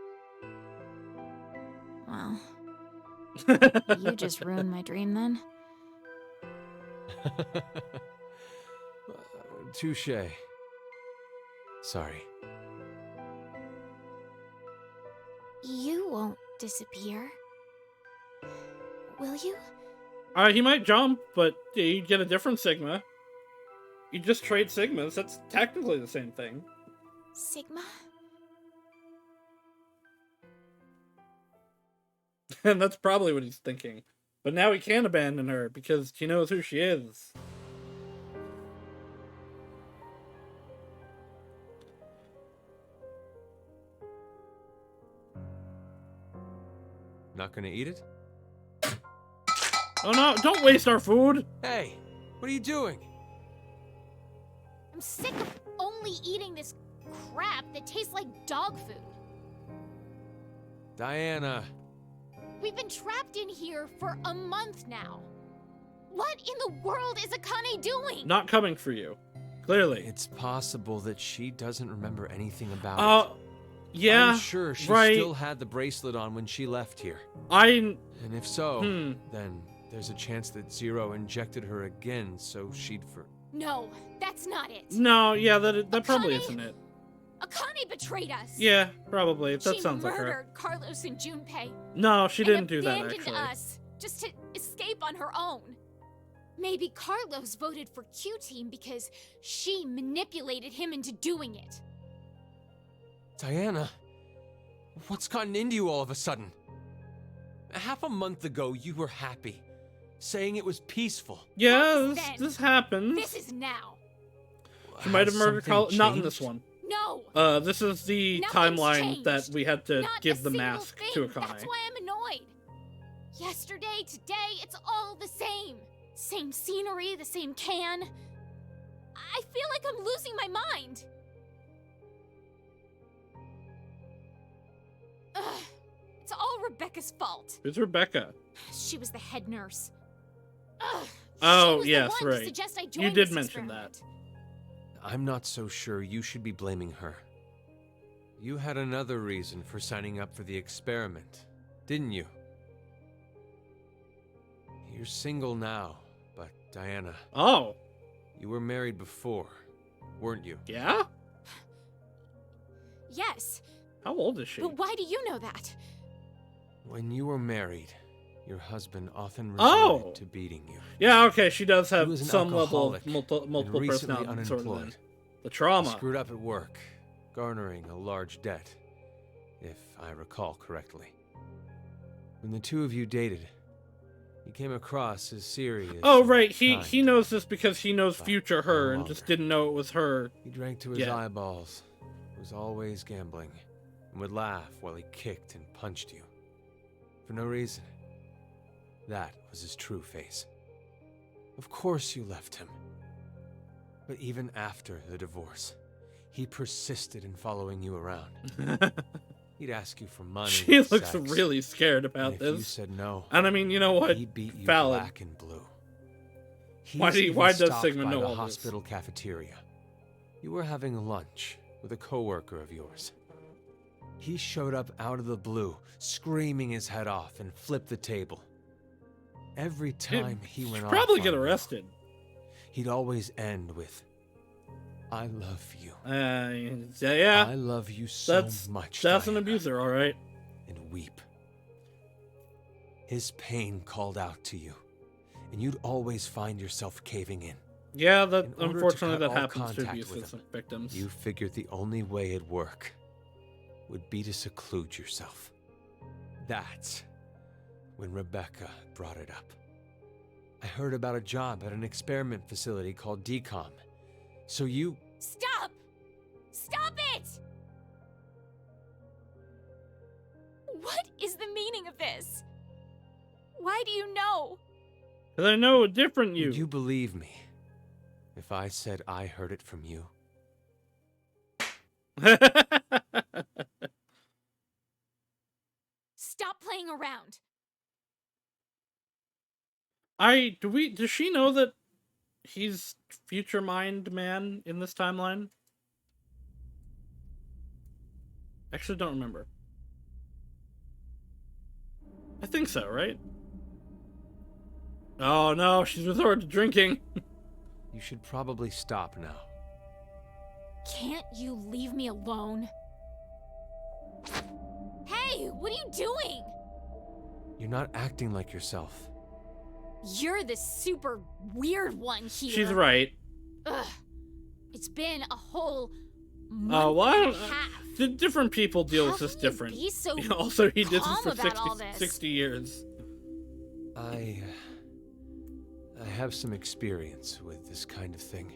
Well, you just ruined my dream then. Touche. Sorry. You won't disappear. Will you? He might jump, but you get a different Sigma. You just trade Sigmas. That's technically the same thing. Sigma? And that's probably what he's thinking. But now he can't abandon her because he knows who she is. Not gonna eat it? Oh no, don't waste our food! Hey, what are you doing? I'm sick of only eating this crap that tastes like dog food. Diana. We've been trapped in here for a month now. What in the world is Akane doing? Not coming for you. Clearly. It's possible that she doesn't remember anything about it. Yeah, I'm sure she right. still had the bracelet on when she left here. And if so, then there's a chance that Zero injected her again so she'd No, that's not it. No, yeah, that probably isn't it. Akane betrayed us. Yeah, probably. That she sounds like her. murdered Carlos and Junpei. No, she didn't do that, abandoned actually. us just to escape on her own. Maybe Carlos voted for Q-Team because she manipulated him into doing it. Diana, what's gotten into you all of a sudden? Half a month ago, you were happy, saying it was peaceful. Yeah, this happens. This is now. She might have murdered Carlos. Not in this one. No. This is the Nothing's timeline changed. that we had to Not give a the single mask thing. to Akane. That's why I'm annoyed. Yesterday, today, it's all the same. Same scenery, the same can. I feel like I'm losing my mind. Ugh. It's all Rebecca's fault. Who's Rebecca? She was the head nurse. Ugh. Oh, she was yes, the one to right. suggest I join You did this mention experiment. I'm not so sure you should be blaming her. You had another reason for signing up for the experiment, didn't you? You're single now, but Diana... Oh. You were married before, weren't you? Yeah? Yes. How old is she? But why do you know that? When you were married, your husband often resorted to beating you. Yeah, okay, she does He have was an some level of alcoholic multiple and recently personality disorder then. unemployed. The trauma. He screwed up at work, garnering a large debt, if I recall correctly. When the two of you dated, he came across as serious. Oh, and right, kind, he knows this because he knows but future her no and just longer. didn't know it was her. He drank to his eyeballs, was always gambling, and would laugh while he kicked and punched you. For no reason. That was his true face. Of course you left him. But even after the divorce, he persisted in following you around. He'd ask you for money. She and looks sex, really scared and about if this. you said no, And I mean, you know what? he beat you Valid. black and blue. Why He's even why does stopped Sigma by know the all this? hospital cafeteria. You were having lunch with a coworker of yours. He showed up out of the blue, screaming his head off, and flipped the table. Every time he went off Probably get on you, arrested. he'd always end with, "I love you. Yeah. I love you so That's much." That's an Diana," abuser, all right. and weep. His pain called out to you, and you'd always find yourself caving in. Yeah, that In order to unfortunately cut that all happens to contact with abusive him, victims. You figured the only way it'd work would be to seclude yourself. That's when Rebecca brought it up. I heard about a job at an experiment facility called DCOM. So you... Stop! Stop it! What is the meaning of this? Why do you know? 'Cause I know a different you. Would you believe me if I said I heard it from you? Stop playing around. Does she know that he's future mind man in this timeline? Actually, don't remember. I think so, right? Oh no, she's resorted to drinking. You should probably stop now. Can't you leave me alone? Hey, what are you doing? You're not acting like yourself. You're the super weird one here. She's right. Ugh. It's been a whole month Oh, well, and a half. Different people deal How with this can you different. be so Also, he did this calm for about all this? 60 years. I have some experience with this kind of thing.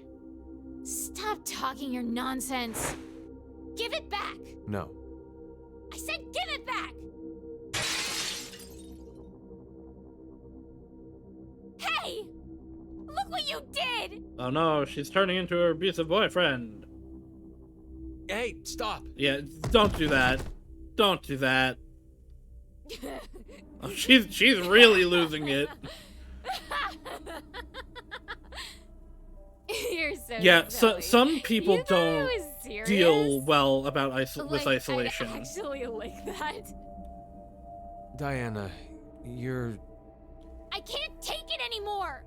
Stop talking your nonsense. Give it back. No. I said give it back. Hey! Look what you did! Oh no, she's turning into her abusive boyfriend. Hey, stop! Yeah, don't do that. Don't do that. Oh, she's really losing it. You're so Yeah, silly. some people You thought I don't was serious? deal well about with Like, isolation. I actually like that. Diana, you're... I can't take it anymore.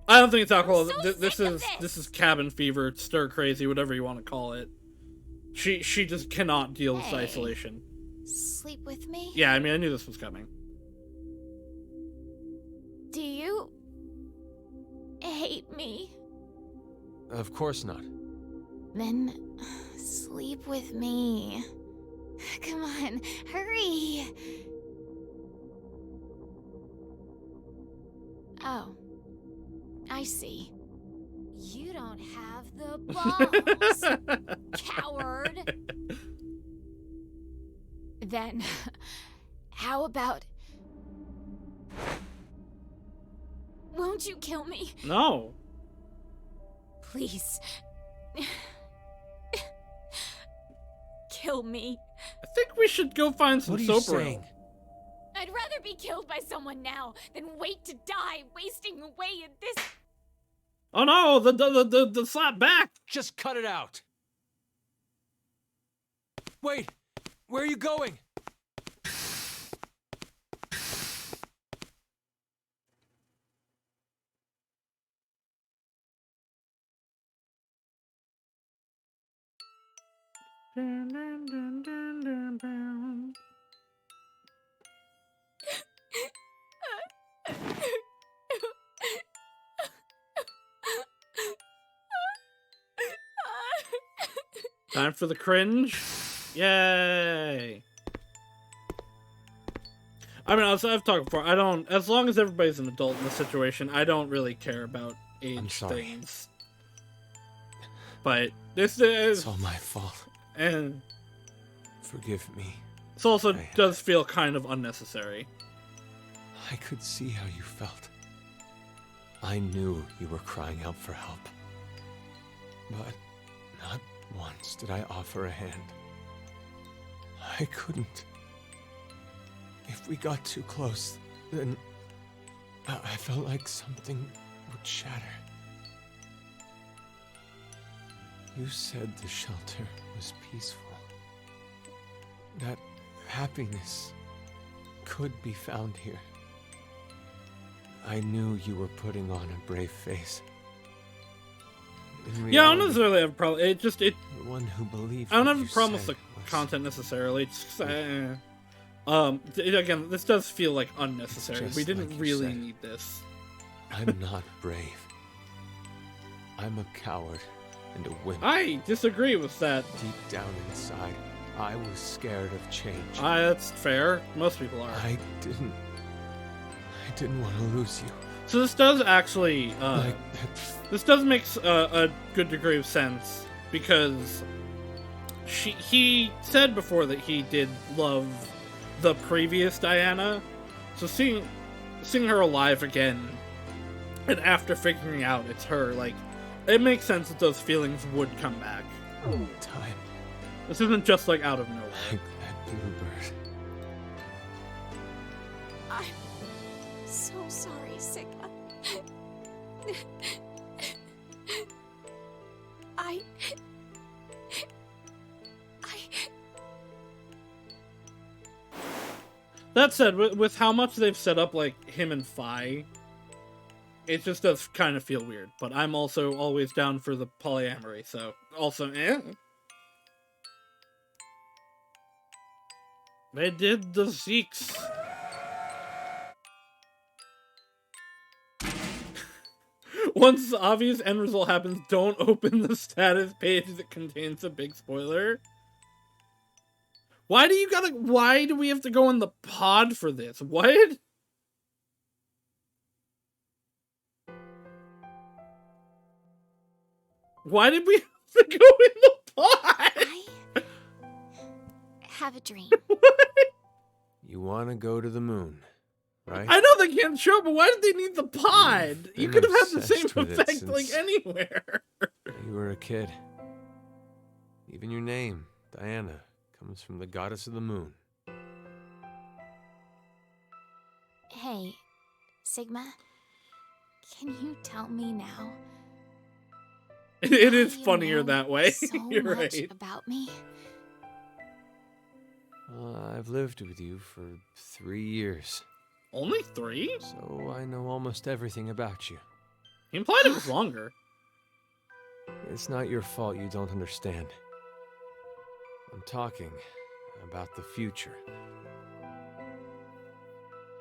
I don't think it's alcohol. I'm so This sick of is this. this is cabin fever, stir crazy, whatever you want to call it. She just cannot deal with Hey. isolation. Sleep with me? Yeah, I mean, I knew this was coming. Do you hate me? Of course not. Then sleep with me. Come on, hurry. Oh, I see. You don't have the balls, coward. Then, how about... Won't you kill me? No. Please. Kill me. I think we should go find some What are you soap saying? I'd rather be killed by someone now than wait to die, wasting away in this... Oh no, the slap back. Just cut it out! Wait! Where are you going? Time for the cringe. Yay. I mean, as I've talked before, I don't, as long as everybody's an adult in the situation, I don't really care about I'm age sorry. things. But this is, It's all my fault. and Forgive me. this also I- does feel kind of unnecessary. I could see how you felt. I knew you were crying out for help. But not once did I offer a hand. I couldn't. If we got too close, then I felt like something would shatter. You said the shelter was peaceful. That happiness could be found here. I knew you were putting on a brave face. In Yeah, I don't reality, necessarily have a problem. the one who believed I don't what have a you problem with said the was- content necessarily. It's just, again, this does feel like unnecessary. Just We didn't like you really said. need this. I'm not brave. I'm a coward and a wimp. I disagree with that. Deep down inside, I was scared of change. That's fair. Most people are. I didn't want to lose you. So this does actually, Like this does make a good degree of sense, because he said before that he did love the previous Diana, so seeing her alive again, and after figuring out it's her, like, it makes sense that those feelings would come back. time, This isn't just like out of nowhere. like that bluebird. I'm so sorry, Sigma. I... That said, with how much they've set up, like, him and Fi, it just does kind of feel weird. But I'm also always down for the polyamory, so also, They did the Zeeks. Once the obvious end result happens, don't open the status page that contains a big spoiler. Why do we have to go in the pod for this? What? Why did we have to go in the pod? I have a dream. You want to go to the moon, right? I know they can't show, but why did they need the pod? You could have had the same obsessed with it effect, like, since anywhere. You were a kid. Even your name, Diana, comes from the goddess of the moon. Hey, Sigma, can you tell me now? It is why you funnier know that way. So You're much right. about me. I've lived with you for 3 years, Only 3? so I know almost everything about you. He implied it was longer. It's not your fault you don't understand. I'm talking about the future.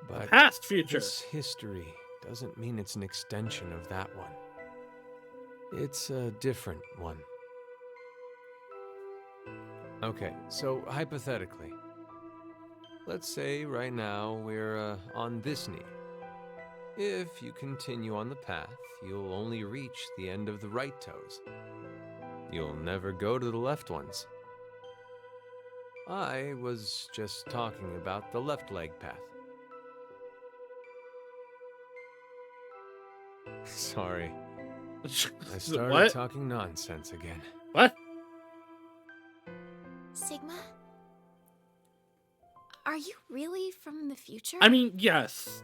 But Past future. this history doesn't mean it's an extension of that one. It's a different one. Okay, so hypothetically, let's say right now we're on this knee. If you continue on the path, you'll only reach the end of the right toes. You'll never go to the left ones. I was just talking about the left leg path. Sorry, I started What? talking nonsense again. What? Sigma? Are you really from the future? I mean, yes.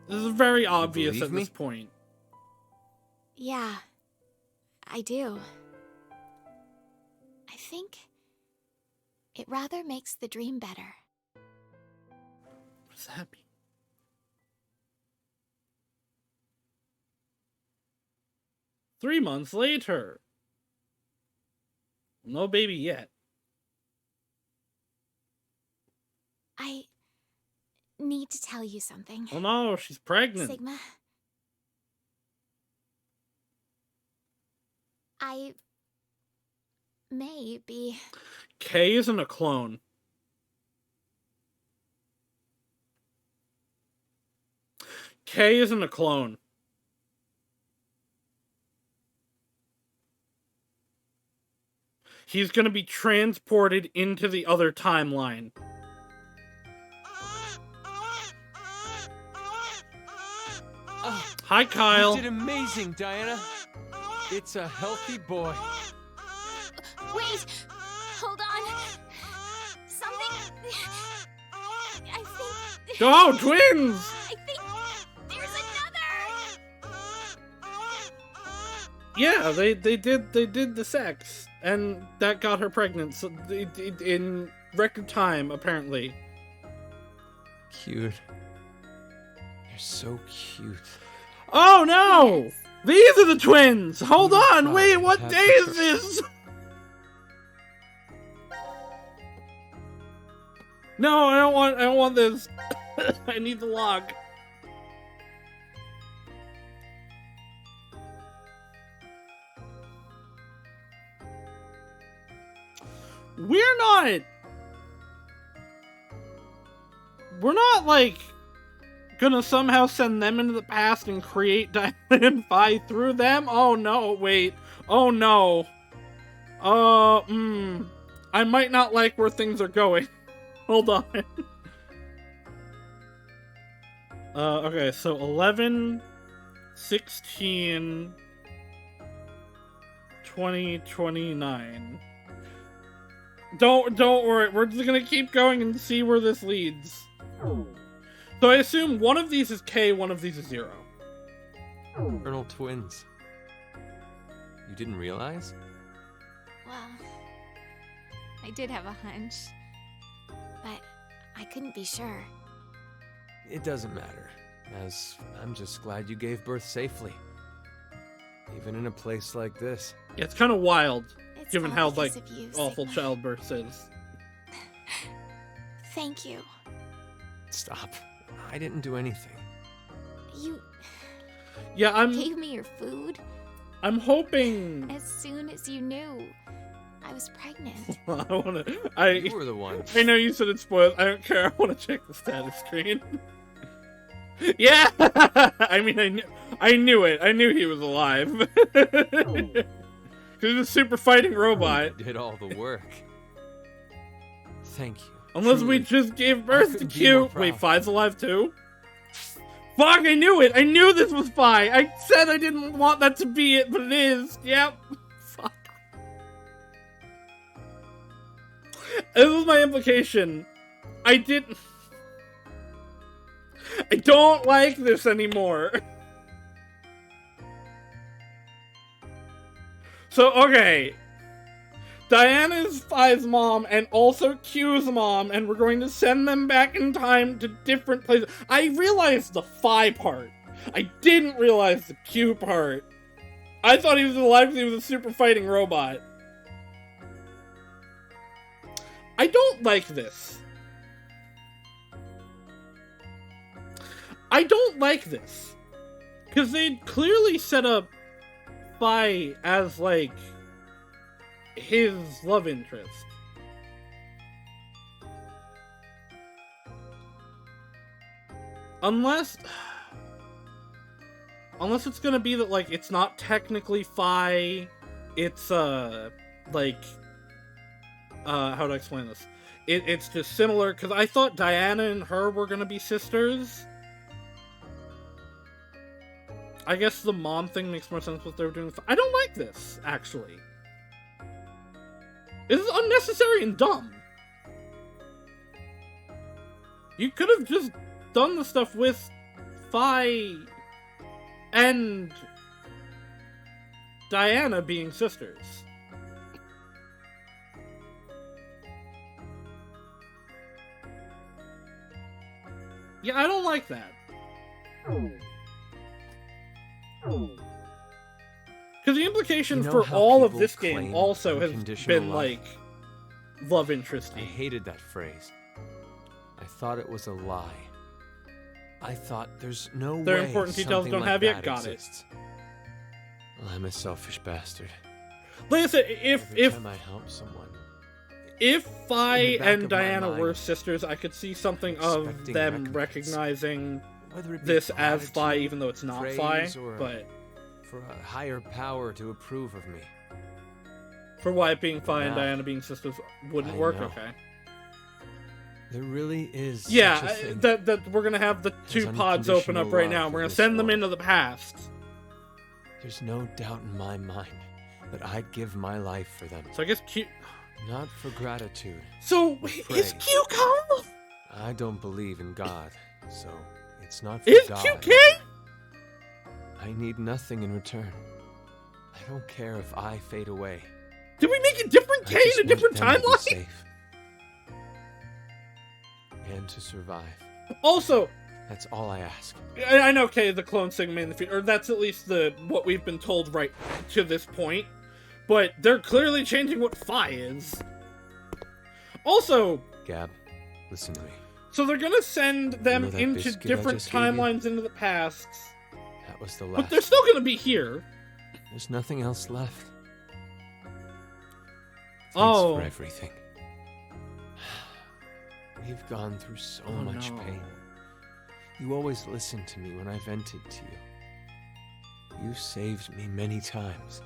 This is very obvious believe at me? this point. Yeah, I do. I think it rather makes the dream better. What does that mean? Three months later. No baby yet. I need to tell you something. Oh no, she's pregnant. Sigma. I may be... Kay isn't a clone. Kay isn't a clone. He's gonna be transported into the other timeline. Hi, Kyle. You did amazing, Diana. It's a healthy boy. Wait! Hold on! Something... I think... Oh, twins! I think there's another! Yeah, they did the sex, and that got her pregnant. So in record time, apparently. Cute. They're so cute. Oh no! Yes. These are the twins! Hold on, God, wait, what happy day is this? No, I don't want this. I need the log. We're not like gonna somehow send them into the past and create Diana and Phi through them? Oh no, wait. Oh no. I might not like where things are going. Hold on. Okay, so 11, 16, 20, 29. Don't worry, we're just gonna keep going and see where this leads. So I assume one of these is K, one of these is 0. Fraternal twins. You didn't realize? Well, I did have a hunch, but I couldn't be sure. It doesn't matter, as I'm just glad you gave birth safely. Even in a place like this. Yeah, it's kind of wild, It's given all how, because like, of you, awful Sigma. childbirth is. Thank you. Stop. I didn't do anything. You Yeah, gave me your food I'm hoping... as soon as you knew I was pregnant. You were the one. I know you said it's spoiled. I don't care. I want to check the status screen. Yeah! I mean, I knew it. I knew he was alive. Because he's a super fighting robot. You did all the work. Thank you. Unless Truly. we just gave birth to couldn't be more Q. Wait, proud. Phi's alive too? Fuck, I knew it! I knew this was Phi! I said I didn't want that to be it, but it is. Yep. Fuck. This was my implication. I don't like this anymore. So, okay. Diana's Phi's mom and also Q's mom, and we're going to send them back in time to different places. I realized the Phi part. I didn't realize the Q part. I thought he was alive because he was a super fighting robot. I don't like this. I don't like this. Because they clearly set up Phi as, like, his love interest. Unless it's gonna be that, like, it's not technically Phi, it's, like, how do I explain this? It's just similar, because I thought Diana and her were gonna be sisters. I guess the mom thing makes more sense what they were doing. I don't like this, actually. This is unnecessary and dumb. You could have just done the stuff with Phi and Diana being sisters. Yeah, I don't like that. Because the implication You know for how all of people this game claim also has unconditional been, love? like, love interesty. I hated that phrase. I thought it was a lie. I thought there's no There are way important details something don't like have yet. that Got it. exists. Well, I'm a selfish bastard. Like I said, Every time I help someone, if Phi in the back and of my Diana mind, were sisters, I could see something of expecting them recompense. recognizing whether it be this as Phi, gratitude, even though it's not Phi. praise, or But for a higher power to approve of me. for why it being Phi and Now, Diana being sisters wouldn't I work, know. okay. There really is Yeah, such a thing. that we're gonna have the two There's pods open up unconditional right love now. in We're gonna this send them world. into the past. There's no doubt in my mind that I'd give my life for them. So I guess Q. Not for gratitude. So or is praise. Q Carl? I don't believe in God, so it's not for Is God. QK? I need nothing in return. I don't care if I fade away. Did we make a different I K just in a different want them to be timeline? safe. And to survive. Also, That's all I ask. I know K is the clone Sigma in the future, or that's at least what we've been told right to this point. But they're clearly changing what Phi is. Also, Gab, listen to me. so they're gonna send them know that into biscuit I different just gave you? timelines into the past, That was the but last. they're still gonna be here. There's nothing else left. Thanks Oh. for everything. We've gone through so Oh, much no. pain. You always listened to me when I vented to you. You saved me many times.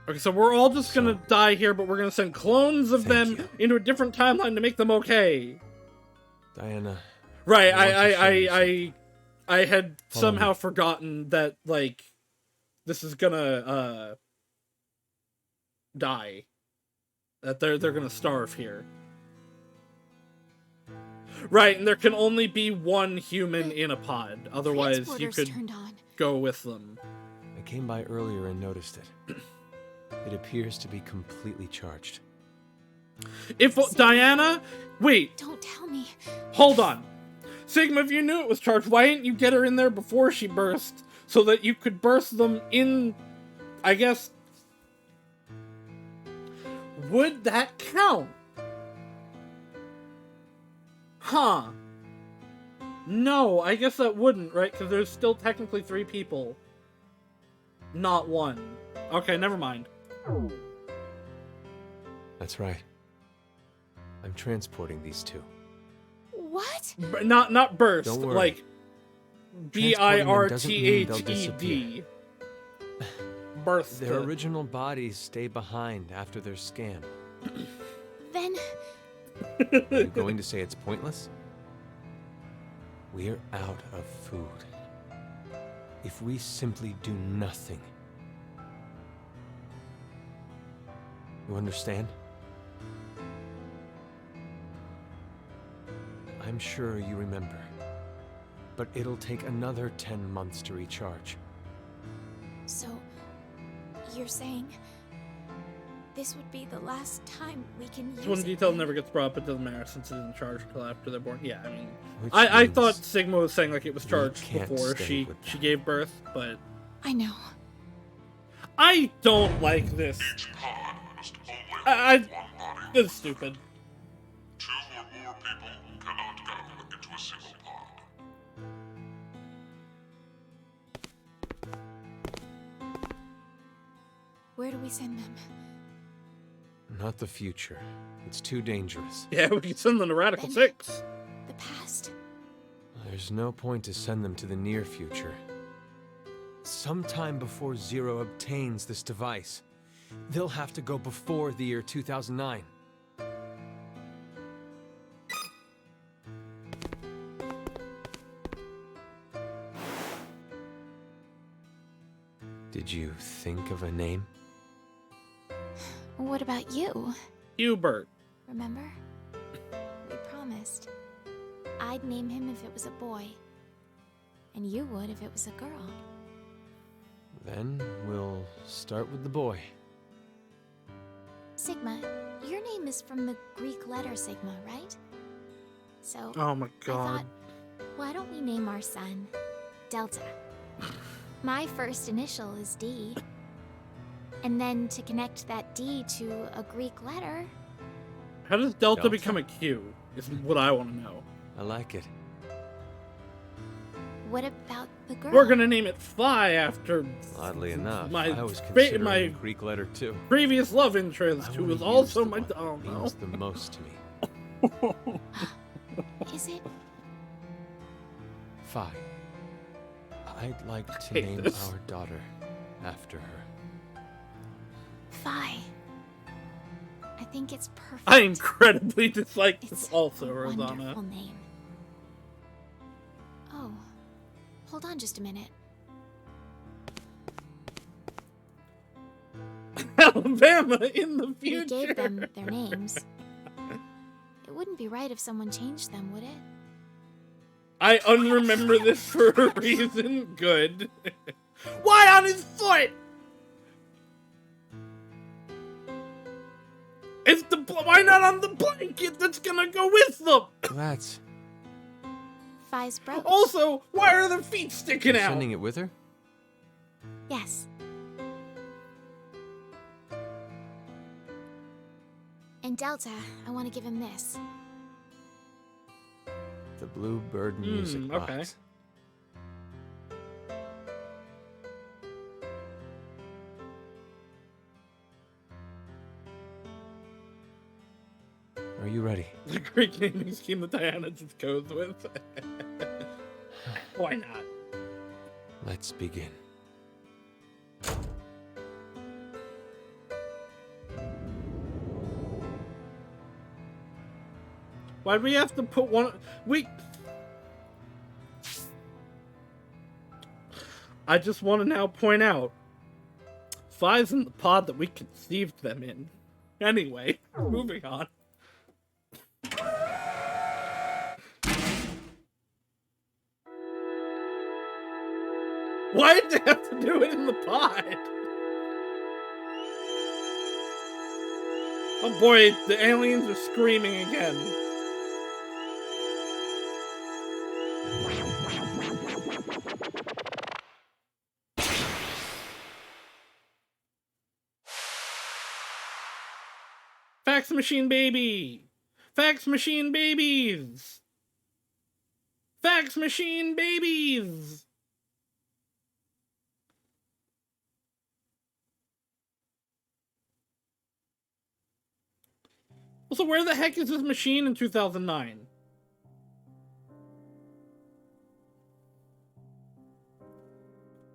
Okay, so we're all just gonna So- die here, but we're gonna send clones of Thank them you. into a different timeline to make them okay. Diana, Right, I want to show you I had Follow somehow me. forgotten that, like, this is gonna, die. That they're gonna starve here. Right, and there can only be one human in a pod. Otherwise, you Transporter's could turned on. go with them. I came by earlier and noticed it. It appears to be completely charged. If Diana, wait, Don't tell me. hold on. Sigma, if you knew it was charged, why didn't you get her in there before she burst, so that you could burst them in, I guess... Would that count? Huh. No, I guess that wouldn't, right? Because there's still technically 3 people. Not 1. Okay, never mind. That's right. I'm transporting these 2. What? Not burst, Don't worry. like Transporting them doesn't mean they'll BIRTHED. disappear. Birth. Their original bodies stay behind after they're scanned. Then Are you going to say it's pointless? We're out of food. If we simply do nothing. You understand? I'm sure you remember. But it'll take another 10 months to recharge. So, you're saying this would be the last time we can use This one it detail then? never gets brought up, it doesn't matter since it isn't charged until after they're born. Yeah, I mean, Which I means thought Sigma was saying like it was we charged can't before stay she with she them. gave birth, but I know. I don't like this. Each pod must only I- hold one body. This is stupid. 2 or more people cannot go into a single pod. Where do we send them? Not the future. It's too dangerous. Yeah, we can send them to Radical Ben. 6. The past? There's no point to send them to the near future. Sometime before Zero obtains this device, they'll have to go before the year 2009. Did you think of a name? What about you? Hubert. Remember? We promised. I'd name him if it was a boy. And you would if it was a girl. Then we'll start with the boy. Sigma, your name is from the Greek letter Sigma, right? So, Oh my I god. thought, why don't we name our son Delta? My first initial is D. And then to connect that D to a Greek letter, How does Delta Delta? become a Q? Is what I want to know. I like it. what about the girl? We're gonna name it Phi after Oddly enough, my I was fa- considering my a Greek letter too. previous love I interest, who wanna was use also the my. one that Oh no. means the most to me. Is it? Phi. I'd like to hate name this. our daughter after her. Phi. I think it's perfect. I incredibly dislike It's this also, a Rosanna. wonderful name. Oh, hold on just a minute. Alabama in the We future. gave them their names. It wouldn't be right if someone changed them, would it? I unremember this for a reason. Good. Why on his foot? It's the why not on the blanket that's gonna go with them? That's Phi's brooch. Also, why are their feet sticking You're out? sending it with her? Yes. And Delta, I want to give him this. The Bluebird music okay. box. Are you ready? The Greek naming scheme that Diana just goes with. Why not? Let's begin. Why'd we have to put one? I just want to now point out, Phi's in the pod that we conceived them in. Anyway, moving on. Why did they have to do it in the pod? Oh boy, the aliens are screaming again. Fax machine baby! Fax machine babies! Fax machine babies! So where the heck is this machine in 2009?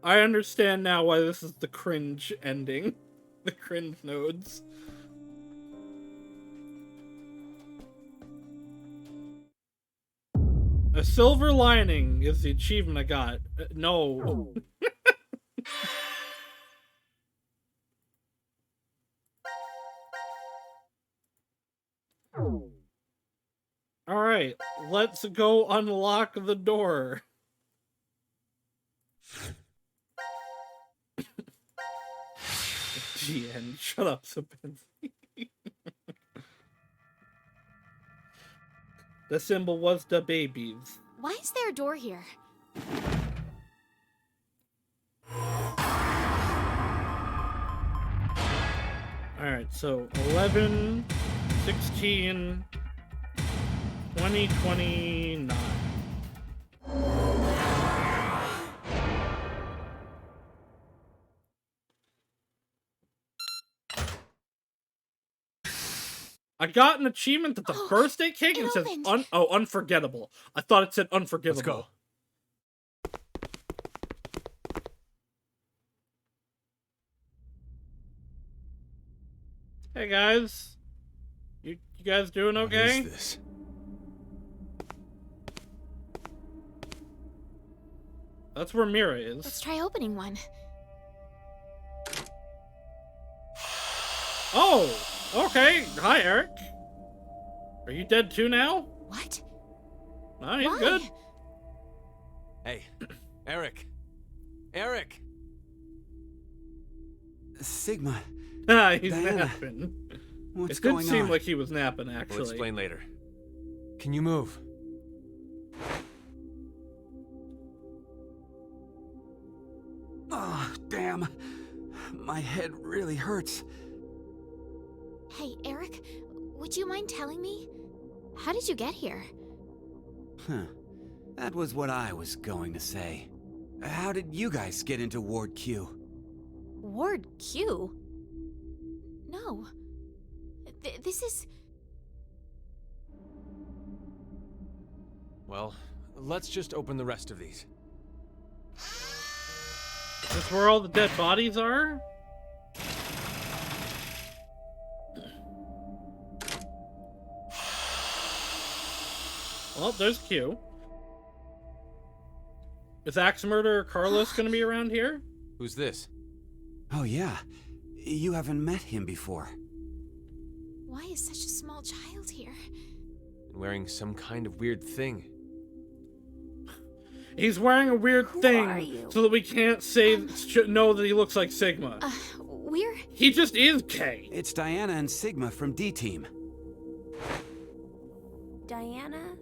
I understand now why this is the cringe ending. The cringe nodes. A silver lining is the achievement I got. No. Alright, let's go unlock the door. The end. Shut up, Sapenzi. The symbol was the babies. Why is there a door here? Alright, so 11, 16, 20, 29. I got an achievement at the birthday cake and it says unforgettable. I thought it said unforgivable. Let's go. Hey guys. You guys doing okay? What is this? That's where Mira is. Let's try opening one. Oh! Okay. Hi, Eric. Are you dead too now? What? No, he's Why? good. Hey, Eric. Eric! Sigma, He's Diana, napping. what's It did going seem on? like he was napping, actually. We'll explain later. Can you move? Oh, damn. My head really hurts. Hey, Eric, would you mind telling me? How did you get here? Huh. That was what I was going to say. How did you guys get into Ward Q? Ward Q? No. This is... Well, let's just open the rest of these. Is this where all the dead bodies are? Well, there's Q. Is Axe Murderer Carlos gonna be around here? Who's this? Oh, yeah. You haven't met him before. Why is such a small child here? And wearing some kind of weird thing. He's wearing a weird Who are thing you? so that we can't say know that he looks like Sigma. We're... He just is K. It's Diana and Sigma from D-Team. Diana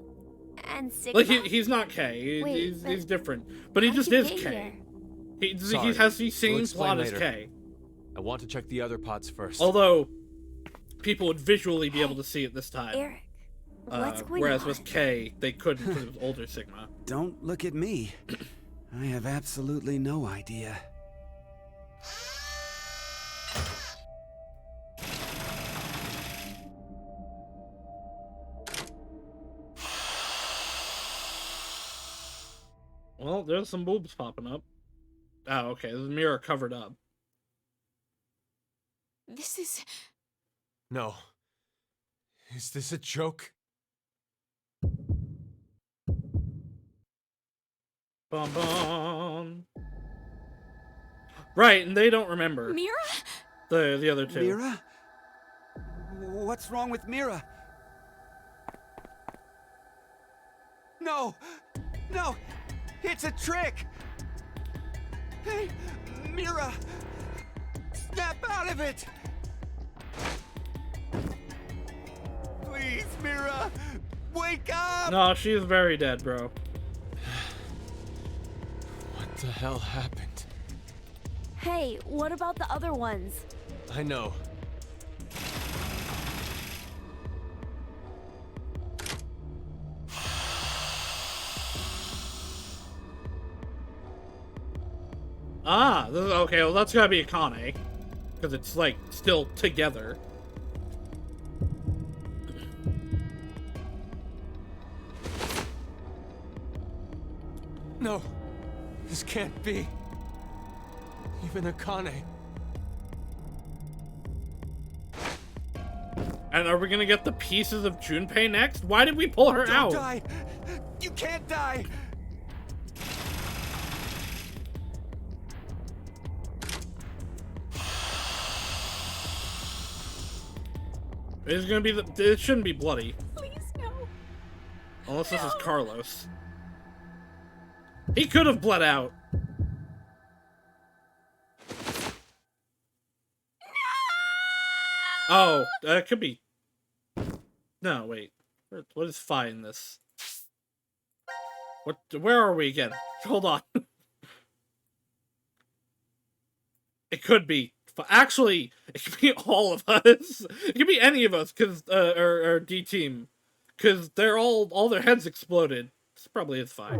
and Sigma. Like he's not K. Wait, He's but different, but he how'd just you is get K. here? He Sorry. has the same We'll explain plot as later. K. I want to check the other pods first. Although people would visually be able to see it this time. Eric, what's going Whereas on? with K, they couldn't because it was older Sigma. Don't look at me. I have absolutely no idea. Well, there's some boobs popping up. Oh, okay. There's a mirror covered up. This is... No. Is this a joke? Bum bum. Right, and they don't remember Mira? the other two. Mira? What's wrong with Mira? No! No! It's a trick! Hey, Mira! Snap out of it! Please, Mira! Wake up! No, she's very dead, bro. What the hell happened? Hey, what about the other ones? I know. Ah, okay, well that's gotta be Akane. Because it's, like, still together. No, this can't be. Even Akane. And are we gonna get the pieces of Junpei next? Why did we pull her Don't out? die! You can't die! It's gonna be it shouldn't be bloody. Please, no. Unless this is Carlos. He could have bled out. Oh, that could be... No, wait. What is Phi in this? Where are we again? Hold on. It could be... Actually, it could be all of us. It could be any of us, cause, or D-Team. Because they're all their heads exploded. This probably is Phi.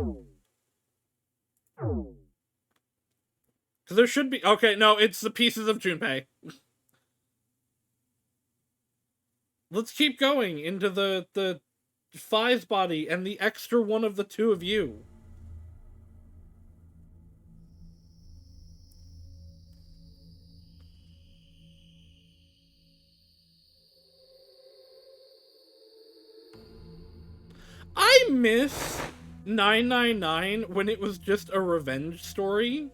Because there should be... Okay, no, it's the pieces of Junpei. Let's keep going into the Phi's body and the extra one of the two of you. I miss 999 when it was just a revenge story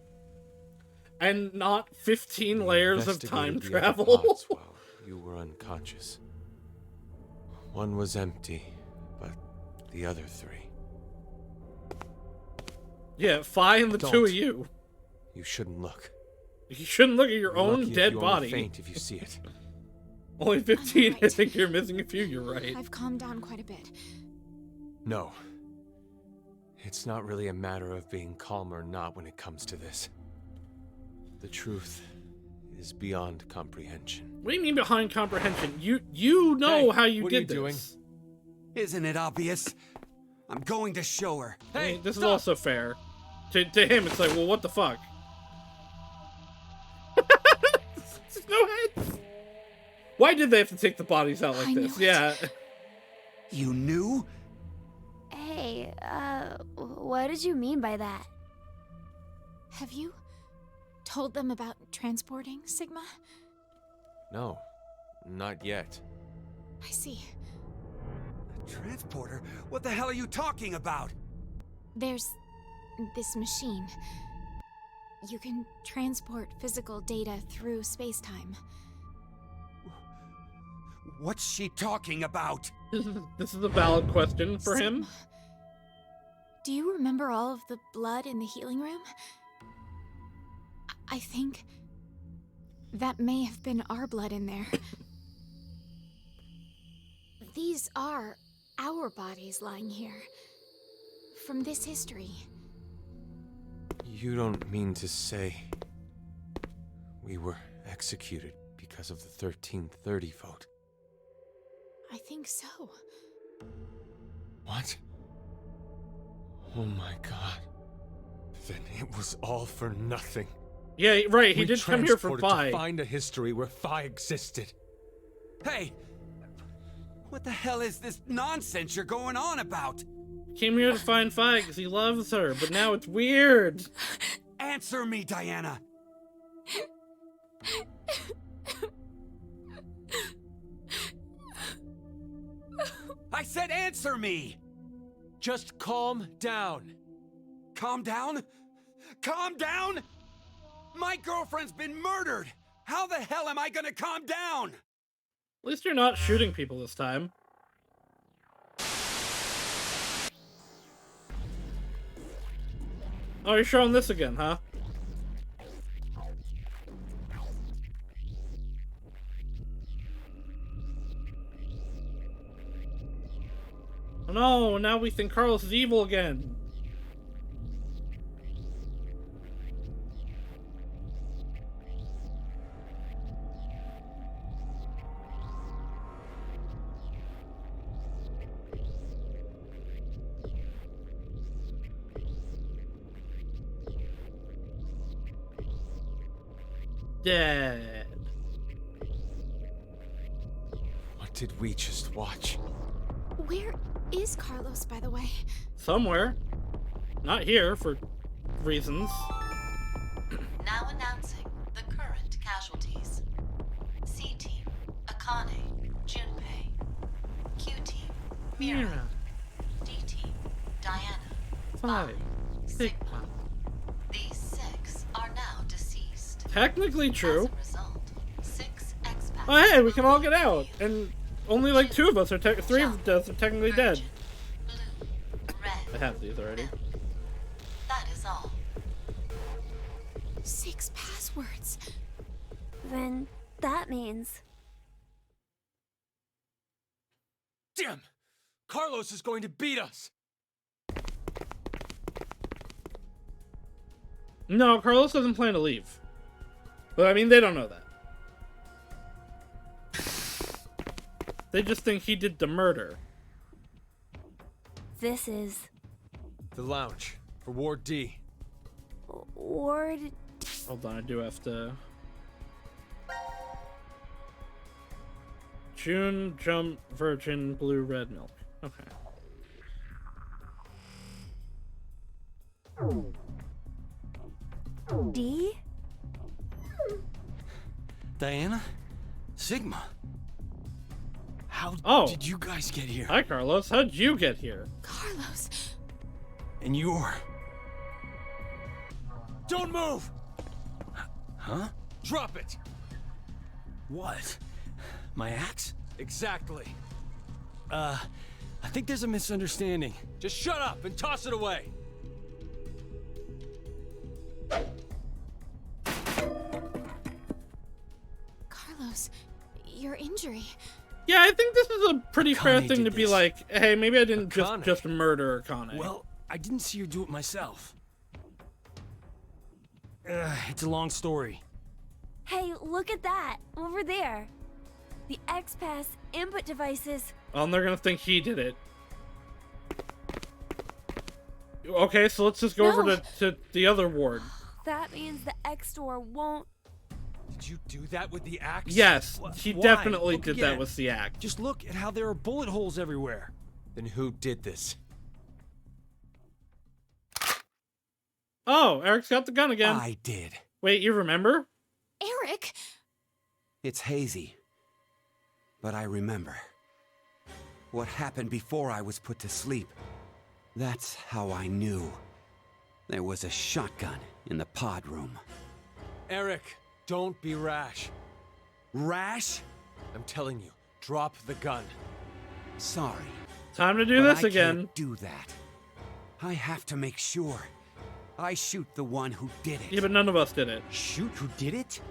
and not 15 layers of time Investigated the other travel. pods while you were unconscious. One was empty, but the other three. Yeah, Phi and the two Don't. of you. You shouldn't look. You shouldn't look at your You're own lucky if dead you only body. faint if you see it. Only 15. I'm I right. think you're missing a few. You're right. I've calmed down quite a bit. No. It's not really a matter of being calm or not when it comes to this. The truth is beyond comprehension. What do you mean behind comprehension? You know Hey, how you what are did you doing? this. Isn't it obvious? I'm going to show her. I mean, Hey, this is stop! also fair. To him, it's like, well, what the fuck? There's no heads. Why did they have to take the bodies out like I this? knew it. Yeah. You knew? Hey, what did you mean by that? Have you told them about transporting Sigma? No, not yet. I see. Transporter? What the hell are you talking about? There's this machine. You can transport physical data through space-time. What's she talking about? This is a valid question for him. Sigma. Do you remember all of the blood in the healing room? I think that may have been our blood in there. These are our bodies lying here. From this history. You don't mean to say we were executed because of the 1330 vote? I think so. What? Oh my god. Then it was all for nothing. Yeah, right. He We did come here for transported Phi. to find a history where Phi existed. Hey! What the hell is this nonsense you're going on about? Came here to find Phi because he loves her, but now it's weird. Answer me, Diana! I said answer me! Just calm down. Calm down? Calm down? My girlfriend's been murdered! How the hell am I gonna calm down? At least you're not shooting people this time. Oh, you're showing this again, huh? No, now we think Carlos is evil again. Dead. What did we just watch? Where is Carlos, by the way? Somewhere. Not here, for reasons. Now announcing the current casualties. C Team, Akane, Junpei. Q Team, Mira. Mira. D Team, Diana. 5. Sigma. These 6 are now deceased. Technically true. As a result, 6 expats. Oh, hey, we can all will get be out. And only like 2 of us are 3 of us are technically dead. Blue, red, I have these already. milk. That is all. 6 passwords. Then that means Damn! Carlos is going to beat us! No, Carlos doesn't plan to leave. But I mean, they don't know that. They just think he did the murder. this is The lounge for Ward D. Ward. Hold on, I do have to... June, jump, virgin, blue, red milk. Okay. D? Diana? Sigma? How Oh. did you guys get here? Hi, Carlos. How'd you get here? Carlos. And you're... Don't move! Huh? Drop it! What? My axe? Exactly. I think there's a misunderstanding. Just shut up and toss it away! Carlos, your injury. Yeah, I think this is a pretty fair Akane thing to did be this. like, hey, maybe I didn't Akane. just murder Akane. Well, I didn't see her do it myself. It's a long story. Hey, look at that over there. The XPass input devices. Well, they're gonna think he did it. Okay, so let's just go over No. to the other ward. That means the X door won't. Did you do that with the axe? Yes, he Why? definitely Look did that again. with the act. Just look at how there are bullet holes everywhere. Then who did this? Oh, Eric's got the gun again. I did. Wait, you remember? Eric! It's hazy. But I remember. What happened before I was put to sleep. That's how I knew. There was a shotgun in the pod room. Eric, don't be rash. Rash? I'm telling you, drop the gun. Sorry. Time to do but this I again. Can't do that. I have to make sure. I shoot the one who did it. Yeah, but none of us did it. Shoot who did it?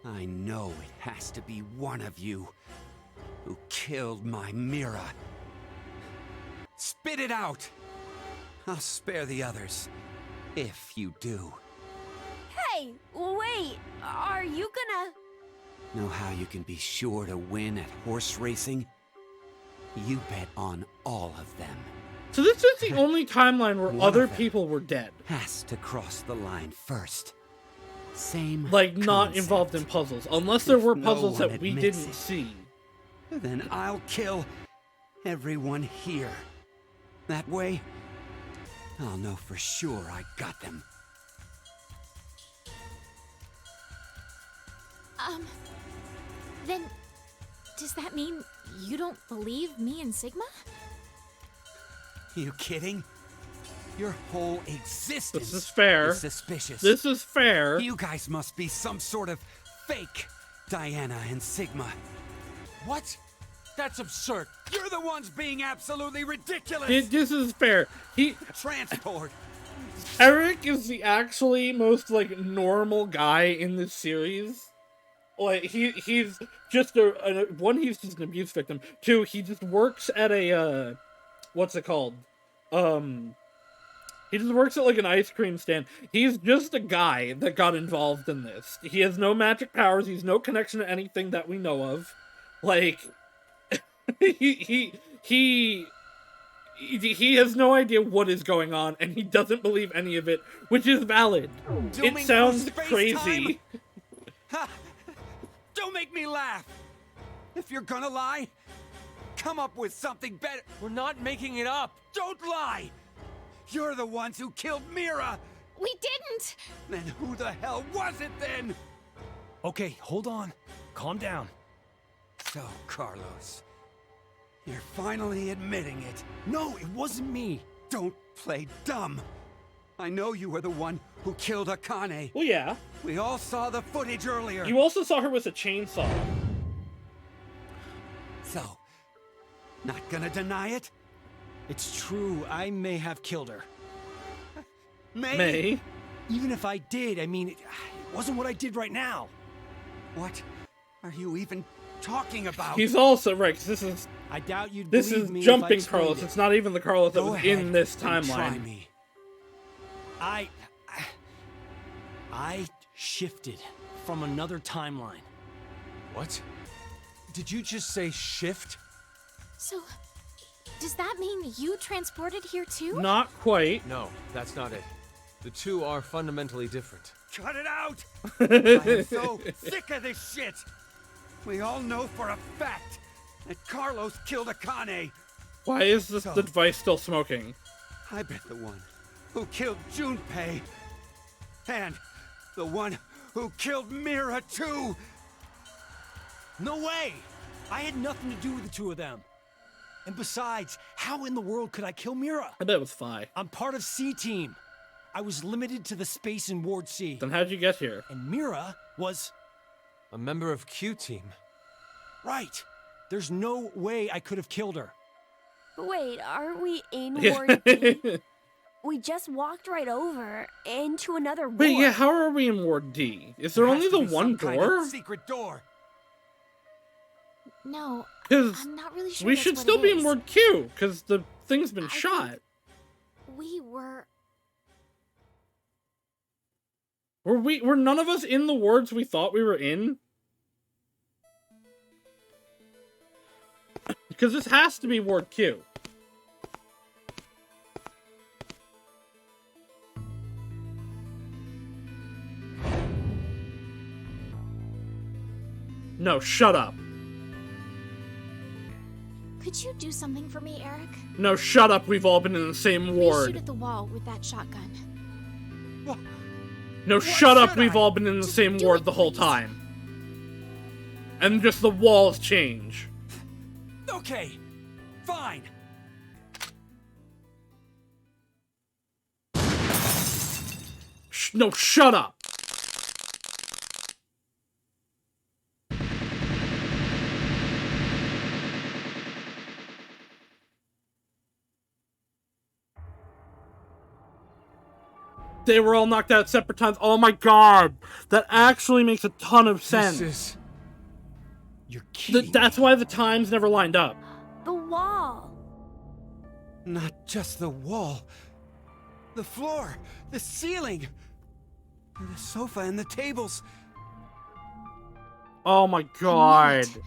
I know it has to be one of you who killed my Mira. Spit it out! I'll spare the others, if you do. Hey, wait. Are you gonna? Know how you can be sure to win at horse racing? You bet on all of them. So this is the only timeline where One other of them. people were dead. Has to cross the line first. Same Like, not concept. involved in puzzles. Unless there were If no puzzles one that we admits didn't it. see. Then I'll kill everyone here. That way, I'll know for sure I got them. Then does that mean you don't believe me and Sigma? You kidding? Your whole existence This is fair. is suspicious. This is fair. You guys must be some sort of fake Diana and Sigma. What? That's absurd. You're the ones being absolutely ridiculous! This is fair. Transport! Eric is the actually most, like, normal guy in this series. Like, he's just one, he's just an abuse victim. 2, he just works at a what's it called? He just works at like an ice cream stand. He's just a guy that got involved in this. He has no magic powers. He's no connection to anything that we know of. Like, he has no idea what is going on, and he doesn't believe any of it, which is valid. It sounds crazy. Don't make me laugh. If you're gonna lie, come up with something better. We're not making it up. Don't lie. You're the ones who killed Mira. We didn't! Then who the hell was it then? Okay, hold on. Calm down. So, Carlos, you're finally admitting it. No, it wasn't me. Don't play dumb. I know you were the one who killed Akane. Well, yeah. We all saw the footage earlier. You also saw her with a chainsaw. So, not gonna deny it? It's true, I may have killed her. May. Even if I did, I mean, it wasn't what I did right now. What are you even talking about? He's also right. 'Cause I doubt you'd this believe is me if I jumping explained Carlos. it. It's not even the Carlos that Go was ahead in this and try timeline. me. I shifted from another timeline. What? Did you just say shift? So, does that mean you transported here too? Not quite. No, that's not it. The two are fundamentally different. Cut it out! I am so sick of this shit! We all know for a fact that Carlos killed Akane. Why is this the device still smoking? I bet the one who killed Junpei and the one who killed Mira too. No way! I had nothing to do with the two of them. And besides, how in the world could I kill Mira? I bet it was Phi. I'm part of C-Team. I was limited to the space in Ward C. Then how'd you get here? And Mira was... A member of Q-Team. right. There's no way I could have killed her. Wait, aren't we in Ward D? We just walked right over into another ward. Wait, yeah, how are we in Ward D? Is there only has to the be one some kind door? of secret door. No, Because I'm not really sure we that's should what still it be in is. Ward Q, because the thing's been I shot. think we were... Were none of us in the wards we thought we were in? Because this has to be Ward Q. No, shut up. Could you do something for me, Eric? No, shut up. We've all been in the same Please shoot ward. at the wall with that shotgun. No, shut up. should We've I? all been in the Just same do ward it, the whole please. time. And just the walls change. Okay, fine. No, shut up. They were all knocked out at separate times. Oh my god. That actually makes a ton of sense. This is... You're kidding That's me. why the times never lined up. The wall. Not just the wall. The floor, the ceiling, the sofa and the tables. Oh my god. it.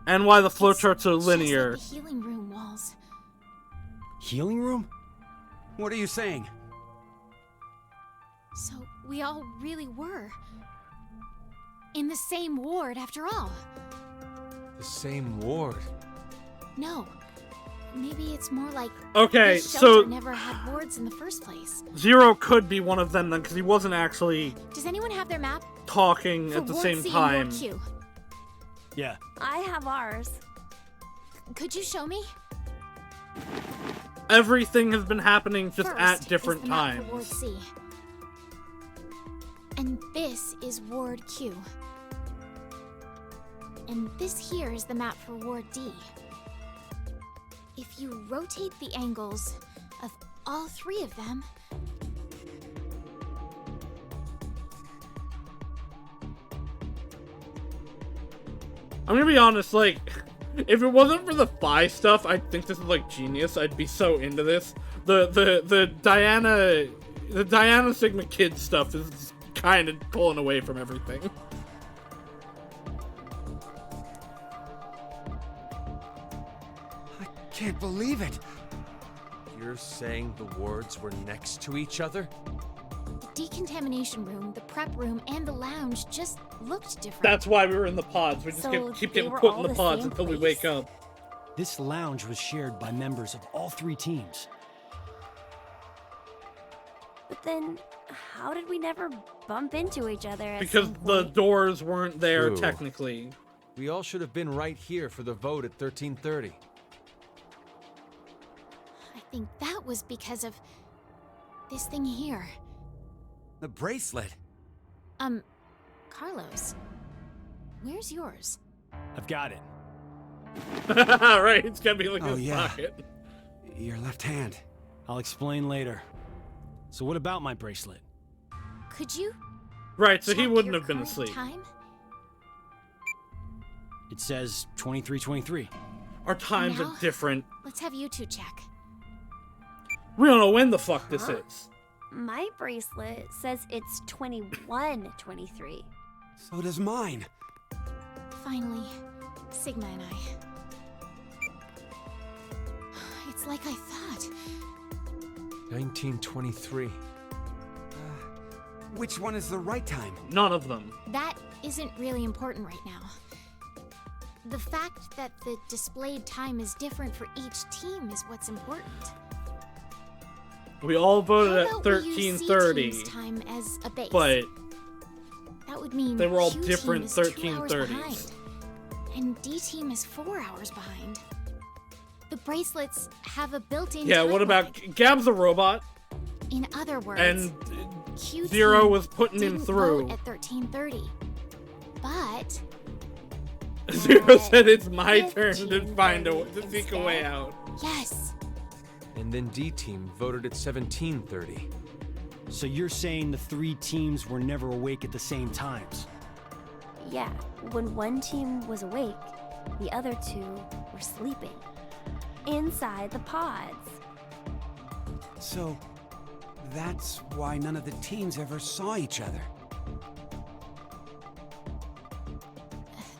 And why the It's flowcharts are just linear. like the healing room walls. Healing room? What are you saying? So we all really were in the same ward after all. the same ward. No. Maybe it's more like Okay, this so shelter never had wards in the first place. Zero could be one of them then, because he wasn't actually Does anyone have their map? talking For at the Ward same C time. And Ward Q. Yeah. I have ours. Could you show me? Everything has been happening just First at is different the map for Ward times. C. And this is Ward Q. And this here is the map for Ward D. If you rotate the angles of all three of them, I'm gonna be honest, like, If it wasn't for the Phi stuff, I think this is like genius. I'd be so into this. The Diana Sigma Kid stuff is kind of pulling away from everything. I can't believe it. You're saying the wards were next to each other? The decontamination room, the prep room, and the lounge just looked different. That's why we were in the pods. We just So keep they getting were put in all the the pods same until we place? wake up. This lounge was shared by members of all 3 teams. But then, how did we never bump into each other at Because some the point? doors weren't there True. technically. We all should have been right here for the vote at 13:30. I think that was because of this thing here. The bracelet. Carlos, where's yours? I've got it. Right, it's gotta be like Oh, his yeah. pocket. Your left hand. I'll explain later. So what about my bracelet? Could you Right, so he check wouldn't your have been current asleep. Time? It says 23:23. Our times No. are different. Let's have you two check. We don't know when the fuck this is. My bracelet says it's 21:23. So does mine. Finally, Sigma and I. It's like I thought. 1923. Which one is the right time? None of them. That isn't really important right now. The fact that the displayed time is different for each team is what's important. We all voted How at about we use C 13:30, team's time as a base? but that would mean they were all Q different team is 2 hours 13:30s. behind, and D team is 4 hours behind. The bracelets have a built-in yeah, time what about lag. Gab's a robot, In other words, and Q Zero team was putting him didn't through. vote at 13:30, but Zero said it's my Fifteen turn to find a to thirty seek a way instead. out. yes, And then D team voted at 17:30. So you're saying the 3 teams were never awake at the same times? Yeah, when one team was awake, the other two were sleeping. Inside the pods. So, that's why none of the teams ever saw each other.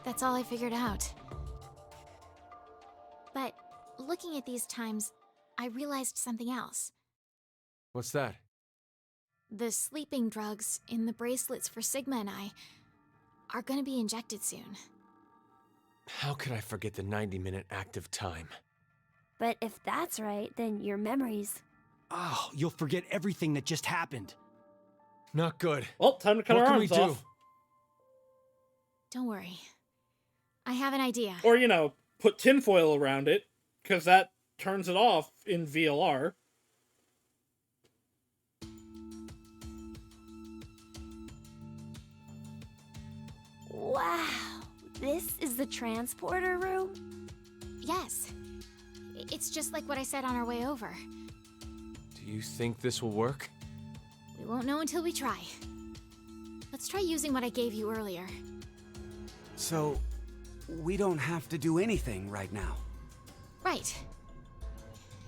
that's all I figured out. But looking at these times, I realized something else. What's that? The sleeping drugs in the bracelets for Sigma and I are gonna be injected soon. How could I forget the 90-minute active time? But if that's right, then your memories. Oh, you'll forget everything that just happened. Not good. Well, time to cut What our can we arms do? off. Don't worry. I have an idea. Or, put tinfoil around it, because that turns it off in VLR. Wow, this is the transporter room? Yes. It's just like what I said on our way over. Do you think this will work? We won't know until we try. Let's try using what I gave you earlier. So, we don't have to do anything right now. Right.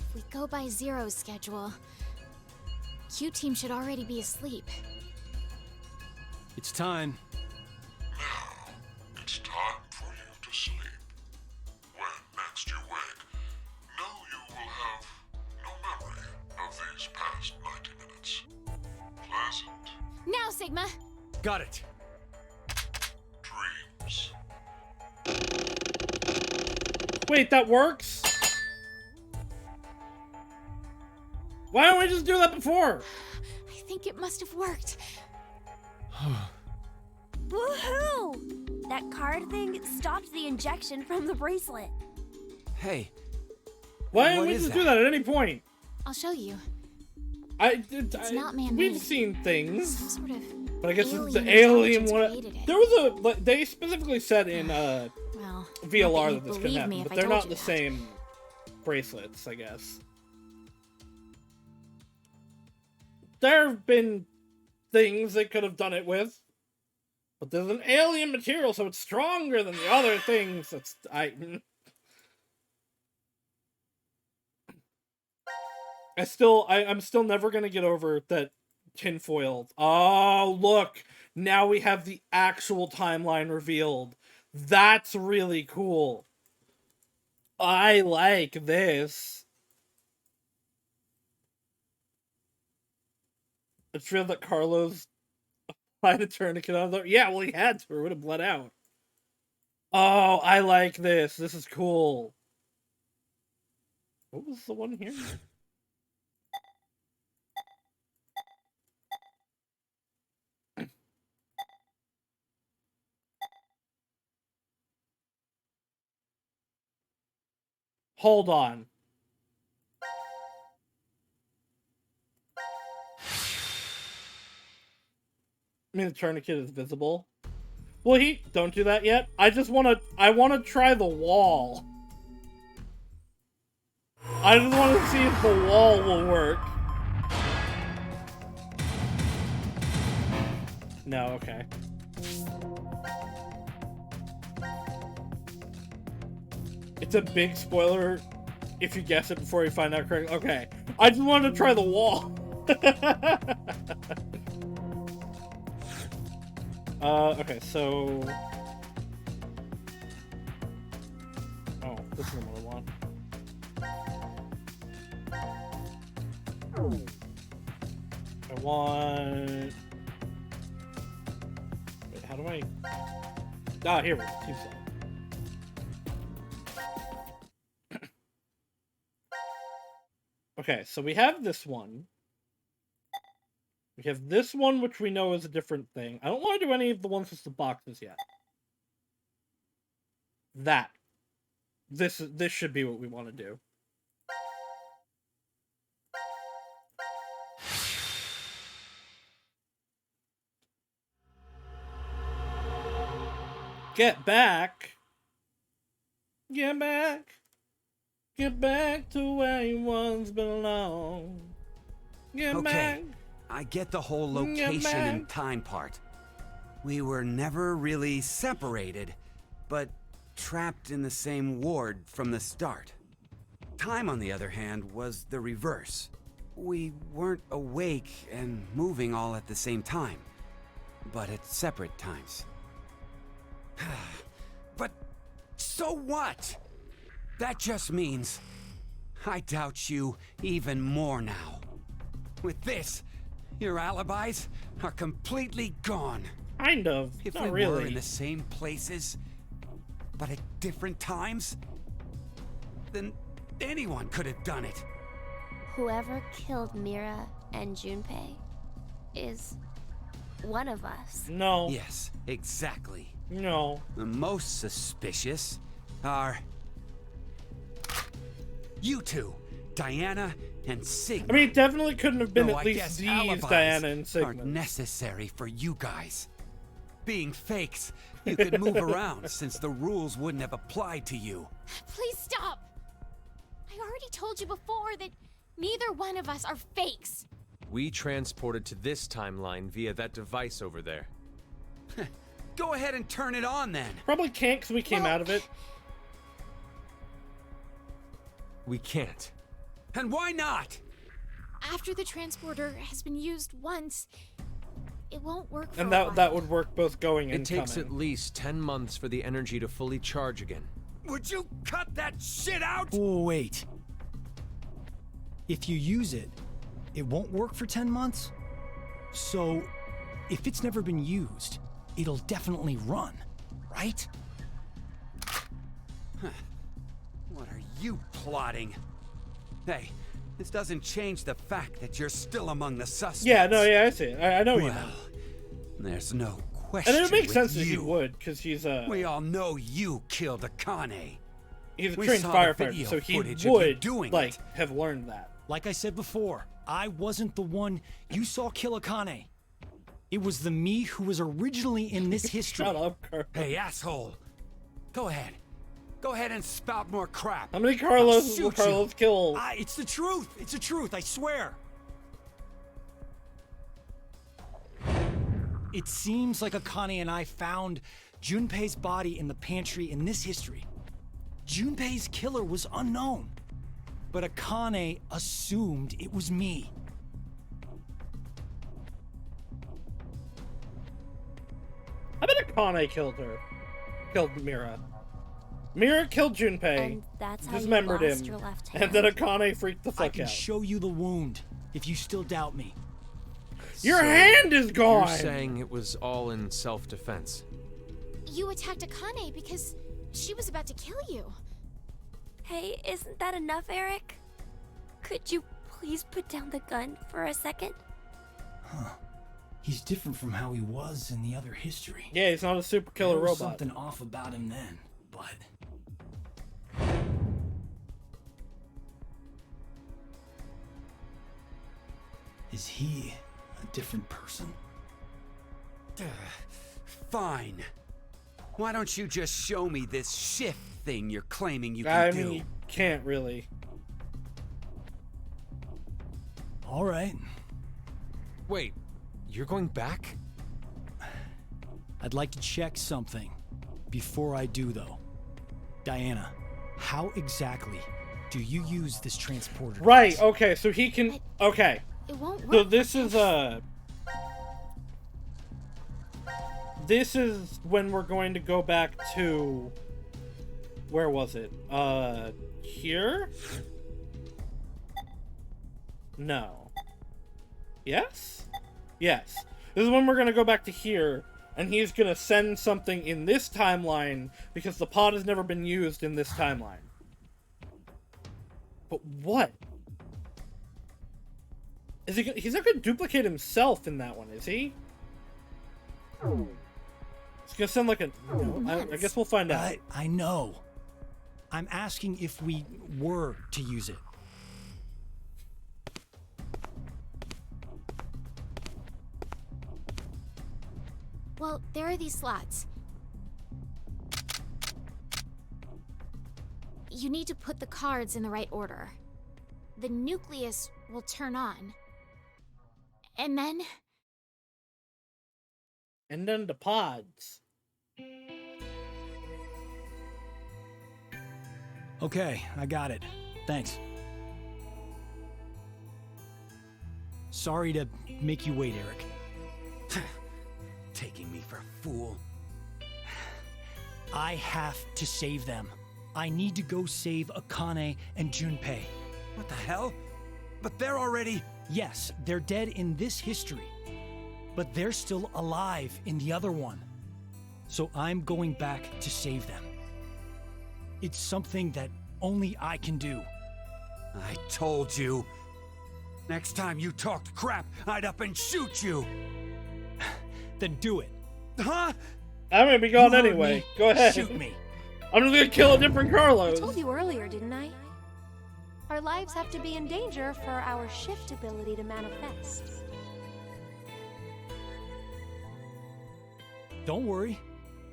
If we go by Zero's schedule, Q Team should already be asleep. It's time. Now, it's time for you to sleep. When next you wake, know you will have no memory of these past 90 minutes. Pleasant Now, Sigma! Got it. dreams. Wait, that works? Why don't we just do that before? I think it must have worked. Woohoo! That card thing stopped the injection from the bracelet. Hey, Why didn't What we is just that? do that at any point? I'll show you. It's not man-made. We've seen Some things, sort of but I guess it's the alien alien intelligence one. created it. There was they specifically said in well, VLR not that you'd this could believe happen, me if but I they're told not you the that. same bracelets, I guess. There have been things they could have done it with, but there's an alien material, so it's stronger than the other things. I'm still never gonna get over that tinfoil. Oh, look! Now we have the actual timeline revealed. That's really cool. I like this. It's real that Carlos applied a tourniquet on the... Yeah, well, he had to, or it would have bled out. Oh, I like this. This is cool. What was the one here? Hold on. I mean, the tourniquet is visible. Well, don't do that yet. I want to try the wall. I just want to see if the wall will work. No, okay. It's a big spoiler if you guess it before you find out correctly. Okay. I just wanted to try the wall. Okay, so... Oh, this is another one. I want... Wait, how do I... Ah, here we go. Keep going. Okay, so we have this one. We have this one, which we know is a different thing. I don't want to do any of the ones with the boxes yet. This should be what we want to do. Get back. Get back. Get back to where you once belonged. Get back. I get the whole location and time part. We were never really separated, but trapped in the same ward from the start. Time, on the other hand, was the reverse. We weren't awake and moving all at the same time, but at separate times. But so what? That just means I doubt you even more now. With this, your alibis are completely gone. Kind of. If Not we really. were in the same places, but at different times, then anyone could have done it. Whoever killed Mira and Junpei is one of us. No. Yes, exactly. No. The most suspicious are you two, Diana and Sigma. I mean, it definitely couldn't have been Though at I least guess these alibis Diana and Sigma. aren't necessary for you guys. Being fakes, you could move around since the rules wouldn't have applied to you. Please stop! I already told you before that neither one of us are fakes. We transported to this timeline via that device over there. Go ahead and turn it on then. Probably can't because we came out of it. We can't. And why not? After the transporter has been used once, it won't work for And a while. that would work both going and It takes coming. at least 10 months for the energy to fully charge again. Would you cut that shit out? Oh, wait. If you use it, it won't work for 10 months? So, if it's never been used, it'll definitely run, right? What are you plotting? Hey, this doesn't change the fact that you're still among the suspects. Yeah, no, yeah, I see it. I know you know. Well, there's no question. And it makes with sense that you. you would, because he's a... We all know you killed Akane. He's a We trained saw the firefighter, video so he footage of you would, doing like, it. have learned that. Like I said before, I wasn't the one you saw kill Akane. It was the me who was originally in this history. Shut up, Carlos. Hey, asshole. Go ahead. Go ahead and spout more crap. How many I'll Carlos will shoot you. Carlos kill? It's the truth. It's the truth, I swear. It seems like Akane and I found Junpei's body in the pantry in this history. Junpei's killer was unknown. but Akane assumed it was me. I bet Akane killed her. Killed Mira. Mira killed Junpei, And that's how you dismembered lost him, your left hand. and then Akane freaked the I fuck can out. show you the wound if you still doubt me. Your So, hand is gone! You're saying it was all in self-defense? You attacked Akane because she was about to kill you. Hey, isn't that enough, Eric? Could you please put down the gun for a second? Huh. He's different from how he was in the other history. Yeah, he's not a super killer There was robot. something off about him then, but... Is he a different person? Fine. Why don't you just show me this shift thing you're claiming you can I do? mean, you can't really. All right. Wait, you're going back? I'd like to check something. Before I do, though. Diana, how exactly do you use this transporter? Right, device? okay, so he can... Okay. It won't work. So this is, This is when we're going to go back to... Where was it? Here? No. Yes? Yes. This is when we're gonna go back to here, and he's gonna send something in this timeline, because the pod has never been used in this timeline. But what? Is he? He's not gonna duplicate himself in that one, is he? He's gonna send like a. I guess we'll find out. I know. I'm asking if we were to use it. Well, there are these slots. You need to put the cards in the right order. The nucleus will turn on. And then... And then the pods. Okay, I got it. Thanks. Sorry to make you wait, Eric. Taking me for a fool. I have to save them. I need to go save Akane and Junpei. What the hell? But they're already... Yes, they're dead in this history, but they're still alive in the other one. So I'm going back to save them. It's something that only I can do. I told you. Next time you talked crap, I'd up and shoot you. Then do it. Huh? I'm gonna be gone You heard anyway. me. Go ahead. Shoot me. I'm just gonna kill a different I Carlos. told you earlier, didn't I? Our lives have to be in danger for our shift ability to manifest. Don't worry.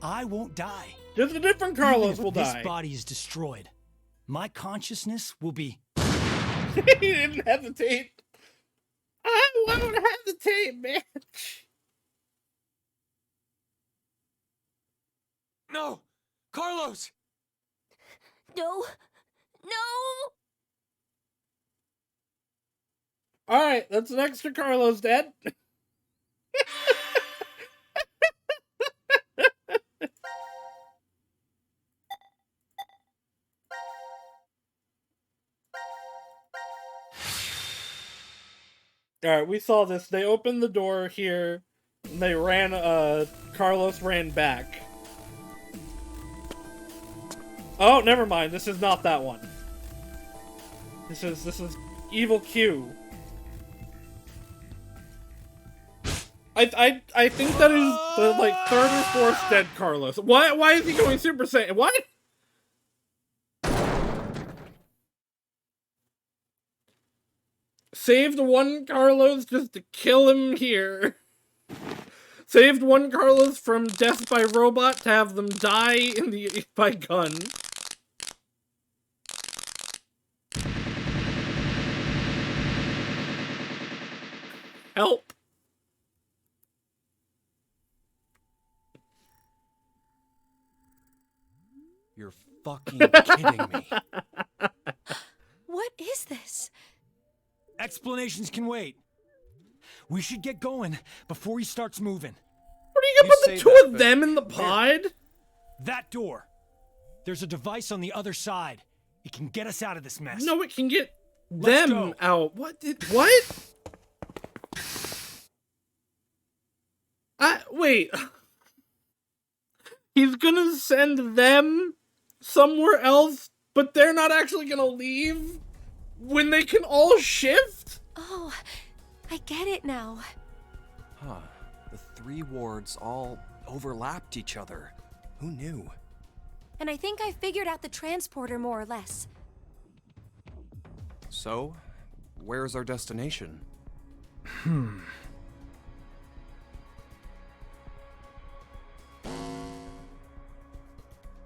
I won't die. Just a different Carlos Even if will this die. body is destroyed, my consciousness will be... He didn't hesitate. I won't hesitate, bitch. No! Carlos! No! No! Alright, that's an extra Carlos dead. Alright, we saw this. They opened the door here. And they ran, Carlos ran back. Oh, never mind. This is not that one. This is Evil Q. I think that is the, like, third or fourth dead Carlos. Why is he going Super Saiyan? What? Saved one Carlos just to kill him here. Saved one Carlos from death by robot to have them die in the by gun. Help. You're fucking kidding me. What is this? Explanations can wait. We should get going before he starts moving. What are you gonna You put the say two that, of but them in the pod? That door. There's a device on the other side. It can get us out of this mess. No, it can get Let's them go. out. What? Wait. He's gonna send them somewhere else, but they're not actually gonna leave when they can all shift? Oh, I get it now. Huh. The three wards all overlapped each other. Who knew? And I think I figured out the transporter more or less. So, where's our destination?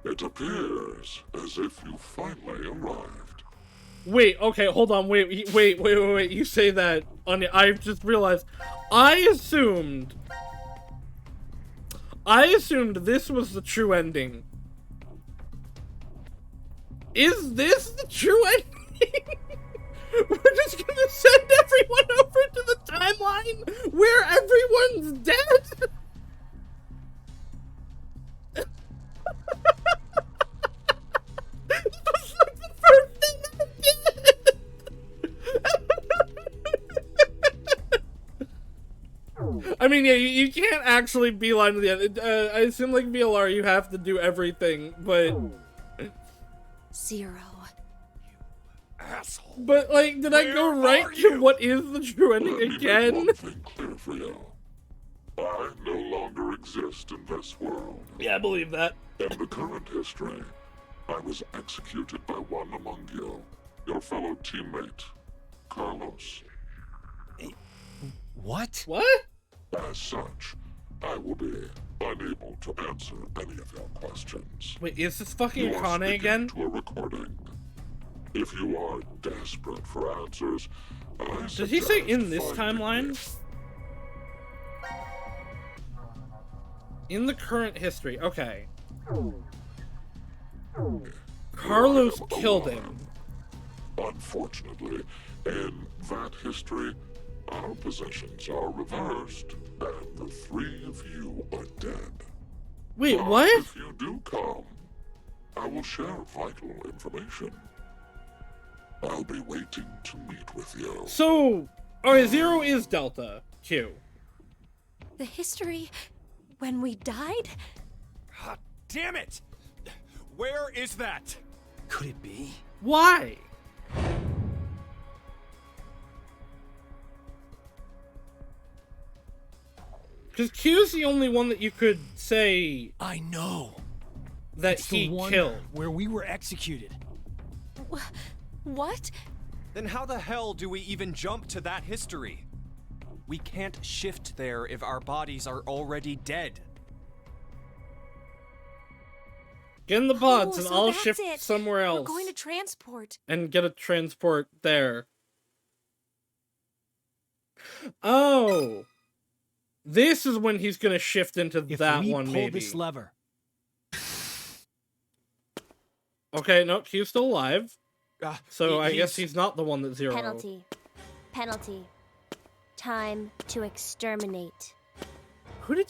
It appears as if you finally arrived. Wait, okay, hold on, wait. You say that on I just realized I assumed this was the true ending. Is this the true ending? We're just gonna send everyone over to the timeline where everyone's dead? That's like the first thing I did. I mean, yeah, you can't actually beeline to the end. I assume, like VLR, you have to do everything, but... Zero. Asshole. But, like, did I go right to what is the true ending Let me make again? one thing clear for you. I no longer exist in this world. Yeah, I believe that. In the current history, I was executed by one among you, your fellow teammate, Carlos. What? What? As such, I will be unable to answer any of your questions. Wait, is this fucking You are Kane speaking again? to a recording. If you are desperate for answers, I Did he say suggest in this finding timeline? me. In the current history, okay. Carlos killed him. Unfortunately, in that history, our positions are reversed, and the three of you are dead. Wait, But what? if you do come, I will share vital information. I'll be waiting to meet with you. So, alright, Zero is Delta. Q. The history when we died? God damn it! Where is that? Could it be? Why? Because Q's the only one that you could say I know. that It's he the one killed. where we were executed. What? Then how the hell do we even jump to that history? We can't shift there if our bodies are already dead. Get in the pods and so I'll that's shift it. somewhere else. We're going to transport. And get a transport there. Oh. This is when he's gonna shift into If that we one, pull maybe. this lever, Okay, no, Q's still alive. So I guess he's- he's not the one that Zero. Penalty. Penalty. Time to exterminate. Who did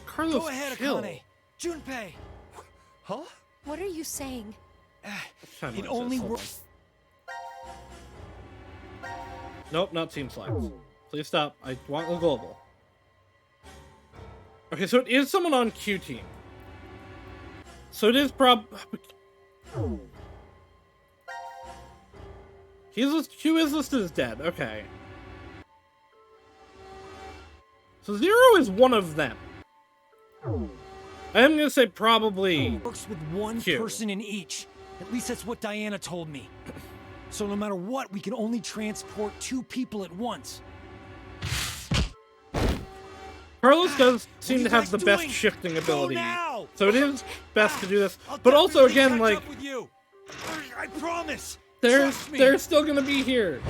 Carlos go ahead, kill? Akane. Junpei. Huh? What are you saying? Timeline It says, only hold works. on. Nope, not Team Slacks. Please stop. I want the global. Okay, so it is someone on Q team. So it is Q is listed as dead. Okay. So Zero is one of them. I am gonna say probably Works with one Q. person in each. At least that's what Diana told me. So no matter what, we can only transport 2 people at once. Carlos does seem you to have guys the best doing? shifting Go ability. now! So it is best to do this. I'll But also definitely again, catch like up with you. I promise. they're Trust me. they're still gonna be here.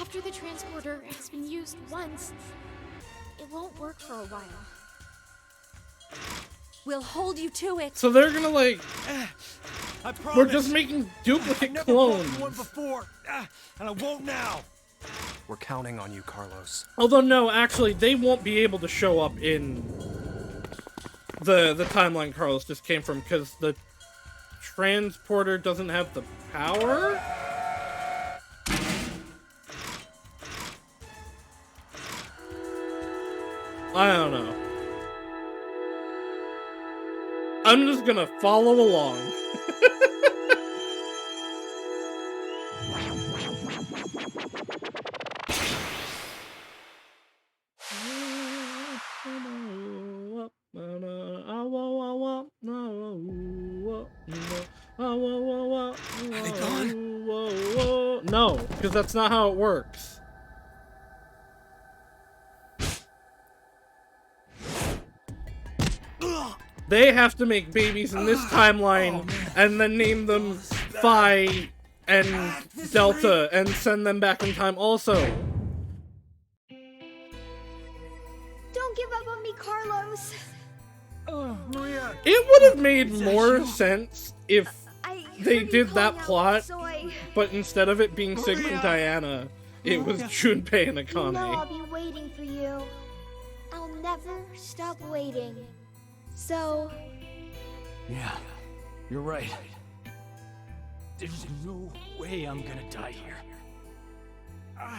After the transporter has been used once, it won't work for a while. We'll hold you to it. So they're gonna like I promise. We're just making duplicate I never broke clones. one before, and I won't now. We're counting on you, Carlos. Although no, actually, they won't be able to show up in the timeline Carlos just came from, because the transporter doesn't have the power? I don't know. I'm just gonna follow along. Are they gone? No, because that's not how it works. They have to make babies in this timeline and then name them Phi and Delta and send them back in time also. Don't give up on me, Carlos. Maria. It would have made more sense if I they heard you did that calling out, plot, so I... but instead of it being Sigma and Diana, it was Junpei and You know I'll Akane. be waiting for you. I'll never stop waiting. So, Yeah, you're right. There's no way I'm gonna die here. I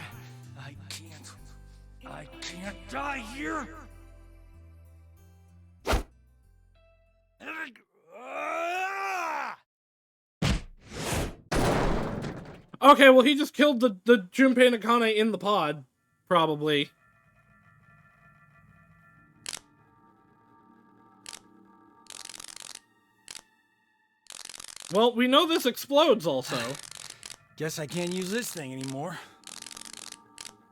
can't die here. Okay, well he just killed the Junpei and Akane in the pod, probably. Well, we know this explodes also. Guess I can't use this thing anymore.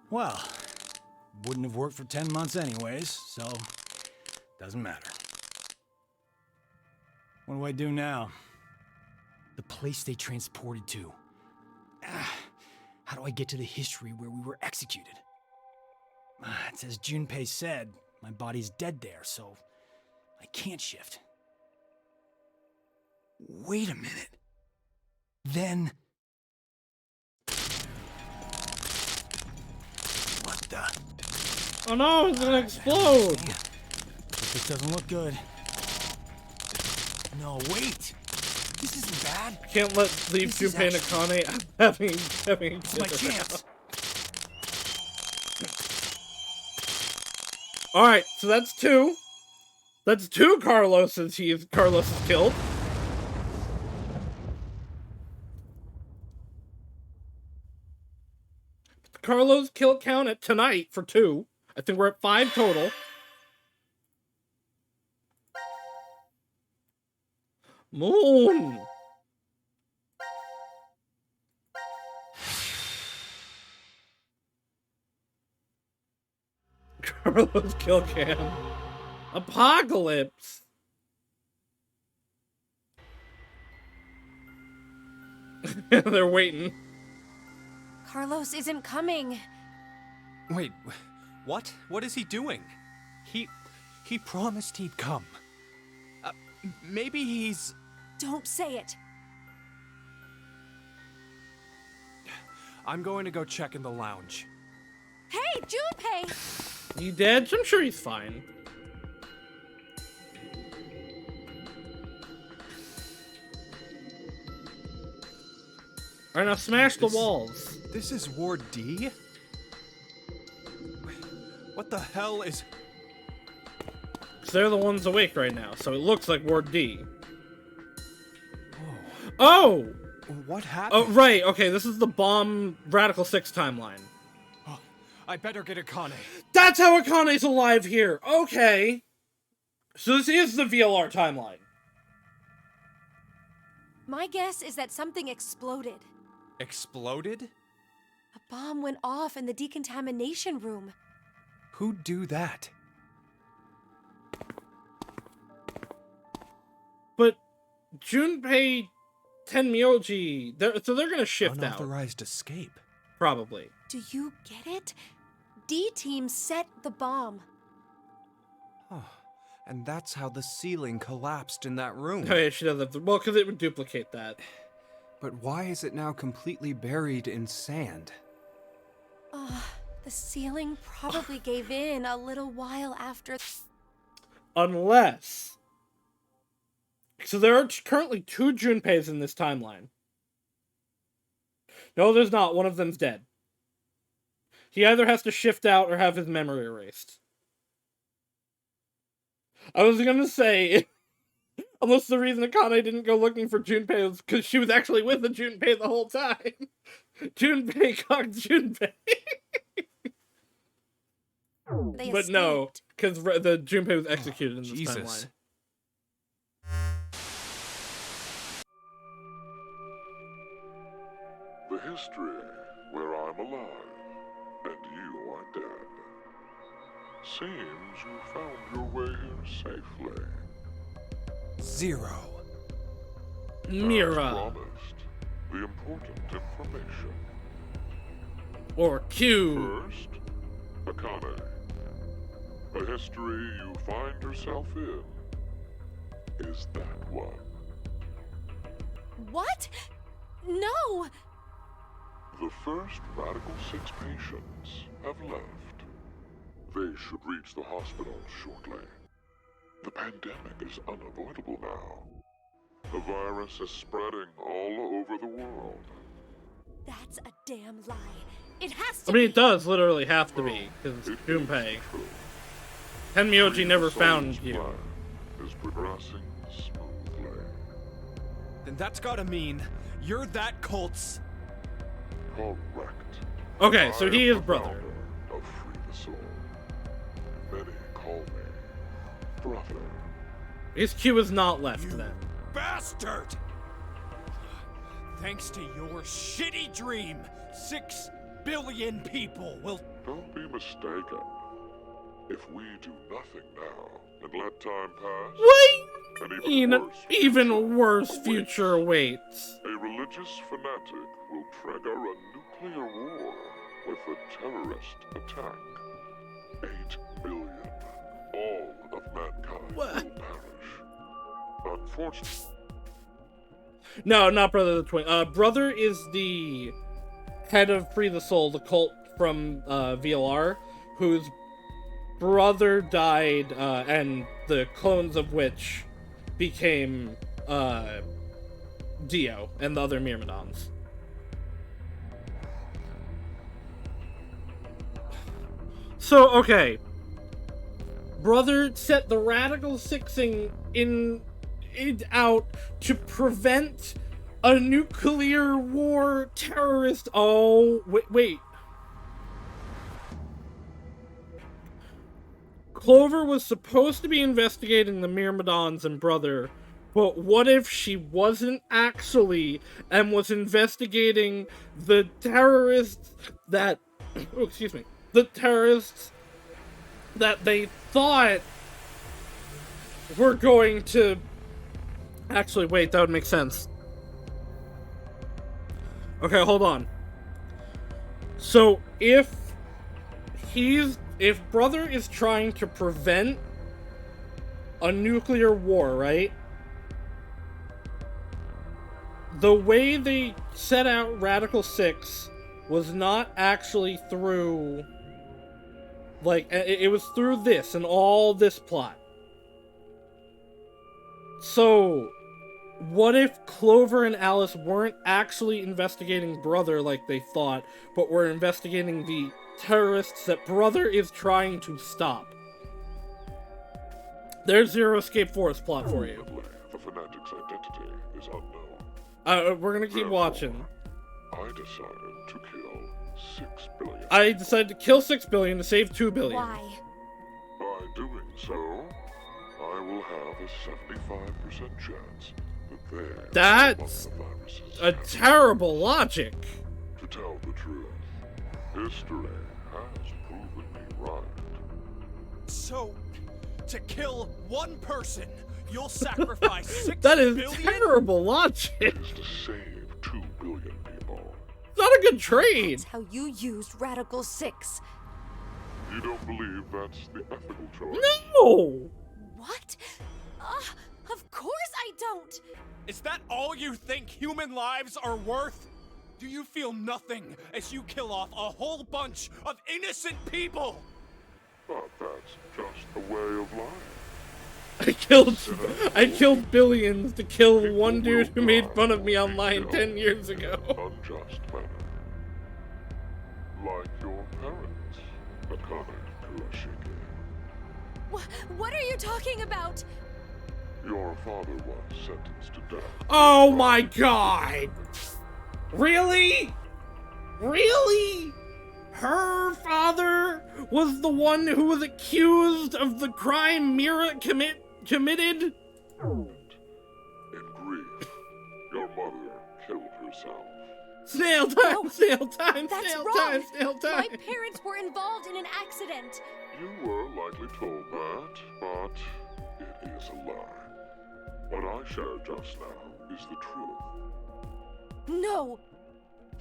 Well, wouldn't have worked for 10 months anyways, so doesn't matter. What do I do now? The place they transported to. How do I get to the history where we were executed? It's as Junpei said, my body's dead there, so I can't shift. Wait a minute. Then... What the... Oh no, it's gonna explode! This doesn't look good. No, wait! This isn't bad. Can't leave This is Junpei and Akane having It's my chance. Alright, so that's two. That's two Carloses Carlos is killed. The Carlos kill count at tonight for 2. I think we're at 5 total. Moon! Carlos kill cam. Apocalypse! They're waiting. Carlos isn't coming. Wait, what? What is he doing? He promised he'd come. Maybe he's... Don't say it. I'm going to go check in the lounge. Hey, Junpei! He dead? I'm sure he's fine. Alright, now smash the walls. This is Ward D? What the hell is... 'Cause they're the ones awake right now, so it looks like Ward D. Oh! What happened? Oh, right, okay, this is the bomb Radical 6 timeline. Oh, I better get Akane. That's how Akane's alive here! Okay! So this is the VLR timeline. My guess is that something exploded. Exploded? A bomb went off in the decontamination room. Who'd do that? But Junpei Tenmyoji, so they're gonna shift out. Unauthorized escape. Probably. Do you get it? D-Team set the bomb. Oh, And that's how the ceiling collapsed in that room. Oh yeah, she does have to, well, because it would duplicate that. But why is it now completely buried in sand? The ceiling probably gave in a little while after. Unless... So there are currently 2 Junpeis in this timeline. No, there's not. One of them's dead. He either has to shift out or have his memory erased. I was gonna say, unless the reason Akane didn't go looking for Junpei was because she was actually with the Junpei the whole time. Junpei cocked Junpei. But no, because the Junpei was executed in this timeline. The history where I'm alive and you are dead. Seems you found your way here safely. Zero. Mira. As promised, the important information. Or Q. First, Akane. The history you find yourself in is that one. What? No! The first Radical 6 patients have left. They should reach the hospital shortly. The pandemic is unavoidable now. The virus is spreading all over the world. That's a damn lie. It has to I mean, it does literally have to be, because it's Junpei. Tenmyoji never found you. Is progressing smoothly. Then that's gotta mean you're that cult's... Correct. Okay, so he is brother. Of Free the Soul. Many call me brother. His Q is not left then. Bastard! Thanks to your shitty dream, 6 billion people will... Don't be mistaken. If we do nothing now and let time pass, Wait! Even worse future awaits. A religious fanatic will trigger a nuclear war with a terrorist attack. 8 billion. All of mankind will perish. Unfortunately. No, not Brother the Twin. Brother is the head of Free the Soul, the cult from VLR, whose brother died, and the clones of which became Dio and the other Myrmidons. So, okay. Brother set the Radical Sixing out to prevent a nuclear war terrorist. Oh, wait. Clover was supposed to be investigating the Myrmidons and Brother, but what if she wasn't actually, and was investigating the terrorists that, oh, excuse me, the terrorists that they thought were going to, actually, wait, that would make sense. Okay, hold on. So, if Brother is trying to prevent a nuclear war, right? The way they set out Radical 6 was not actually through, like, it was through this and all this plot. So, what if Clover and Alice weren't actually investigating Brother like they thought, but were investigating the terrorists that Brother is trying to stop? There's Zero Escape Forest plot for you. The fanatic's identity is unknown. We're gonna keep watching. I decided to kill 6 billion. I decided to kill 6 billion to save 2 billion. Why? By doing so, I will have a 75% chance that That's a terrible logic. To tell the truth, history has proven me right. So, to kill one person, you'll sacrifice 6 That is billion? terrible logic. Is to save 2 billion people. It's not a good trade. That's how you used Radical 6. You don't believe that's the ethical choice? No! What? Of course I don't! Is that all you think human lives are worth? Do you feel nothing as you kill off a whole bunch of innocent people? But that's just a way of life. I killed billions to kill one dude who made fun of me online 10 years ago. Unjust manner. Like your parents, Akane Kurashige. What are you talking about? Your father was sentenced to death. Oh my god! Really? Really? Her father was the one who was accused of the crime Mira committed? In grief, your mother killed herself. Snail time, No, snail time, That's snail wrong! time, snail time. My parents were involved in an accident. You were likely told that, but it is a lie. What I shared just now is the truth. No!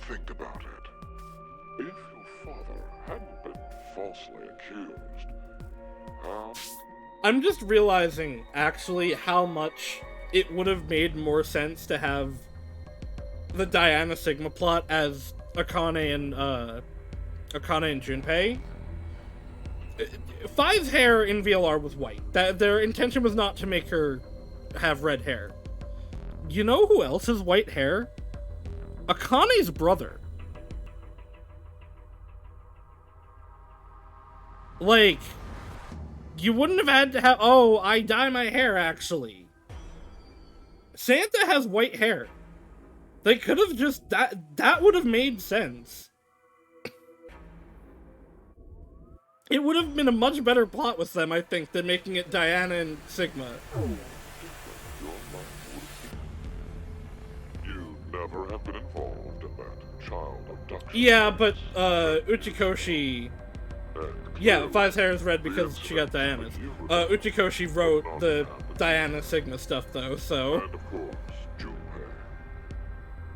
Think about it. If your father hadn't been falsely accused, how... I'm just realizing, actually, how much it would have made more sense to have the Diana Sigma plot as Akane and Junpei. Five's hair in VLR was white. Their intention was not to make her have red hair. You know who else has white hair? Akane's brother. Like, you wouldn't have had to have, oh, I dye my hair, actually. Santa has white hair. They could have just, that would have made sense. It would have been a much better plot with them, I think, than making it Diana and Sigma. You never have been involved in that child abduction. Yeah, but, Uchikoshi... Yeah, Five's hair is red because she got Diana's. Uchikoshi wrote the Diana Sigma stuff, though, so... And of course, Junpei.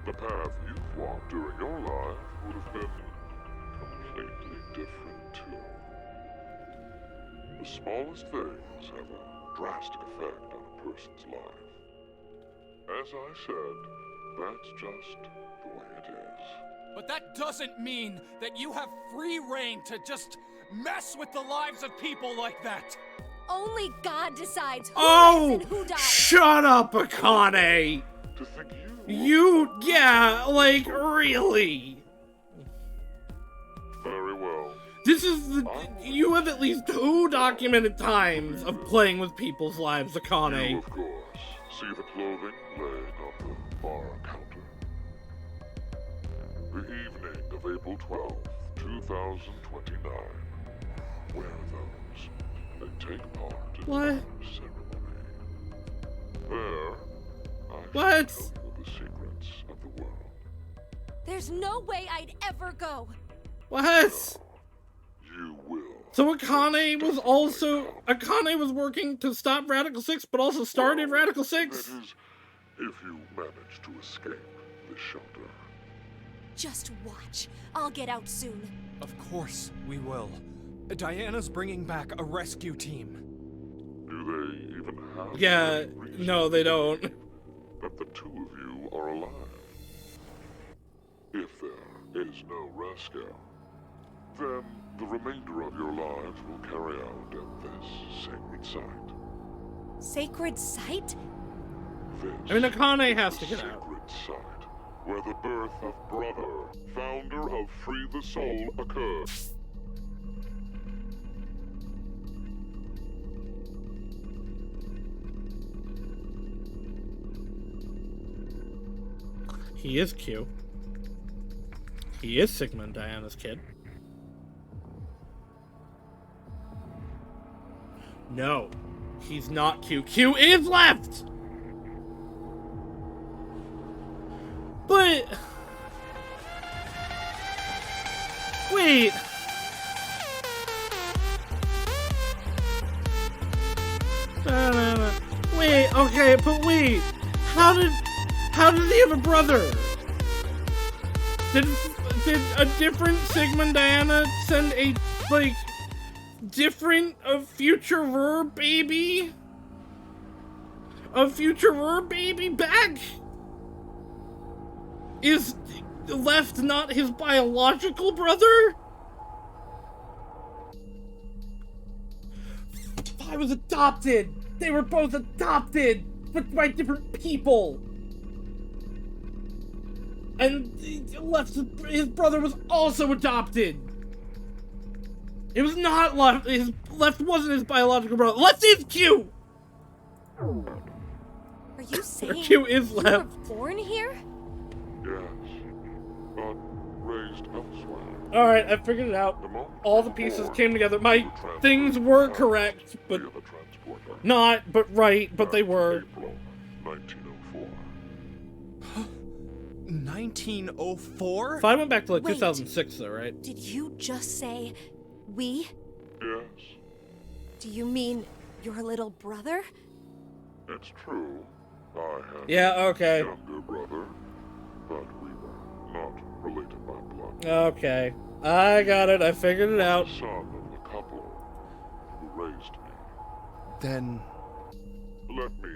The path you've walked during your life would have been completely different, too. The smallest things have a drastic effect on a person's life. As I said, that's just the way it is. But that doesn't mean that you have free reign to just mess with the lives of people like that. Only God decides who Oh! lives and who dies. Shut up, Akane! To think Yeah, like, really? Very well. This is you have at least 2 documented times of playing with people's lives, Akane. You, of course, see the clothing laying on the bar counter. The evening of April 12th, 2029. Wear those and take part in What? the ceremony. There, I What? shall tell you the secrets of the world. There's no way I'd ever go. What? You will. So Akane was working to stop Radical 6, but also started Radical 6? That is, if you manage to escape this shelter. Just watch. I'll get out soon. Of course we will. Diana's bringing back a rescue team. Do they even have... Yeah, no, they don't. That the 2 of you are alive. If there is no rescue, then the remainder of your lives will carry out at this sacred site. Sacred site? This I mean, Akane has to is get the out. sacred site where the birth of Brother, founder of Free the Soul, occurred. He is Q. He is Sigma and Diana's kid. No, he's not Q. Q is left! But... Wait... Wait, okay, but wait. How did he have a brother? Did a different Sigmund Diana send a, like, different future baby? a future baby back is left not his biological brother? I was adopted. They were both adopted, but by different people. And his brother was also adopted. It was not left. His left wasn't his biological brother. Left is Q. Are you saying Q is you left. were born here? Yes, but raised elsewhere. All right, I figured it out. All the pieces came together. My things were correct, but not, but right, but they were. April 1904. 1904? If I went back to like Wait. 2006, though, right? Did you just say we? Yes, Do you mean your little brother? it's true. I had Yeah. a Okay. younger brother, but we were not related by blood. Okay. I got it. I figured it out. Son of the couple who raised me. Then Let me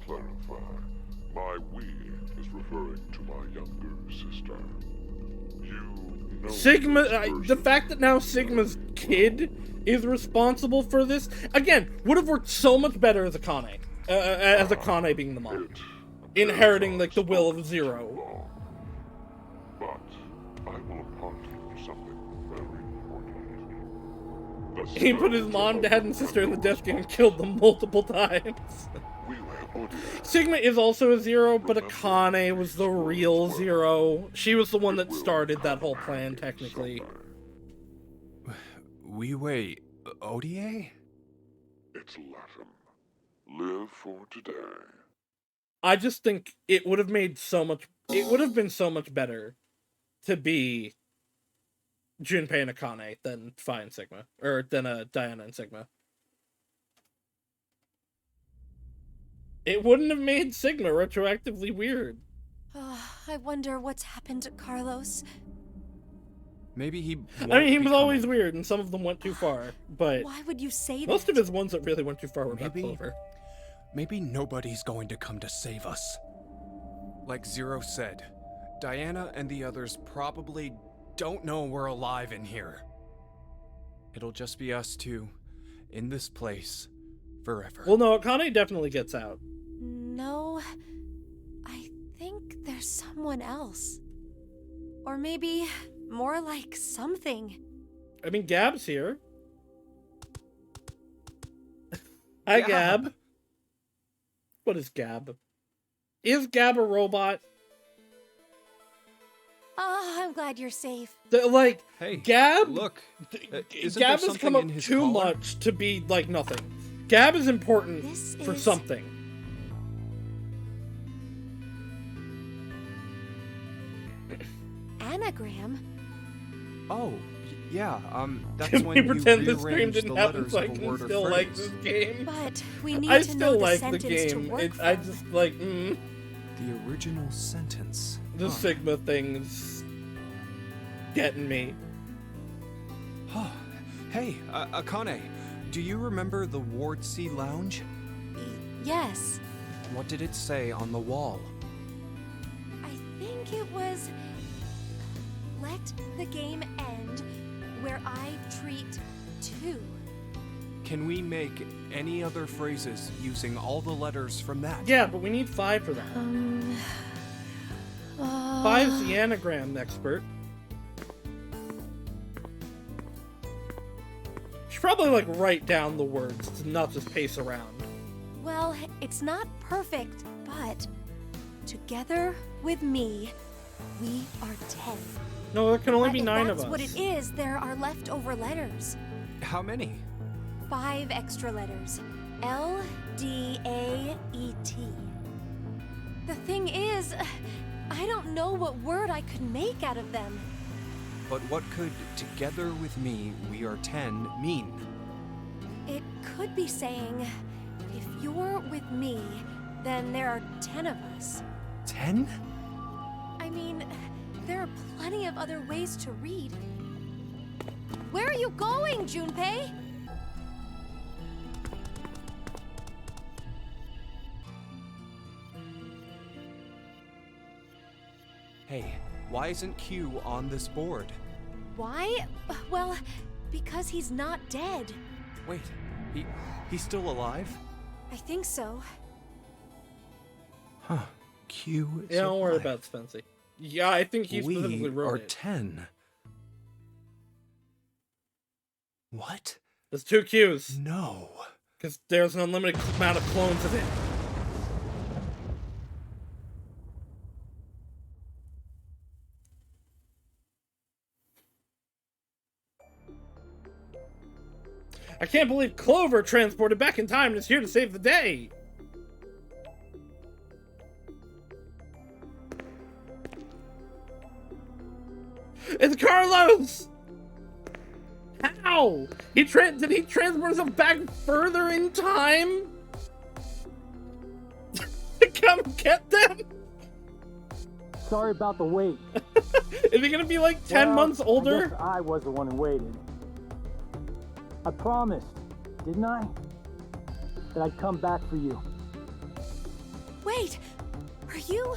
clarify. My we is referring to my younger sister. You know Sigma. this The person. fact that now Sigma's kid is responsible for this again would have worked so much better as Akane. As Akane being the mom, inheriting like the will of Zero. But I will apart for something very important. The He put his spirit mom, of dad, and sister in the desk and killed them multiple times. We were audience. Sigma is also a Zero, but Akane was the real Zero. She was the one that started that whole plan, technically. we wait. Odie? It's Latin. Live for today. I just think it would have made so much. It would have been so much better to be Junpei and Akane than Phi and Sigma, or than Diana and Sigma. It wouldn't have made Sigma retroactively weird. I wonder what's happened to Carlos. Maybe he. I mean, he was always weird, and some of them went too far. But Why would you say that? most of his ones that really went too far were about Maybe- Clover. Maybe nobody's going to come to save us. Like Zero said, Diana and the others probably don't know we're alive in here. It'll just be us two, in this place, forever. Well, no, Akane definitely gets out. No, I think there's someone else. Or maybe more like something. I mean, Gab's here. Hi, Gab. What is Gab? Is Gab a robot? Oh, I'm glad you're safe. Like, Hey, Gab. look. Isn't Gab there has come something up in his too collar? much to be like nothing. Gab is important This for is- something. Anagram? Oh, yeah, that's Can when we you pretend this game rearrange didn't the happen letters so I of a can word or still like phrase. this game? But we need I to still know the like the sentence to game. work I from. just like The original sentence. the Sigma thing's getting me. Hey, Akane, do you remember the Ward C Lounge? Yes, What did it say on the wall? I think it was... Let the game end where I treat two. Can we make any other phrases using all the letters from that? Yeah, but we need 5 for that. 5's the anagram expert. Should probably like write down the words to not just pace around. Well, it's not perfect, but together with me, we are 10. No, there can only But be if 9 of that's us. what it is, there are leftover letters. How many? 5 extra letters. L, D, A, E, T. The thing is, I don't know what word I could make out of them. But what could together with me, we are 10 mean? It could be saying, if you're with me, then there are 10 of us. 10? I mean, there are plenty of other ways to read. Where are you going, Junpei? Hey, why isn't Q on this board? Why? Well, because he's not dead. Wait, he's still alive? I think so. Huh. Q is Yeah, don't worry alive. about Spency. Yeah, I think he specifically We wrote are it. 10. What? There's 2 Qs. No. Because there's an unlimited amount of clones of it. I can't believe Clover transported back in time and is here to save the day! It's Carlos! How? Did he transport himself back further in time? To come get them? Sorry about the wait. Is he gonna be like 10 months I older? guess I was the one who waited. I promised, didn't I? That I'd come back for you. Wait, are you?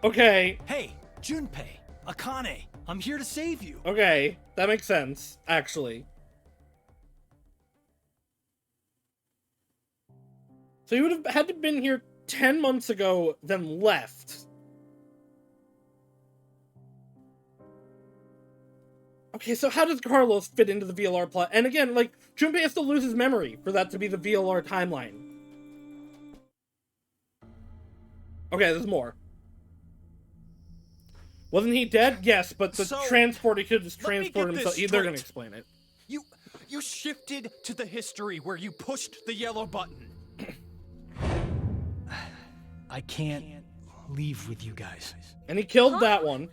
Okay. Hey, Junpei, Akane, I'm here to save you. Okay, that makes sense, actually. So you would have had to been here 10 months ago, then left. Okay, so how does Carlos fit into the VLR plot? And again, like, Junpei has to lose his memory for that to be the VLR timeline. Okay, there's more. Wasn't he dead? Yes, but the transporter could just transport himself. They're gonna explain it. You shifted to the history where you pushed the yellow button. I can't leave with you guys. And he killed that one.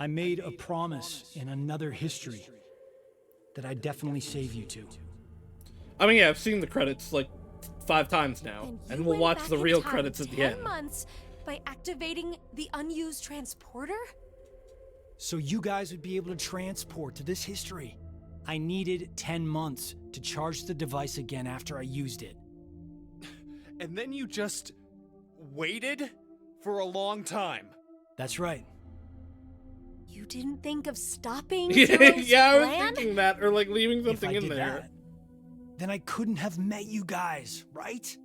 I made a promise in another history that I'd definitely save you two. I mean, yeah, I've seen the credits like 5 times now, and we'll watch the real credits at the 10 end. months by activating the unused transporter? So you guys would be able to transport to this history. I needed 10 months to charge the device again after I used it. And then you just waited for a long time. That's right. You didn't think of stopping Yeah, Zero's I was plan? thinking that, or like leaving If something I in did there. that, then I couldn't have met you guys, right?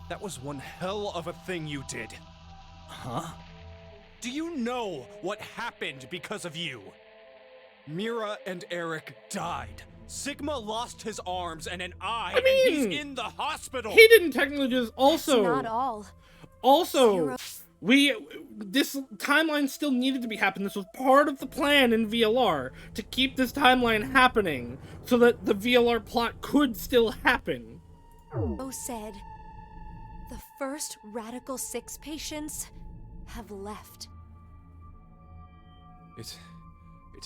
That was one hell of a thing you did. Huh? Do you know what happened because of you? Mira and Eric died. Sigma lost his arms and an eye, and he's in the hospital. He didn't technically just also. That's not all. Also, this timeline still needed to be happening. This was part of the plan in VLR to keep this timeline happening so that the VLR plot could still happen. O said, the first Radical 6 patients have left. It's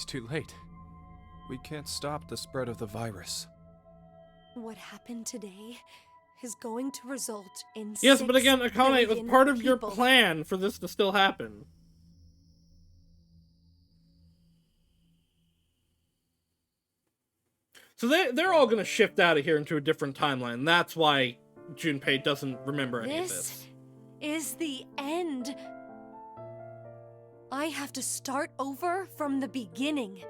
too late. We can't stop the spread of the virus. What happened today is going to result in Yes, but again, 6 Akane, it was billion part of your people. plan for this to still happen. So they're all gonna shift out of here into a different timeline. That's why Junpei doesn't remember any of this. This is the end. I have to start over from the beginning.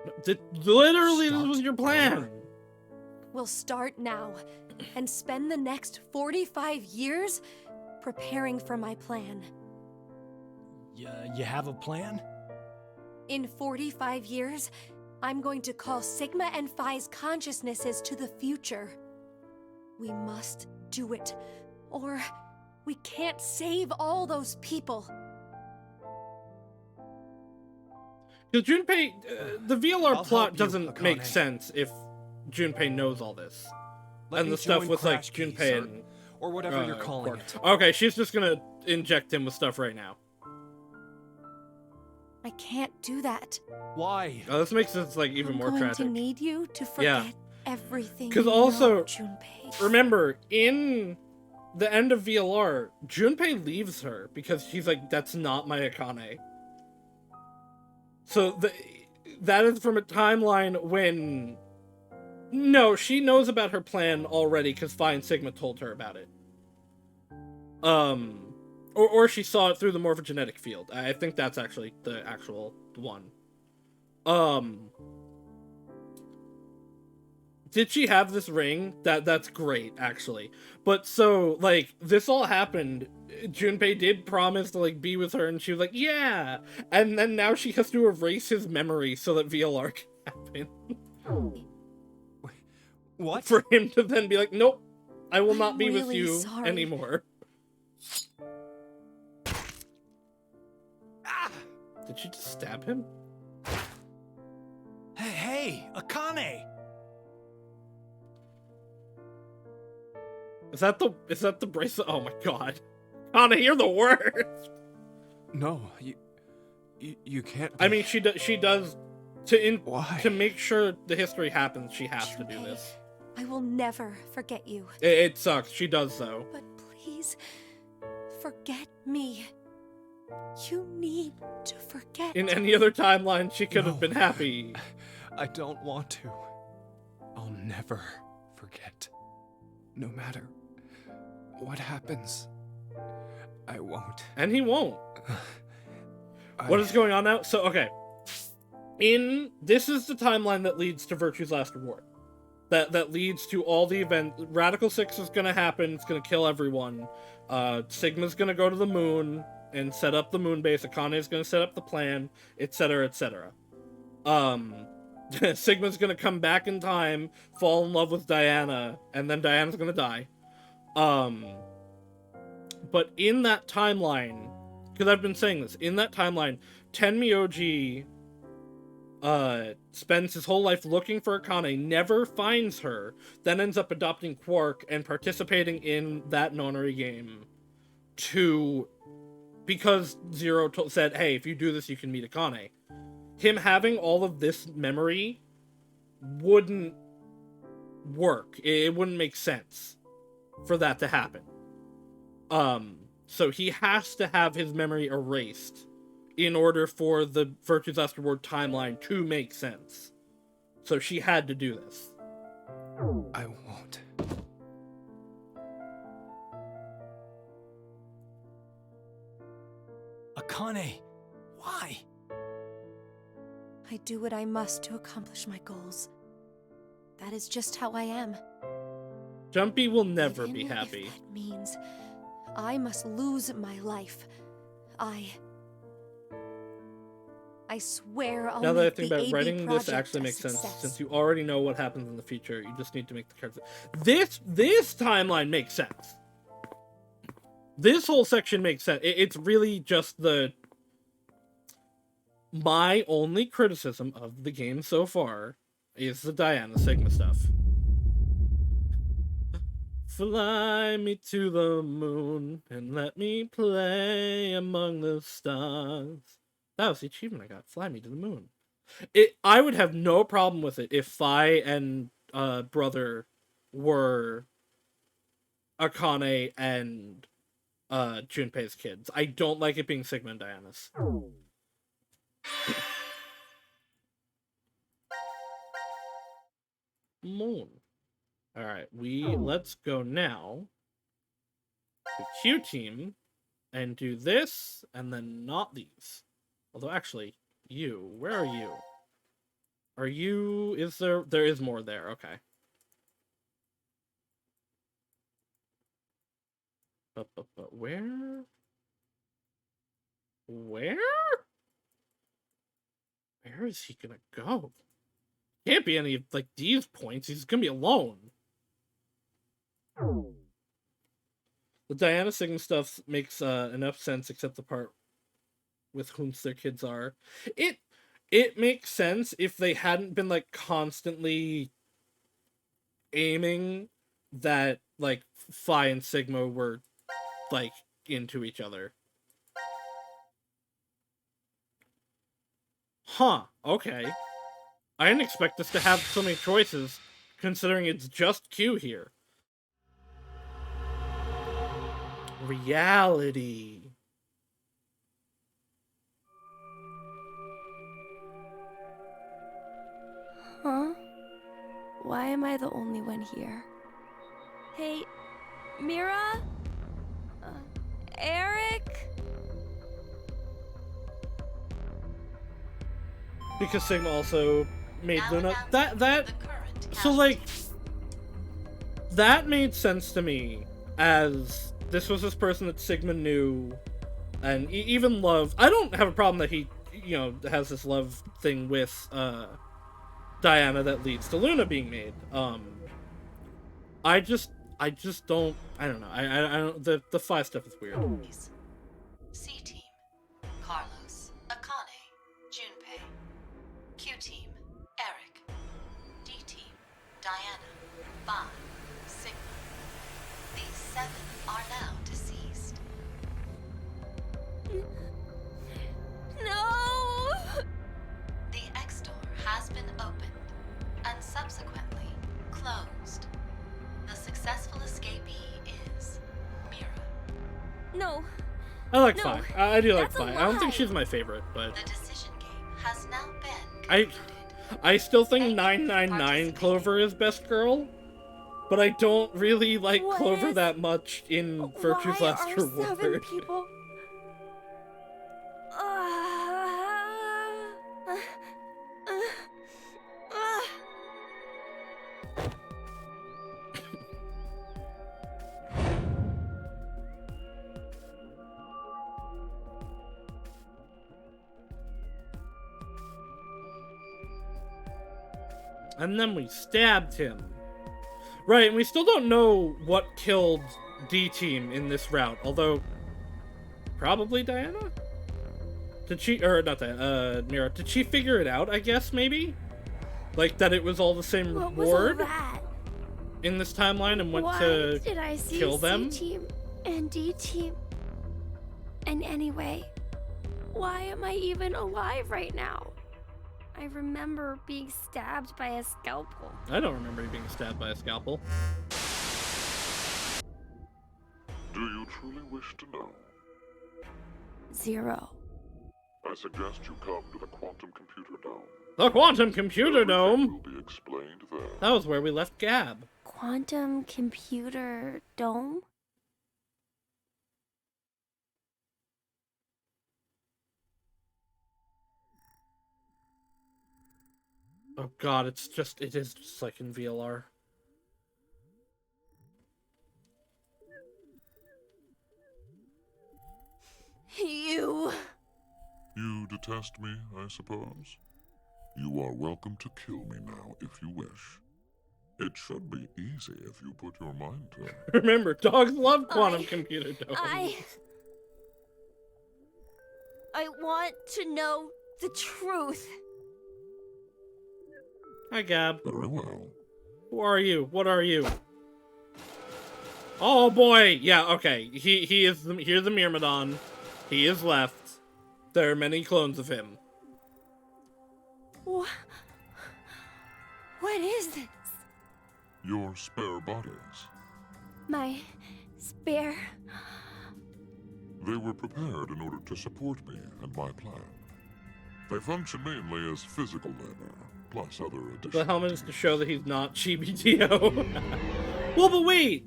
Literally, this was your plan. We'll start now and spend the next 45 years preparing for my plan. You have a plan? In 45 years, I'm going to call Sigma and Phi's consciousnesses to the future. We must do it, or we can't save all those people. Because Junpei, the VLR I'll plot help you, doesn't make Akane. sense if Junpei knows all this. Let and me the stuff join with like Crash Keys, Junpei and or whatever you're calling Quark. it. Okay, she's just gonna inject him with stuff right now. I can't do that. Why? Oh, this makes this like even I'm more going tragic. to need you to Yeah. forget everything. Because you also, know, Junpei. remember, in the end of VLR, Junpei leaves her because she's like, that's not my Akane. So that is from a timeline when... No, she knows about her plan already because Phi and Sigma told her about it. Or she saw it through the morphogenetic field. I think that's actually the actual one. Did she have this ring? That's great, actually. But so, like, this all happened. Junpei did promise to, like, be with her, and she was like, yeah! And then now she has to erase his memory so that VLR can happen. What? For him to then be like, nope, I will not be with really you sorry. anymore. Did she just stab him? Hey, Akane! Is that the bracelet? Oh my god. Anna, you're the worst! No, you can't be... I mean, she does... Why? To make sure the history happens, she has to do this. I will never forget you. It sucks. She does, though. But please, forget me. You need to forget. In any other timeline, she could have been happy. I don't want to. I'll never forget. No matter what happens, I won't. And he won't. What is going on now? So, okay. This is the timeline that leads to Virtue's Last Reward. That leads to all the events. Radical 6 is gonna happen. It's gonna kill everyone. Sigma's gonna go to the moon and set up the moon base. Akane is gonna set up the plan, etc., etc. Sigma's gonna come back in time, fall in love with Diana, and then Diana's gonna die. But in that timeline, because I've been saying this, in that timeline, Tenmyoji spends his whole life looking for Akane, never finds her, then ends up adopting Quark and participating in that nonary game because Zero said, hey, if you do this, you can meet Akane. Him having all of this memory wouldn't work. It wouldn't make sense for that to happen. So he has to have his memory erased in order for the Virtue's Last Reward timeline to make sense. So she had to do this. I won't. Akane, why? I do what I must to accomplish my goals. That is just how I am. Jumpy will never Even be happy. If that means I must lose my life. I swear I'll Now that I make think the about AB writing this project actually a makes sense, success. since you already know what happens in the future. You just need to make the character. This timeline makes sense. This whole section makes sense. It's really just my only criticism of the game so far is the Diana Sigma stuff. Fly me to the moon and let me play among the stars. That was the achievement I got. Fly me to the moon. I would have no problem with it if Phi and brother were Akane and Junpei's kids. I don't like it being Sigma and Diana's. Moon. Alright, let's go now to Q Team and do this, and then not these. Although, actually, where are you? Are you, there is more there, okay. But where? Where is he gonna go? Can't be any of, like, these points, he's gonna be alone. The Diana Sigma stuff makes enough sense, except the part with whom their kids are. It makes sense if they hadn't been, like, constantly aiming that, like, Phi and Sigma were, like, into each other. Huh, okay. I didn't expect us to have so many choices, considering it's just Q here. Reality. Why am I the only one here? Hey, Mira? Eric? Because Sigma also made Luna. So, like, that made sense to me, as this was this person that Sigma knew, and even loved. I don't have a problem that he, you know, has this love thing with, Diana that leads to Luna being made. I just don't, I don't know, I don't, the 5 stuff is weird. C Team, Carlos, Akane, Junpei. Q Team, Eric. D Team, Diana, Vi, Sigma. These 7 are now deceased. No! The X door has been opened and subsequently closed. The successful escapee is Mira. No. I like No, Fi. I do like that's a Fi. I don't think lie. she's my favorite, but The decision game has now been I concluded. still think 999 Clover is best girl, but I don't really like What Clover is- that much in Virtue's Why Last are Reward. 7 people? And then we stabbed him. Right, and we still don't know what killed D-Team in this route, although probably Diana? Did she, or not Diana, Mira, did she figure it out, I guess, maybe? Like, that it was all the same What was all reward that? in this timeline and went Why to did I see kill them? C-Team and D-Team? And anyway, why am I even alive right now? I remember being stabbed by a scalpel. I don't remember you being stabbed by a scalpel. Do you truly wish to know? 0. I suggest you come to the Quantum Computer Dome. The Quantum Computer Dome! Will be explained there. That was where we left Gab. Quantum Computer Dome? Oh god, it is just like in VLR. You... You detest me, I suppose? You are welcome to kill me now if you wish. It should be easy if you put your mind to it. Remember, dogs love Quantum Computer Dome. I want to know the truth. Hi, Gab. Very well. Who are you? What are you? Oh boy! Yeah, okay. He is the, here's the Myrmidon. He is left. There are many clones of him. What is this? Your spare bodies. My spare... They were prepared in order to support me and my plan. They function mainly as physical labor, plus other additions. The helmet is to show that he's not GBTO. Well, but wait!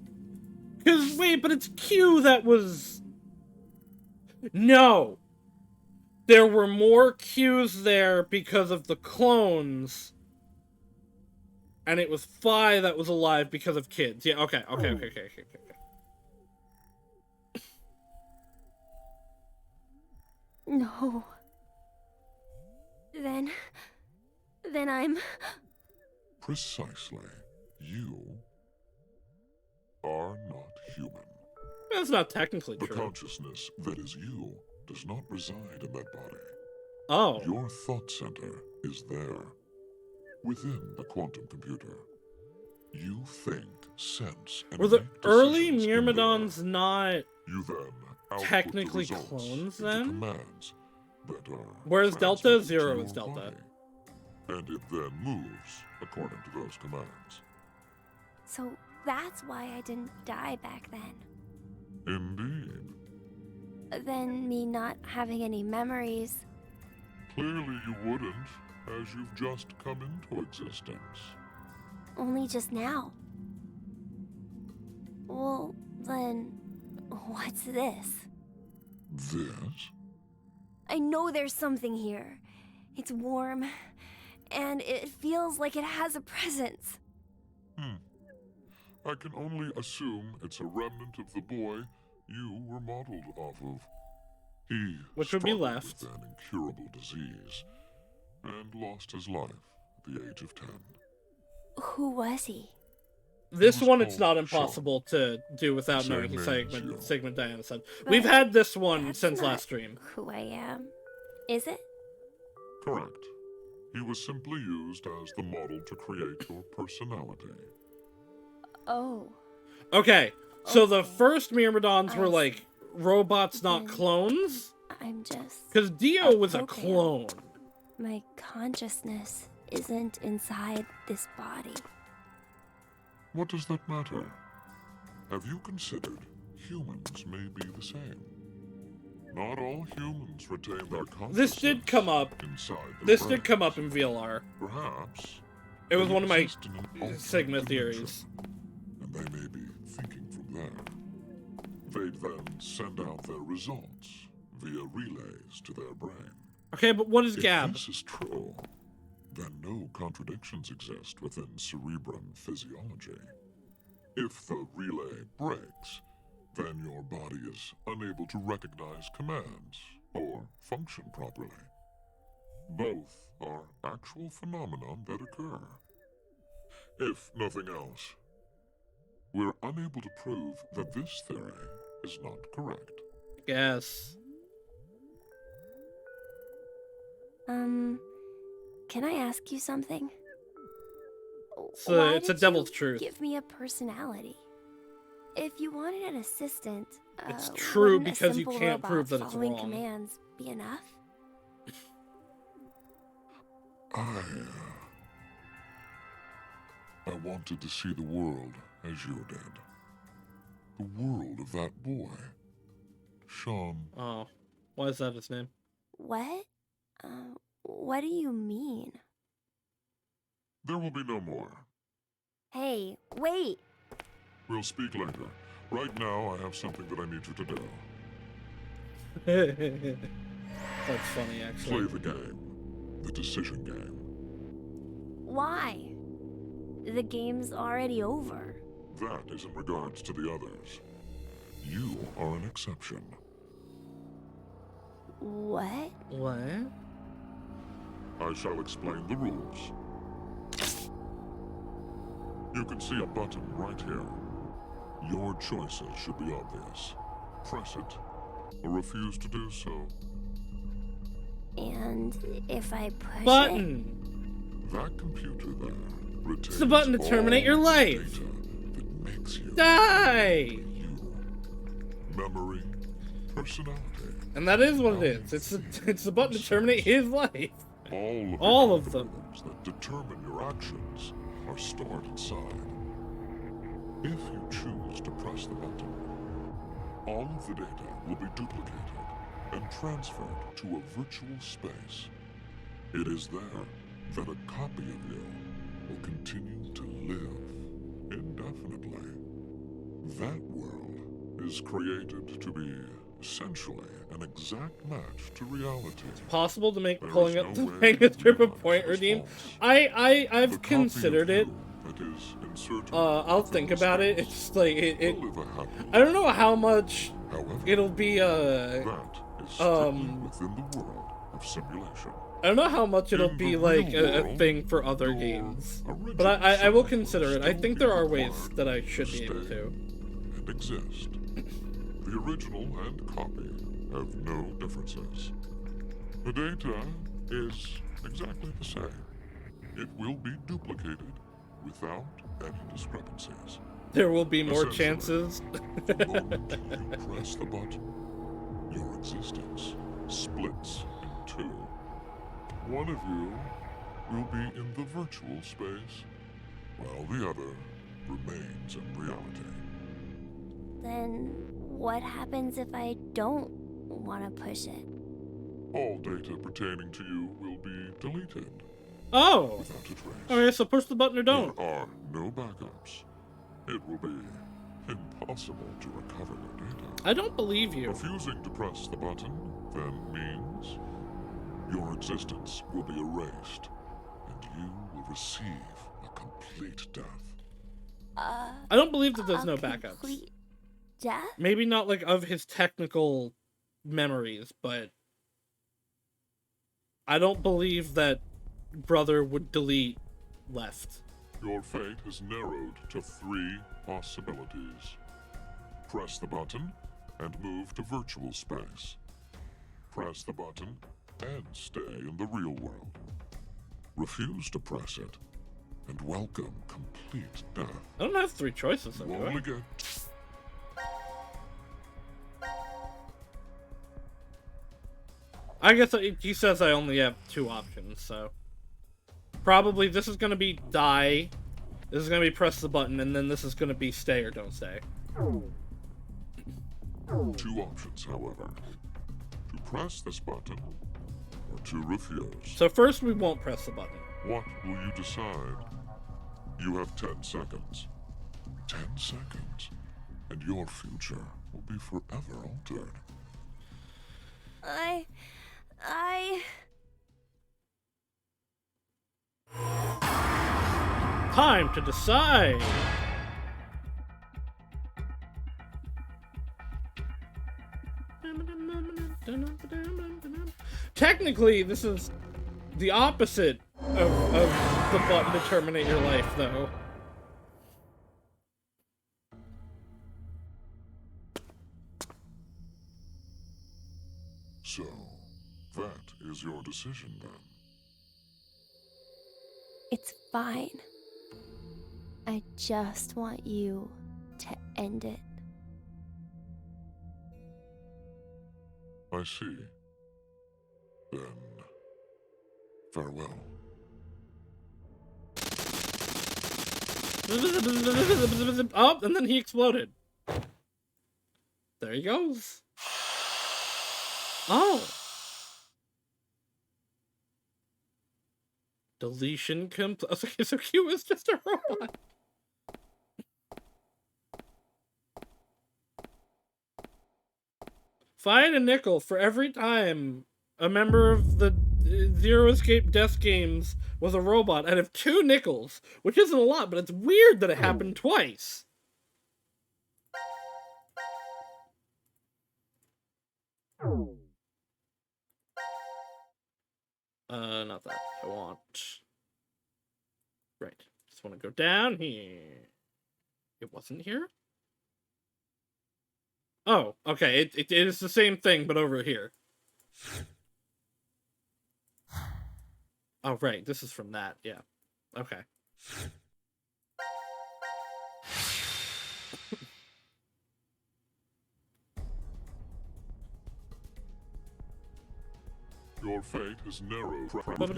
But it's Q that was... No! There were more Qs there because of the clones. And it was Phi that was alive because of kids. Yeah, okay. No. Then I'm... Precisely. You are not human. That's not technically The true. consciousness that is you does not reside in that body. Oh. Your thought center is there, within the quantum computer. You think, sense, and Were the make early decisions in there. Myrmidons not You then output technically the results clones into then? commands that are Where's Delta? transmitted 0 to is your Delta. body, and it then moves according to those commands. So that's why I didn't die back then. Indeed. Then me not having any memories. Clearly you wouldn't, as you've just come into existence. only just now. Well, then, what's this? This? I know there's something here. It's warm, and it feels like it has a presence. I can only assume it's a remnant of the boy you were modeled off of. He Which would be struggled left. with an incurable disease and lost his life at the age of 10. Who was he? This was one, it's called not impossible to do without Same knowing who name as Sigmund, you. Sigmund Diana said. But We've had this one that's since not last stream. Who I am. Is it? Correct. He was simply used as the model to create your personality. Oh. Okay, so the first Myrmidons were I see. like robots, not Then- clones. I'm just. Because Dio was a program. clone. My consciousness isn't inside this body. What does that matter? Have you considered humans may be the same? Not all humans retain their consciousness. This did come up. Inside their This did brains. come up in VLR. Perhaps. It was they one of my exist in an alternate Sigma dimension, theories. And they may be thinking from there. They'd then send out their results via relays to their brain. Okay, but what is If Gab? this is true, then no contradictions exist within cerebrum physiology. If the relay breaks, then your body is unable to recognize commands or function properly. Both are actual phenomena that occur. If nothing else, we're unable to prove that this theory is not correct. Yes. Can I ask you something? So Why it's a did devil's you truth. Give me a personality. If you wanted an assistant, It's true wouldn't a because you simple can't robot prove that it's following wrong. commands be enough? I wanted to see the world as you did. The world of that boy. Sean, Oh, why is that his name? What? What do you mean? there will be no more. Hey, wait! We'll speak later. Right now, I have something that I need you to do. That's funny, Play actually. the game. The decision game. Why? The game's already over. That is in regards to the others. You are an exception. What? What? I shall explain the rules. You can see a button right here. Your choices should be obvious. Press it, or refuse to do so. And if I push Button! That computer there retains It's the button to terminate your all life! data that makes you Die! you. Memory, personality. And that is what it is. It's the button to terminate his life. All of them. algorithms that determine your actions are stored inside. If you choose to press the button, all of the data will be duplicated and transferred to a virtual space. It is there that a copy of you will continue to live indefinitely. That world is created to be essentially an exact match to reality. Possible to make There pulling is up no the way Vegas trip a realize point is redeem. false. I've The copy considered of it. you that is inserted I'll within think the about it. space It's like it will live a happy I don't know how much However, it'll be that is strictly within the world of simulation. I don't know how much it'll In be the like real a world, thing for other your games. original But I will self consider will it. I still think be there are ways required that I should be able stay to. and exist. The original and copy have no differences. The data is exactly the same. It will be duplicated without any discrepancies. There will be more Essentially, chances. The moment you press the button, your existence splits in two. One of you will be in the virtual space, while the other remains in reality. Then what happens if I don't want to push it? All data pertaining to you will be deleted, Oh! without a trace. Okay, so push the button or don't. There are no backups. It will be impossible to recover your data. I don't believe you. Refusing to press the button then means your existence will be erased, and you will receive a complete death. I don't believe that there's no backups. Complete death? Maybe not like of his technical memories, but I don't believe that brother would delete left. Your fate is narrowed to 3 possibilities. Press the button and move to virtual space. Press the button and stay in the real world. Refuse to press it and welcome complete death. I don't have 3 choices, though, You do I? only get I guess he says I only have 2 options, so... Probably this is gonna be die, this is gonna be press the button, and then this is gonna be stay or don't stay. 2 options, however. To press this button or to refuse. So first we won't press the button. What will you decide? You have 10 seconds. 10 seconds, and your future will be forever altered. Time to decide! Technically, this is the opposite of the button to terminate your life, though. So, that is your decision then. It's fine. I just want you to end it. I see. Then, farewell. Oh, and then he exploded. There he goes. Oh. Deletion complete. Okay, so Q is just a robot. Find a nickel for every time a member of the Zero Escape Death Games was a robot. I'd have 2 nickels, which isn't a lot, but it's weird that it happened twice. Not that. I want... Right. Just want to go down here. It wasn't here? Oh, okay. It is the same thing, but over here. Oh, right. This is from that. Yeah. Okay. Your fate is narrowed. Dun,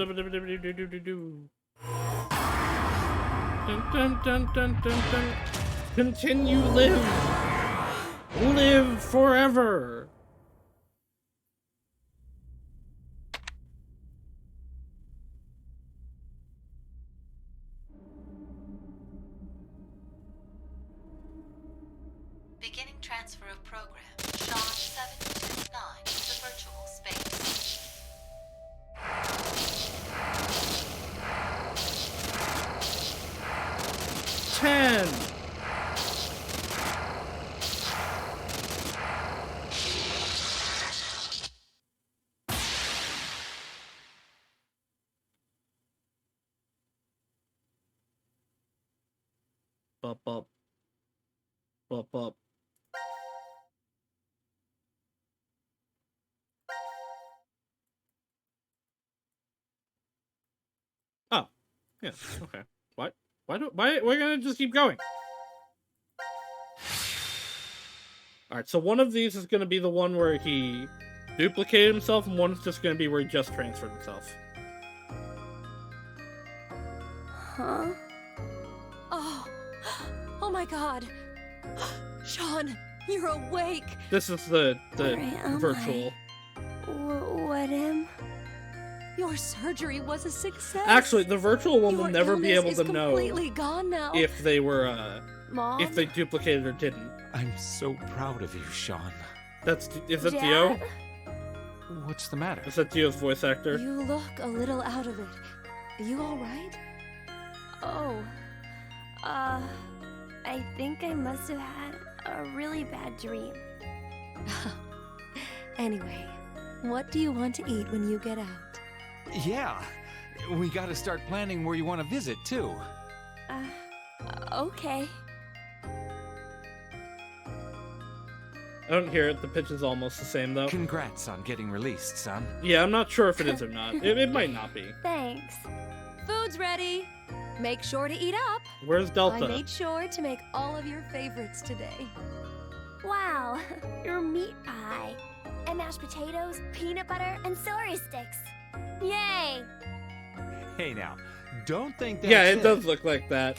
dun, dun, dun, dun, dun. Continue live. Live forever. Beginning transfer of program. Sean 729 to virtual space. Ten. Bop, bop. Bop, bop. Oh, yeah, okay. Why we're gonna just keep going? Alright, so one of these is gonna be the one where he duplicated himself, and one's just gonna be where he just transferred himself. Huh? Oh my god. Sean, you're awake. This is the Where am virtual. What am? Your surgery was a success. Actually, the virtual one will Your never be able illness to is know completely gone now. if they were, Mom? if they duplicated or didn't. I'm so proud of you, Sean. Is that Dad? Dio? What's the matter? Is that Dio's voice actor? You look a little out of it. You alright? Oh. I think I must have had a really bad dream. Anyway, what do you want to eat when you get out? Yeah, we gotta start planning where you want to visit, too. Okay. I don't hear it. The pitch is almost the same, though. Congrats on getting released, son. Yeah, I'm not sure if it is or not. It might not be. Thanks. Food's ready. Make sure to eat up. Where's Delta? I made sure to make all of your favorites today. Wow, your meat pie. And mashed potatoes, peanut butter, and celery sticks. Yay! Hey now, don't think that's Yeah, it does look like that.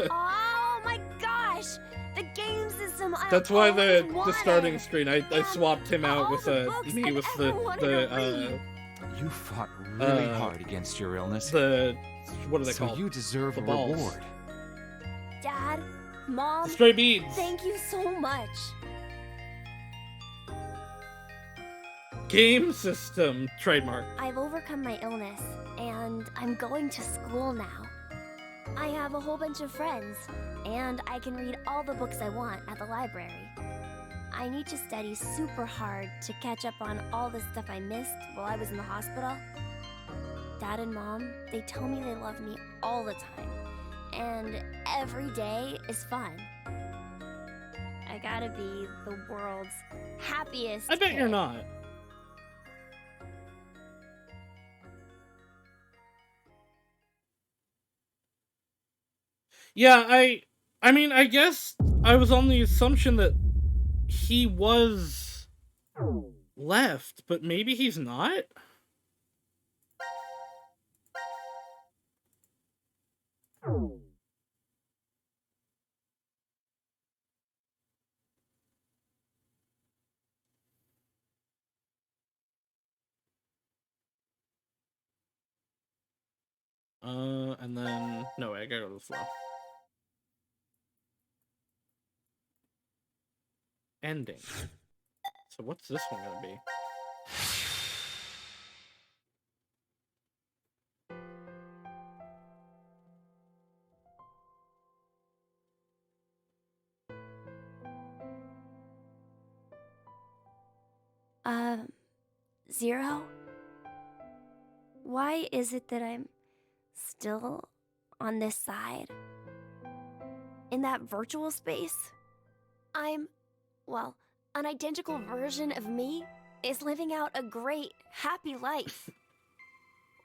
Oh my gosh! The game system I That's why always the wanted. starting screen, I swapped him out all with the books me I've with ever wanted to read. You fought really hard against your illness. What are they so called? You deserve The a balls. reward. Dad, Mom, Stray beads. Thank you so much. Game system trademark. I've overcome my illness, and I'm going to school now. I have a whole bunch of friends, and I can read all the books I want at the library. I need to study super hard to catch up on all the stuff I missed while I was in the hospital. Dad and Mom, they tell me they love me all the time, and every day is fun. I gotta be the world's happiest I bet kid. you're not. Yeah, I mean, I guess I was on the assumption that he was left, but maybe he's not? And then... No, I gotta go to the flow. Ending. So what's this one gonna be? Zero? Why is it that I'm still on this side? In that virtual space? Well, an identical version of me is living out a great, happy life.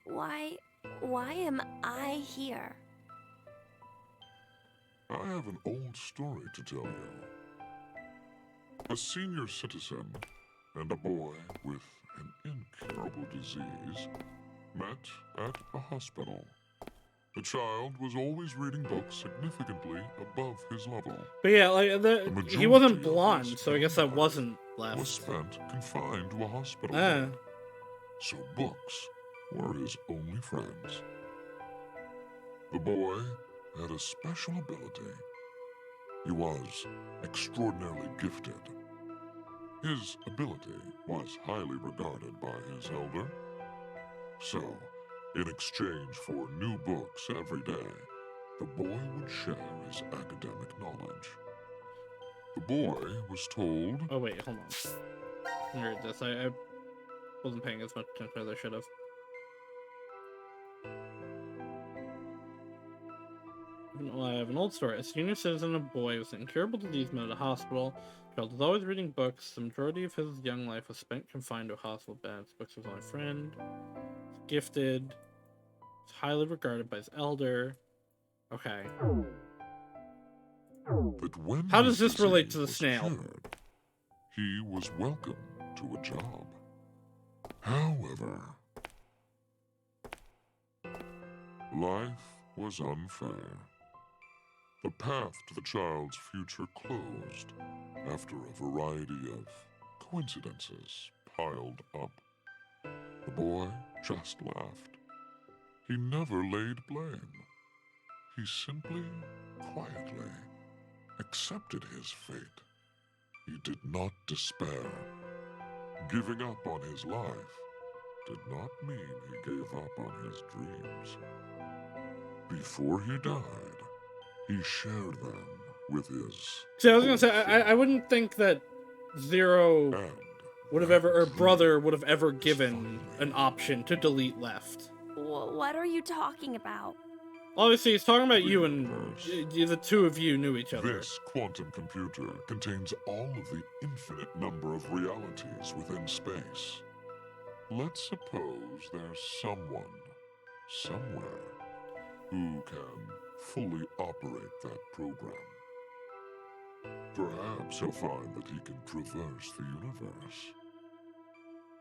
Why am I here? I have an old story to tell you. A senior citizen and a boy with an incurable disease met at a hospital. The child was always reading books significantly above his level. But yeah, like, he wasn't majority of blonde, his so I guess that time wasn't left. was spent confined to a hospital Ah. bed. So books were his only friends. The boy had a special ability. He was extraordinarily gifted. His ability was highly regarded by his elder. So, in exchange for new books every day, the boy would share his academic knowledge. The boy was told... Oh wait, hold on. I read this. I wasn't paying as much attention as I should have. I have an old story. A senior citizen and a boy with an incurable disease met at a hospital. The child was always reading books. The majority of his young life was spent confined to a hospital bed. His books was his only friend. He's gifted. He's highly regarded by his elder. Okay. But when How his does this relate to the disease snail? was cured, he was welcome to a job. However, life was unfair. The path to the child's future closed after a variety of coincidences piled up. The boy just laughed. He never laid blame. He simply, quietly accepted his fate. He did not despair. Giving up on his life did not mean he gave up on his dreams. Before he died, he shared them with his... See, I was gonna say, I wouldn't think that Zero would have ever, or Brother would have ever given an option to delete left. What are you talking about? Obviously, he's talking about you and the two of you knew each other. This quantum computer contains all of the infinite number of realities within space. Let's suppose there's someone, somewhere, who can fully operate that program. Perhaps he'll find that he can traverse the universe.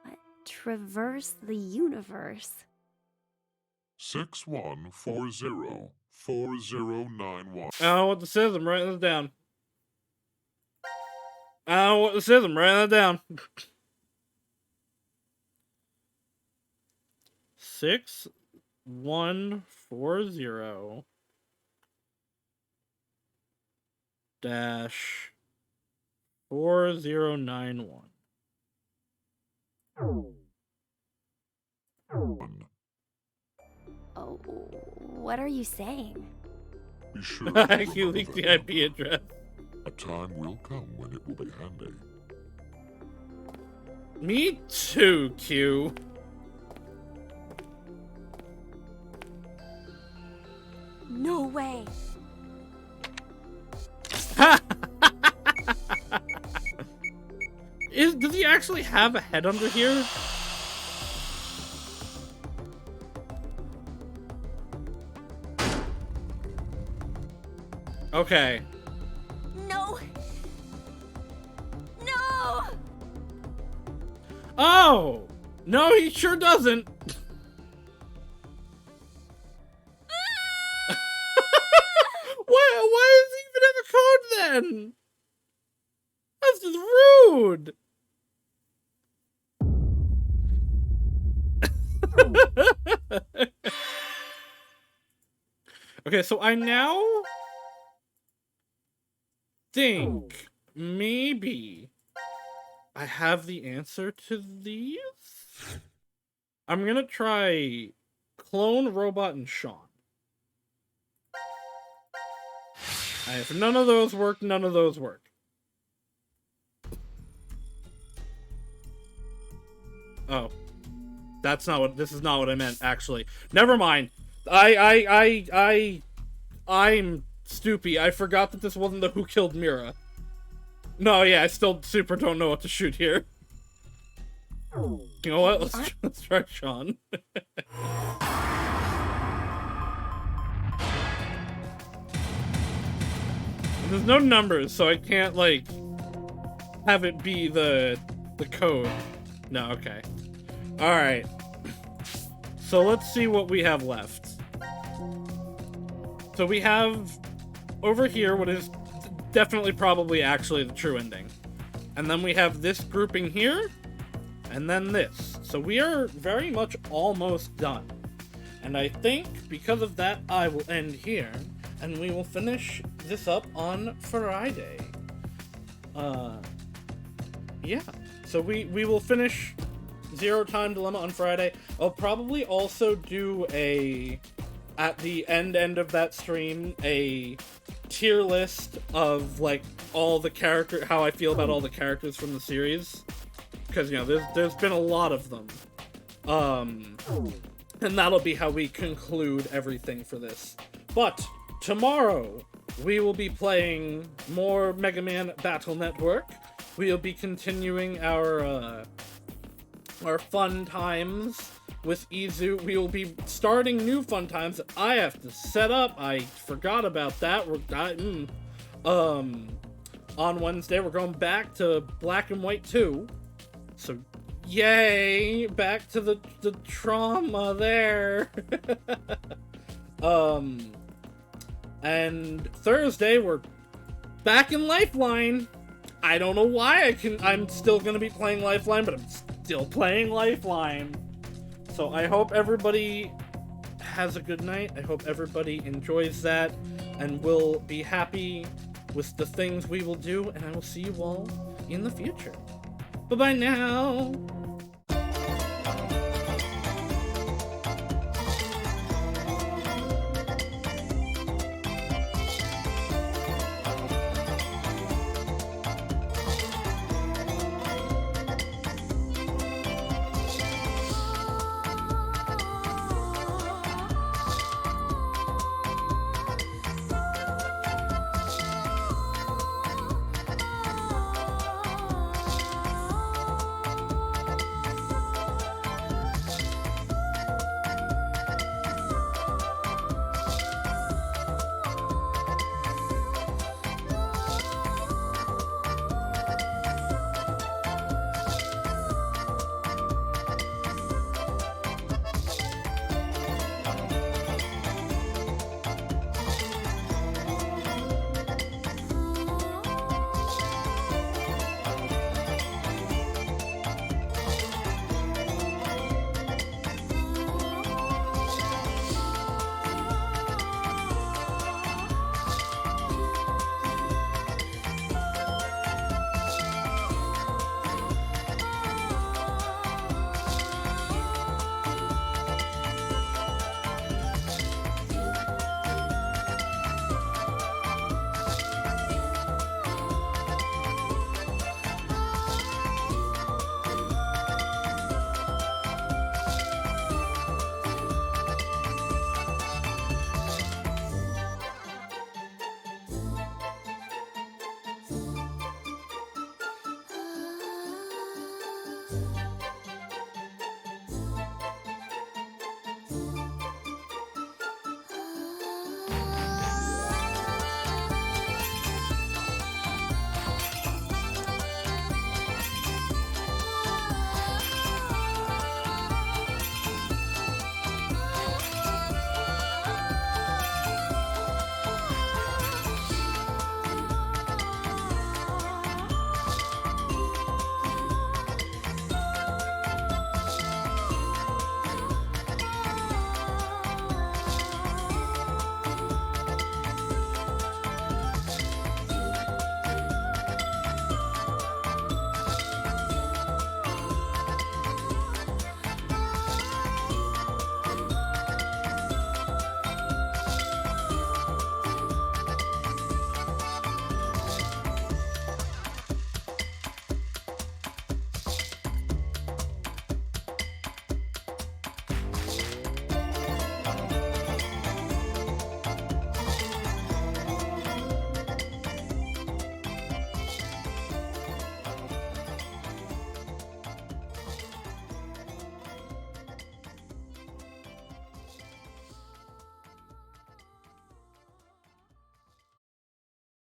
What? Traverse the universe? 61404091. I don't know what this is, I'm writing this down. I don't know what this is, I'm writing that down. 6140 dash 4091. Oh, what are you saying? Be sure You leaked the IP address. A time will come when it will be handy. Me too, Q. No way. Does he actually have a head under here? Okay. No. No. Oh! No, he sure doesn't. Why is he even in the code then? That's just rude. Okay, so I now think maybe I have the answer to these. I'm gonna try Clone, Robot, and Sean. If none of those work, none of those work. Oh. That's not what, this is not what I meant, actually. Never mind. I'm stoopy. I forgot that this wasn't the Who Killed Mira. No, yeah, I still super don't know what to shoot here. You know what? Let's try Sean. There's no numbers, so I can't, like, have it be the code. No, okay. Alright. So let's see what we have left. So we have over here what is definitely probably actually the true ending. And then we have this grouping here, and then this. So we are very much almost done. And I think because of that, I will end here, and we will finish this up on Friday. Yeah. So we will finish Zero Time Dilemma on Friday. I'll probably also do at the end of that stream, a tier list of, like, all the how I feel about all the characters from the series. Because, you know, there's been a lot of them. And that'll be how we conclude everything for this. But tomorrow, we will be playing more Mega Man Battle Network. We'll be continuing our fun times with Izu. We will be starting new fun times that I have to set up. I forgot about that. On Wednesday, we're going back to Black and White 2. So, yay! Back to the trauma there. And Thursday, we're back in Lifeline. I don't know why I'm still gonna be playing Lifeline, but I'm still playing Lifeline. So I hope everybody has a good night. I hope everybody enjoys that and will be happy with the things we will do. And I will see you all in the future. Bye-bye now.